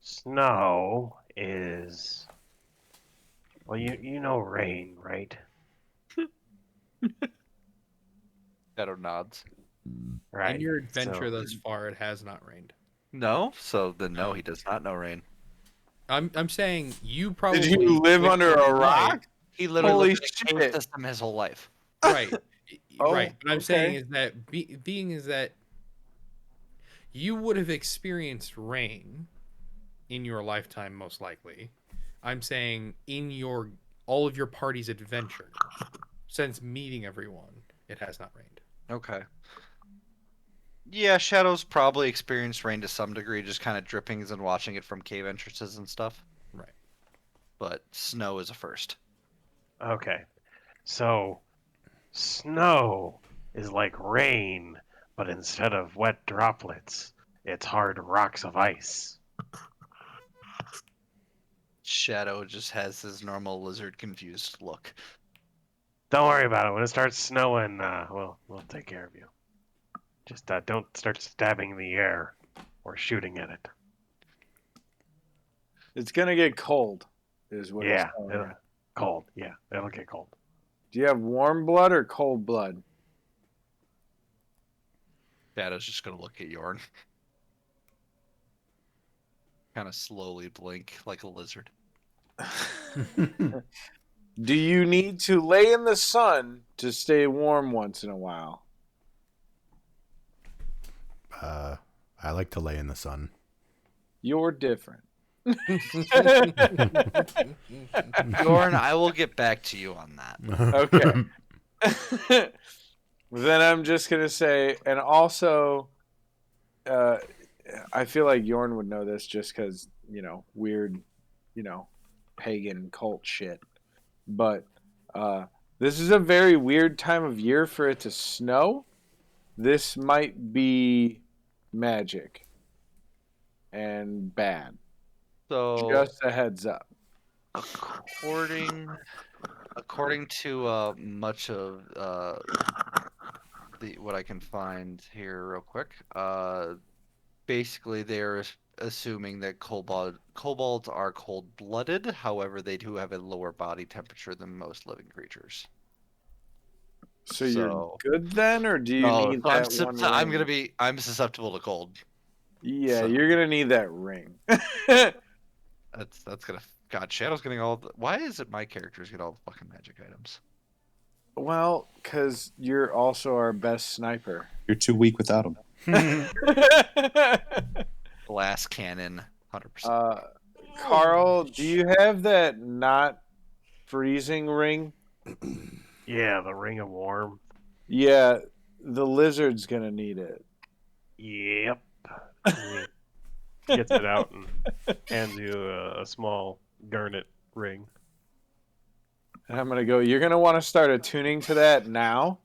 Snow is. Well, you know rain, right? Shadow nods. Right. In your adventure so- thus far, it has not rained. No, so then no, he does not know rain. I'm saying you probably Did you live went under through a life- rock? He literally Holy lived in a cave shit. system his whole life. Right. Oh, right. What I'm saying okay. is that being is that you would have experienced rain in your lifetime, most likely. I'm saying in your all of your party's adventure, since meeting everyone, it has not rained. Okay. Yeah, Shadow's probably experienced rain to some degree, just kind of drippings and watching it from cave entrances and stuff. Right. But snow is a first. Okay. So, snow is like rain, but instead of wet droplets, it's hard rocks of ice. Shadow just has his normal lizard confused look. Don't worry about it. When it starts snowing, we'll take care of you. Just don't start stabbing the air or shooting at it. It's gonna get cold, is what Yeah, it's telling it'll, you. cold. Yeah, it'll get cold. Do you have warm blood or cold blood? Shadow's just gonna look at Yorn. Kind of slowly blink like a lizard. Do you need to lay in the sun to stay warm once in a while? I like to lay in the sun. You're different. Yorn, I will get back to you on that. Okay. Then I'm just gonna say, and also, I feel like Yorn would know this just because weird, pagan cult shit. But this is a very weird time of year for it to snow. This might be magic and bad. So Just a heads up. according to much of what I can find here real quick, basically they're assuming that kobolds are cold-blooded. However, they do have a lower body temperature than most living creatures. So you're good then, or do you need that one ring? I'm susceptible to cold. Yeah, so- you're gonna need that ring. That's gonna. God, Shadow's getting all. Why is it my characters get all the fucking magic items? Well, because you're also our best sniper. You're too weak without him. Glass cannon, 100%. Carl, do you have that not freezing ring? Yeah, the ring of warmth. Yeah, the lizard's gonna need it. Yep. He gets it out and hands you a small garnet ring. And I'm gonna go. You're gonna want to start attuning to that now,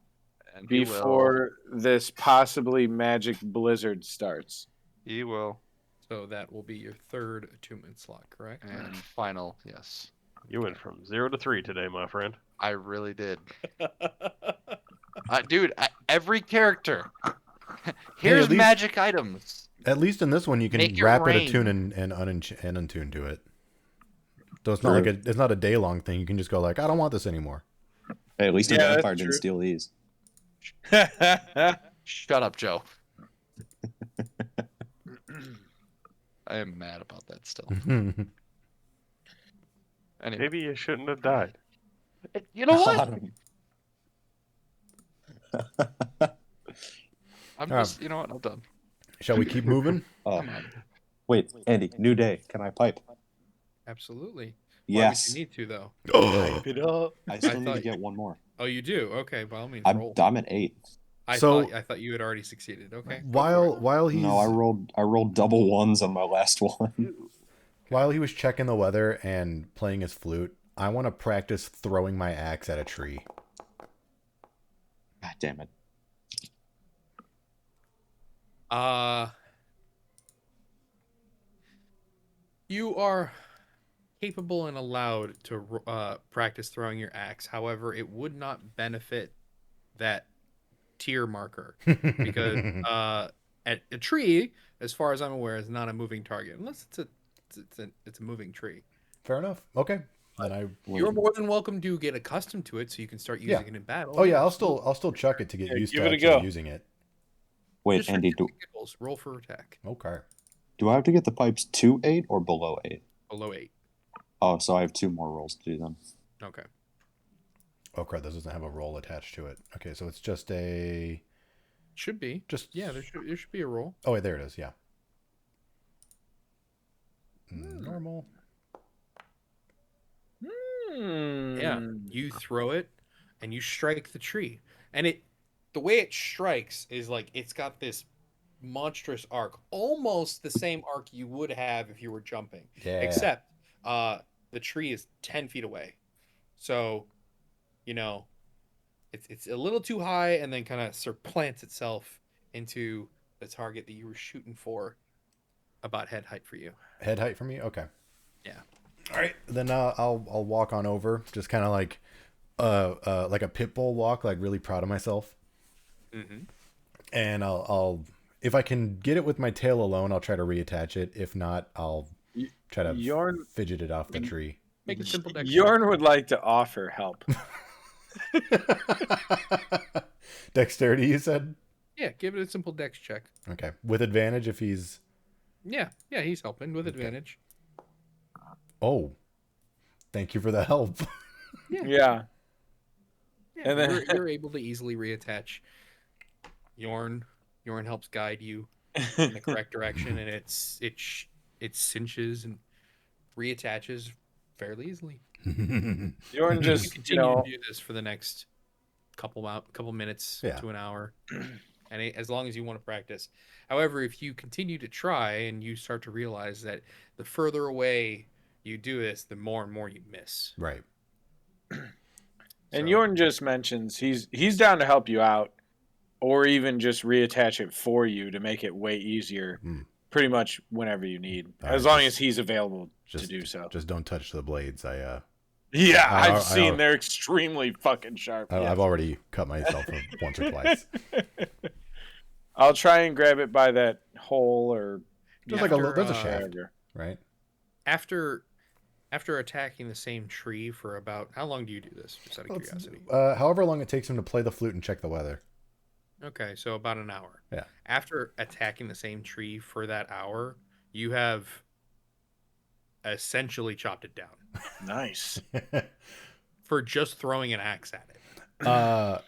And he will. before this possibly magic blizzard starts. He will. So that will be your third attunement slot, correct? And final, yes. You went from 0 to 3 today, my friend. I really did. Dude, every character. Here's least- magic items. At least in this one, you can Make it rapid rain. attune and untune to it. So it's not like it's not a day long thing. You can just go like, I don't want this anymore. Hey, at least a Yeah, that's vampire didn't true. steal these. Shut up, Joe. I am mad about that still. Anyway, Maybe you shouldn't have died. you know what? Got him. I'm just, you know what? I'm done. Shall we keep moving? Oh. Wait, Andy, new day. Can I pipe? Absolutely. Yes. Why would you need to, though? Pipe it up. I still need thought to get one more. Oh, you do? Okay, by all means, I'm roll. at 8. I So- thought you had already succeeded. Okay. While he's No, I rolled double ones on my last one. while he was checking the weather and playing his flute, I want to practice throwing my axe at a tree. God damn it. You are capable and allowed to practice throwing your axe. However, it would not benefit that tier marker because at a tree, as far as I'm aware, is not a moving target unless it's a moving tree. Fair enough. Okay. Then You're more than welcome to get accustomed to it, so you can start using it in battle. Oh yeah, I'll still chuck it to get used to give it a actually go. using it. Wait, Just for Andy, shits and giggles, roll for attack. Okay. do I have to get the pipes to 8 or below 8? Below 8. Oh, so I have 2 more rolls to do then. Okay. Oh crap, this doesn't have a roll attached to it. Okay, so it's just a Should be. just Yeah, there should be a roll. Oh wait, there it is, yeah. Normal. Yeah, you throw it and you strike the tree, and the way it strikes is like it's got this monstrous arc, almost the same arc you would have if you were jumping, Yeah. except the tree is 10 feet away, so it's a little too high, and then kind of surplants itself into the target that you were shooting for, about head height for you. Head height for me? Okay. Yeah. All right, then I'll walk on over, just kind of like a pit bull walk, like really proud of myself. Mm-hmm. And I'll if I can get it with my tail alone, I'll try to reattach it. If not, I'll try to fidget it off the tree. Make a simple deck. Yorn would like to offer help. Dexterity, you said? Yeah, give it a simple dex check. Okay, with advantage if he's. Yeah, he's helping with advantage. Oh, thank you for the help. Yeah. And then you're able to easily reattach. Yorn helps guide you in the correct direction, and it cinches and reattaches fairly easily. Yorn You just continue to do this for the next couple minutes to an hour, and as long as you want to practice. However, if you continue to try and you start to realize that the further away you do this, the more and more you miss. Right. And Yorn just mentions he's down to help you out, or even just reattach it for you to make it way easier. Pretty much whenever you need, as long as he's available to do so. Just don't touch the blades. I've seen they're extremely fucking sharp. I've already cut myself once or twice. I'll try and grab it by that hole, or just there's a shaft, right? After attacking the same tree for about, how long do you do this? Just out of curiosity. However long it takes him to play the flute and check the weather. Okay, so about an hour. Yeah. After attacking the same tree for that hour, you have essentially chopped it down. Nice. For just throwing an axe at it.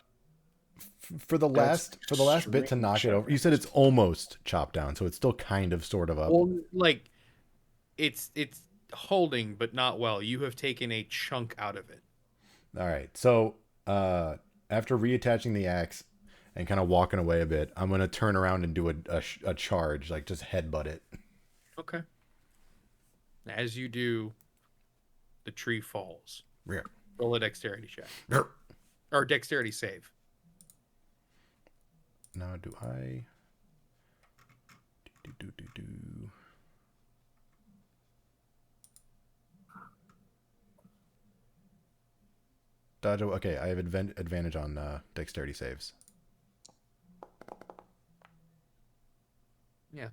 For the last bit to knock it over, you said it's almost chopped down, so it's still kind of sort of up. Well, like it's holding, but not well. You have taken a chunk out of it. All right. So after reattaching the axe and kind of walking away a bit, I'm gonna turn around and do a charge, like just headbutt it. Okay. As you do, the tree falls. Yeah. Roll a dexterity check. Or dexterity save. Now do I? Do. Dodge. Okay, I have advantage on dexterity saves. Yeah.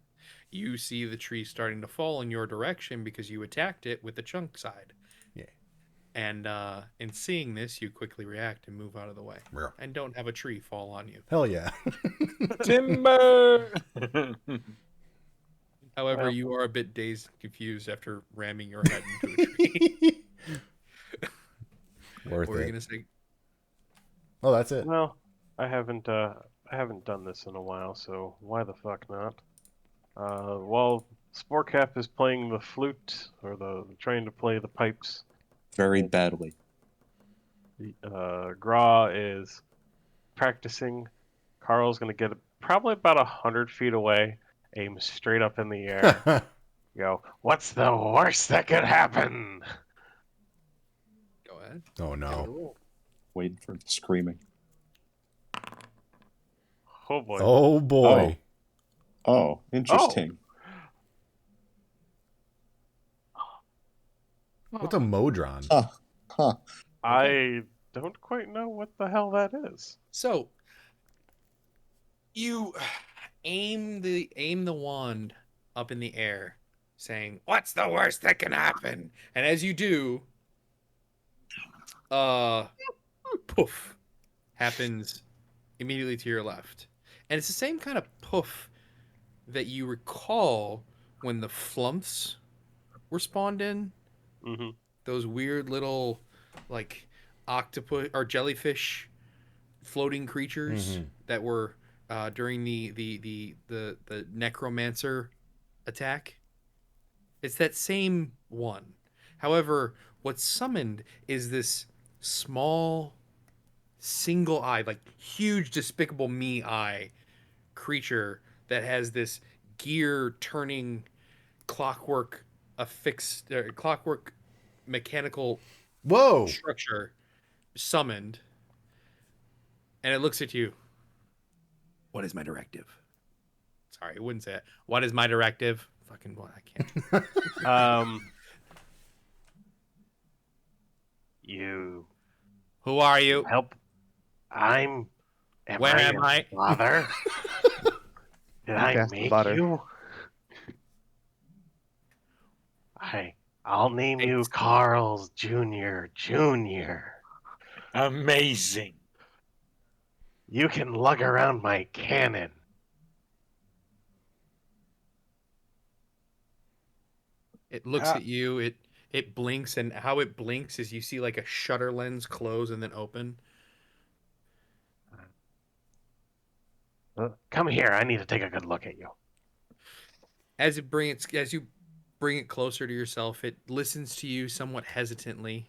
You see the tree starting to fall in your direction because you attacked it with the chunk side. Yeah. And in seeing this, you quickly react and move out of the way. Yeah. And don't have a tree fall on you. Hell yeah. Timber! However, you are a bit dazed and confused after ramming your head into a tree. Worth what were it. you gonna say? Oh, that's it. Well, I haven't done this in a while, so why the fuck not? While Sportcap is playing the flute or trying to play the pipes, Very badly. Grawe is practicing Carl's gonna get probably about 100 feet away, aim straight up in the air. Go, what's the worst that could happen? Go ahead. Oh no. Roll. Waiting for the screaming. Oh boy. Oh boy. Oh, interesting. What's a modron? Huh. I don't quite know what the hell that is. So you aim the wand up in the air, saying, "What's the worst that can happen?" And as you do, poof happens immediately to your left. And it's the same kind of poof that you recall when the flumps were spawned in. Mm-hmm. Those weird little, like, octopus or jellyfish floating creatures that were during the necromancer attack. It's that same one. However, what's summoned is this small, single eye, like huge Despicable Me eye creature that has this gear turning clockwork mechanical structure summoned, and it looks at you. What is my directive? Sorry, I wouldn't say it. What is my directive? Fucking what? I can't. You. Who are you? Help. Where am I? Father? Did I Cast make butter. you? I'll name you Carl's Jr. Amazing. You can lug around my cannon. It looks at you. It blinks, and how it blinks is you see like a shutter lens close and then open. Come here. I need to take a good look at you. As you bring it closer to yourself, it listens to you somewhat hesitantly.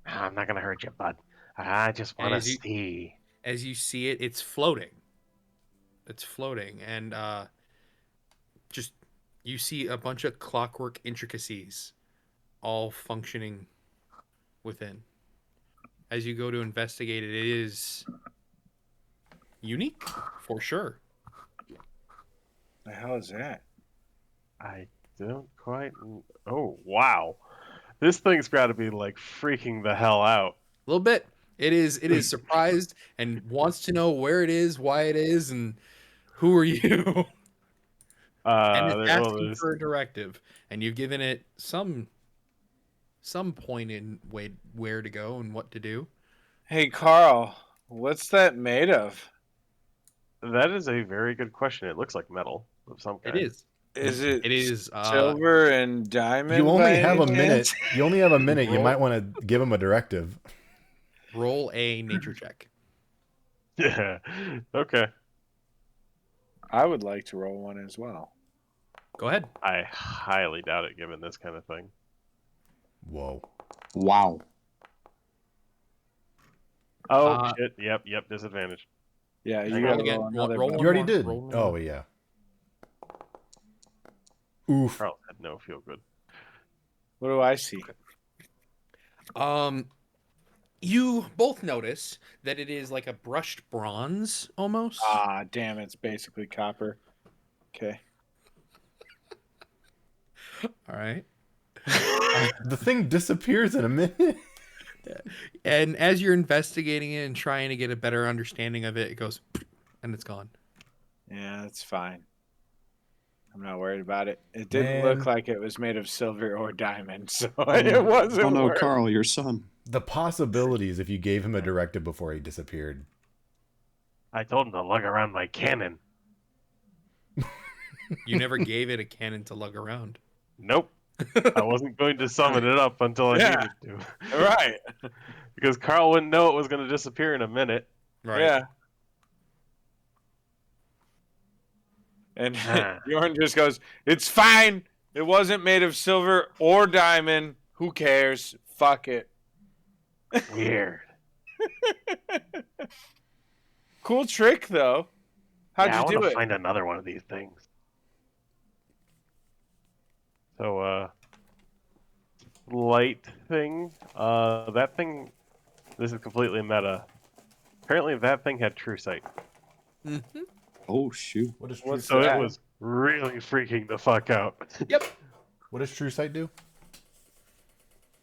I'm not gonna hurt you, bud. I just want to As you- see. As you see it, it's floating. It's floating, and just you see a bunch of clockwork intricacies all functioning within. As you go to investigate it, it is unique for sure. The hell is that? I don't quite. Oh wow, this thing's got to be like freaking the hell out. A little bit. It is surprised and wants to know where it is, why it is, and who are you? And it's asking for a directive, and you've given it some point in where to go and what to do. Hey, Carl, what's that made of? That is a very good question. It looks like metal of some kind. It is. Is it? It is silver and diamond. You only by have a any minute. chance? You only have a minute. You might want to give him a directive. Roll a nature check. Yeah. Okay. I would like to roll one as well. Go ahead. I highly doubt it, given this kind of thing. Whoa. Wow. Oh shit! Yep. Disadvantage. Yeah, you Roll gotta again. roll another. Roll one. You already more. did. Roll one Oh more. yeah. Oof. Carl had no feel good. What do I see? You both notice that it is like a brushed bronze almost. Ah, damn! It's basically copper. Okay. All right. The thing disappears in a minute. And as you're investigating it and trying to get a better understanding of it, it goes and it's gone. Yeah, that's fine. I'm not worried about it. It didn't look like it was made of silver or diamond, so it wasn't. Oh no, worth. Carl, your son. The possibilities if you gave him a directive before he disappeared. I told him to lug around my cannon. You never gave it a cannon to lug around. Nope. I wasn't going to summon it up until I needed to. Right. Because Carl wouldn't know it was going to disappear in a minute. Right. Yeah. And Bjorn just goes, "It's fine. It wasn't made of silver or diamond. Who cares? Fuck it." Weird. Cool trick, though. How'd I you want do to it? find another one of these things. So, light thing. That thing. This is completely meta. Apparently, that thing had true sight. Mm-hmm. Oh shoot! What does What's So that? it was really freaking the fuck out. Yep. What does True Sight do?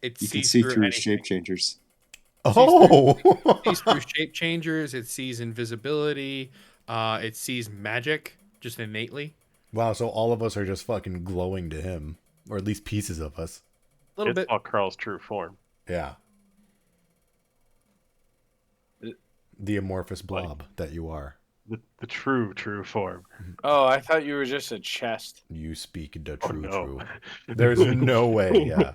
It You can sees see through through anything. shape changers. Oh, It sees through shape changers. It sees invisibility. It sees magic just innately. wow! So all of us are just fucking glowing to him, or at least pieces of us. A little It's bit. all Carl's true form. Yeah. The amorphous blob that you are. The true form. Oh, I thought you were just a chest. You speak the Oh, true no. true. There's no way. Yeah.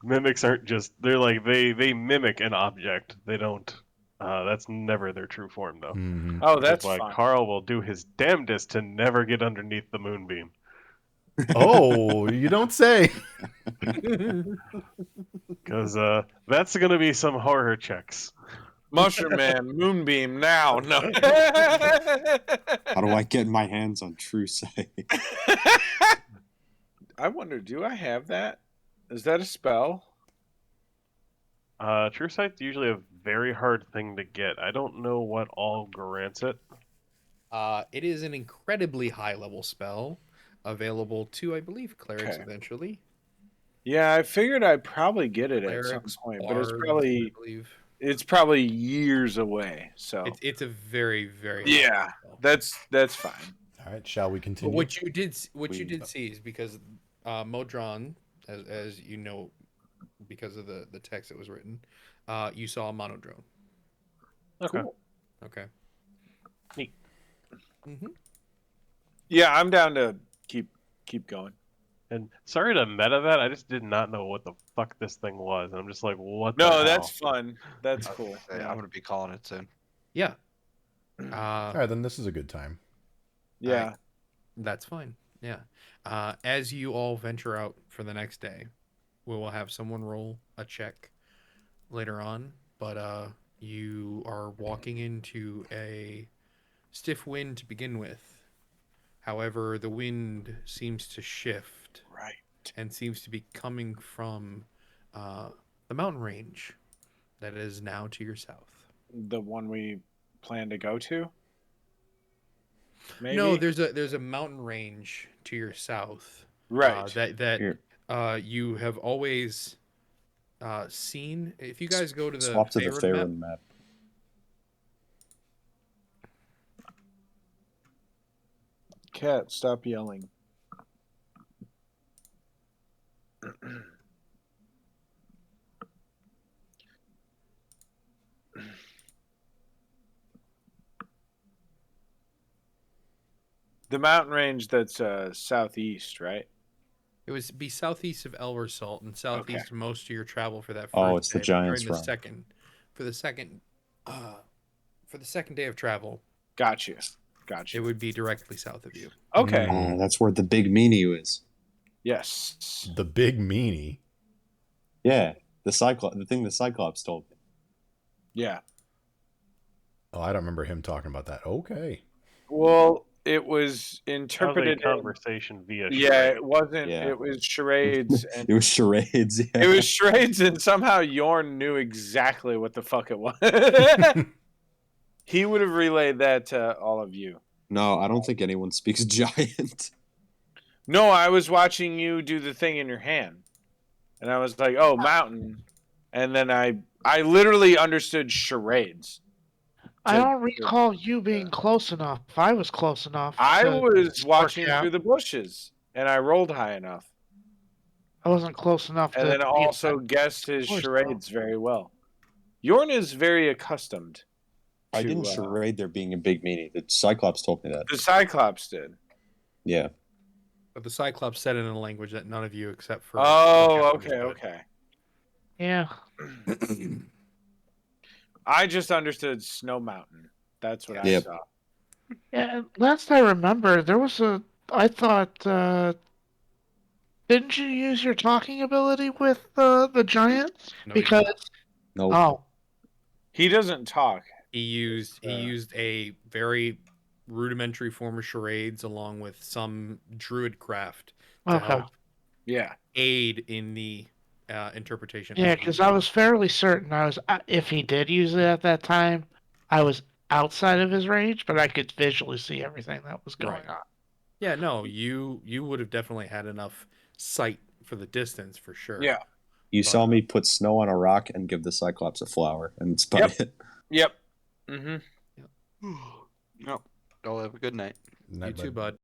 Mimics aren't just. They're like they mimic an object. They don't. That's never their true form, though. Mhm. Oh, Which is that's why fine. Carl will do his damnedest to never get underneath the moonbeam. Oh, you don't say. Because that's going to be some horror checks. Mushroom Man, Moonbeam now. No. How do I get my hands on True Sight? I wonder, do I have that? Is that a spell? True Sight's usually a very hard thing to get. I don't know what all grants it. It is an incredibly high level spell, available to, I believe, clerics Okay. eventually. Yeah, I figured I'd probably get it at some Clerics, point, but bards, I believe. it's probably years away. So It's a very, very high yeah, level spell. that's fine. All right, shall we But continue? what you did see is because Modron, as you know, because of the text that was written, you saw a monodrone. Okay. Cool. Okay. Neat. Mm-hmm. Yeah, I'm down to keep going. And sorry to meta that, I just did not know what the fuck this thing was. And I'm just like, what the No, hell? that's fun. That's I was cool. gonna say, I'm gonna be calling it soon. Yeah. All right, then this is a good time. Yeah. That's fine. Yeah. As you all venture out for the next day, we will have someone roll a check later on, but you are walking into a stiff wind to begin with. However, the wind seems to shift Right. and seems to be coming from the mountain range that is now to your south. The one we plan to go to? Maybe? No, there's a mountain range to your south. Right. Here, You have always seen. If you guys go to the swap to the Faerun map, Faerun map. Cat, stop yelling. The mountain range that's southeast, right? it was be southeast of Elversalt and southeast of most of your travel for that first Oh, it's the day. But Giants during the Run. second, for the second day of travel, Got you. it would be directly south of you. Okay. That's where the big meanie is. Yes. The big meanie. Yeah, the thing the Cyclops told me. Yeah. Oh, I don't remember him talking about that. Okay. Well, it was That was interpreted. a conversation via Yeah, charade. it wasn't. Yeah. It was charades, and It was charades. Yeah. it was charades, and somehow Yorn knew exactly what the fuck it was. He would have relayed that to all of you. No, I don't think anyone speaks giant. No, I was watching you do the thing in your hand, and I was like, "Oh, mountain," and then I literally understood charades. I don't recall you being close enough. I was close enough. I to was watching work out. through the bushes, and I rolled high enough, I wasn't close enough and to then be also effective. guessed his Of course, charades very well. Yorn is very accustomed. I to, didn't charade there being a big meanie. The Cyclops told me that. The Cyclops did. Yeah. But the Cyclops said it in a language that none of you except for. Oh, Captain okay, understood. okay. Yeah. I just understood Snow Mountain. That's what I Yep. saw. Yeah. and Last I remember, there was a. I thought. Didn't you use your talking ability with the giants? No, you Because didn't. Nope. oh, He doesn't talk. He used a very rudimentary form of charades along with some druid craft to Okay. help Yeah. aid in the interpretation. Yeah, of because the I was fairly certain if he did use it at that time, I was outside of his range, but I could visually see everything that was going Right. on. Yeah, no, you would have definitely had enough sight for the distance for sure. Yeah. You saw me put snow on a rock and give the Cyclops a flower, and it's about it. Yep. Mm-hmm. Yep. Y'all have a good night. Night, You too, bud. bud.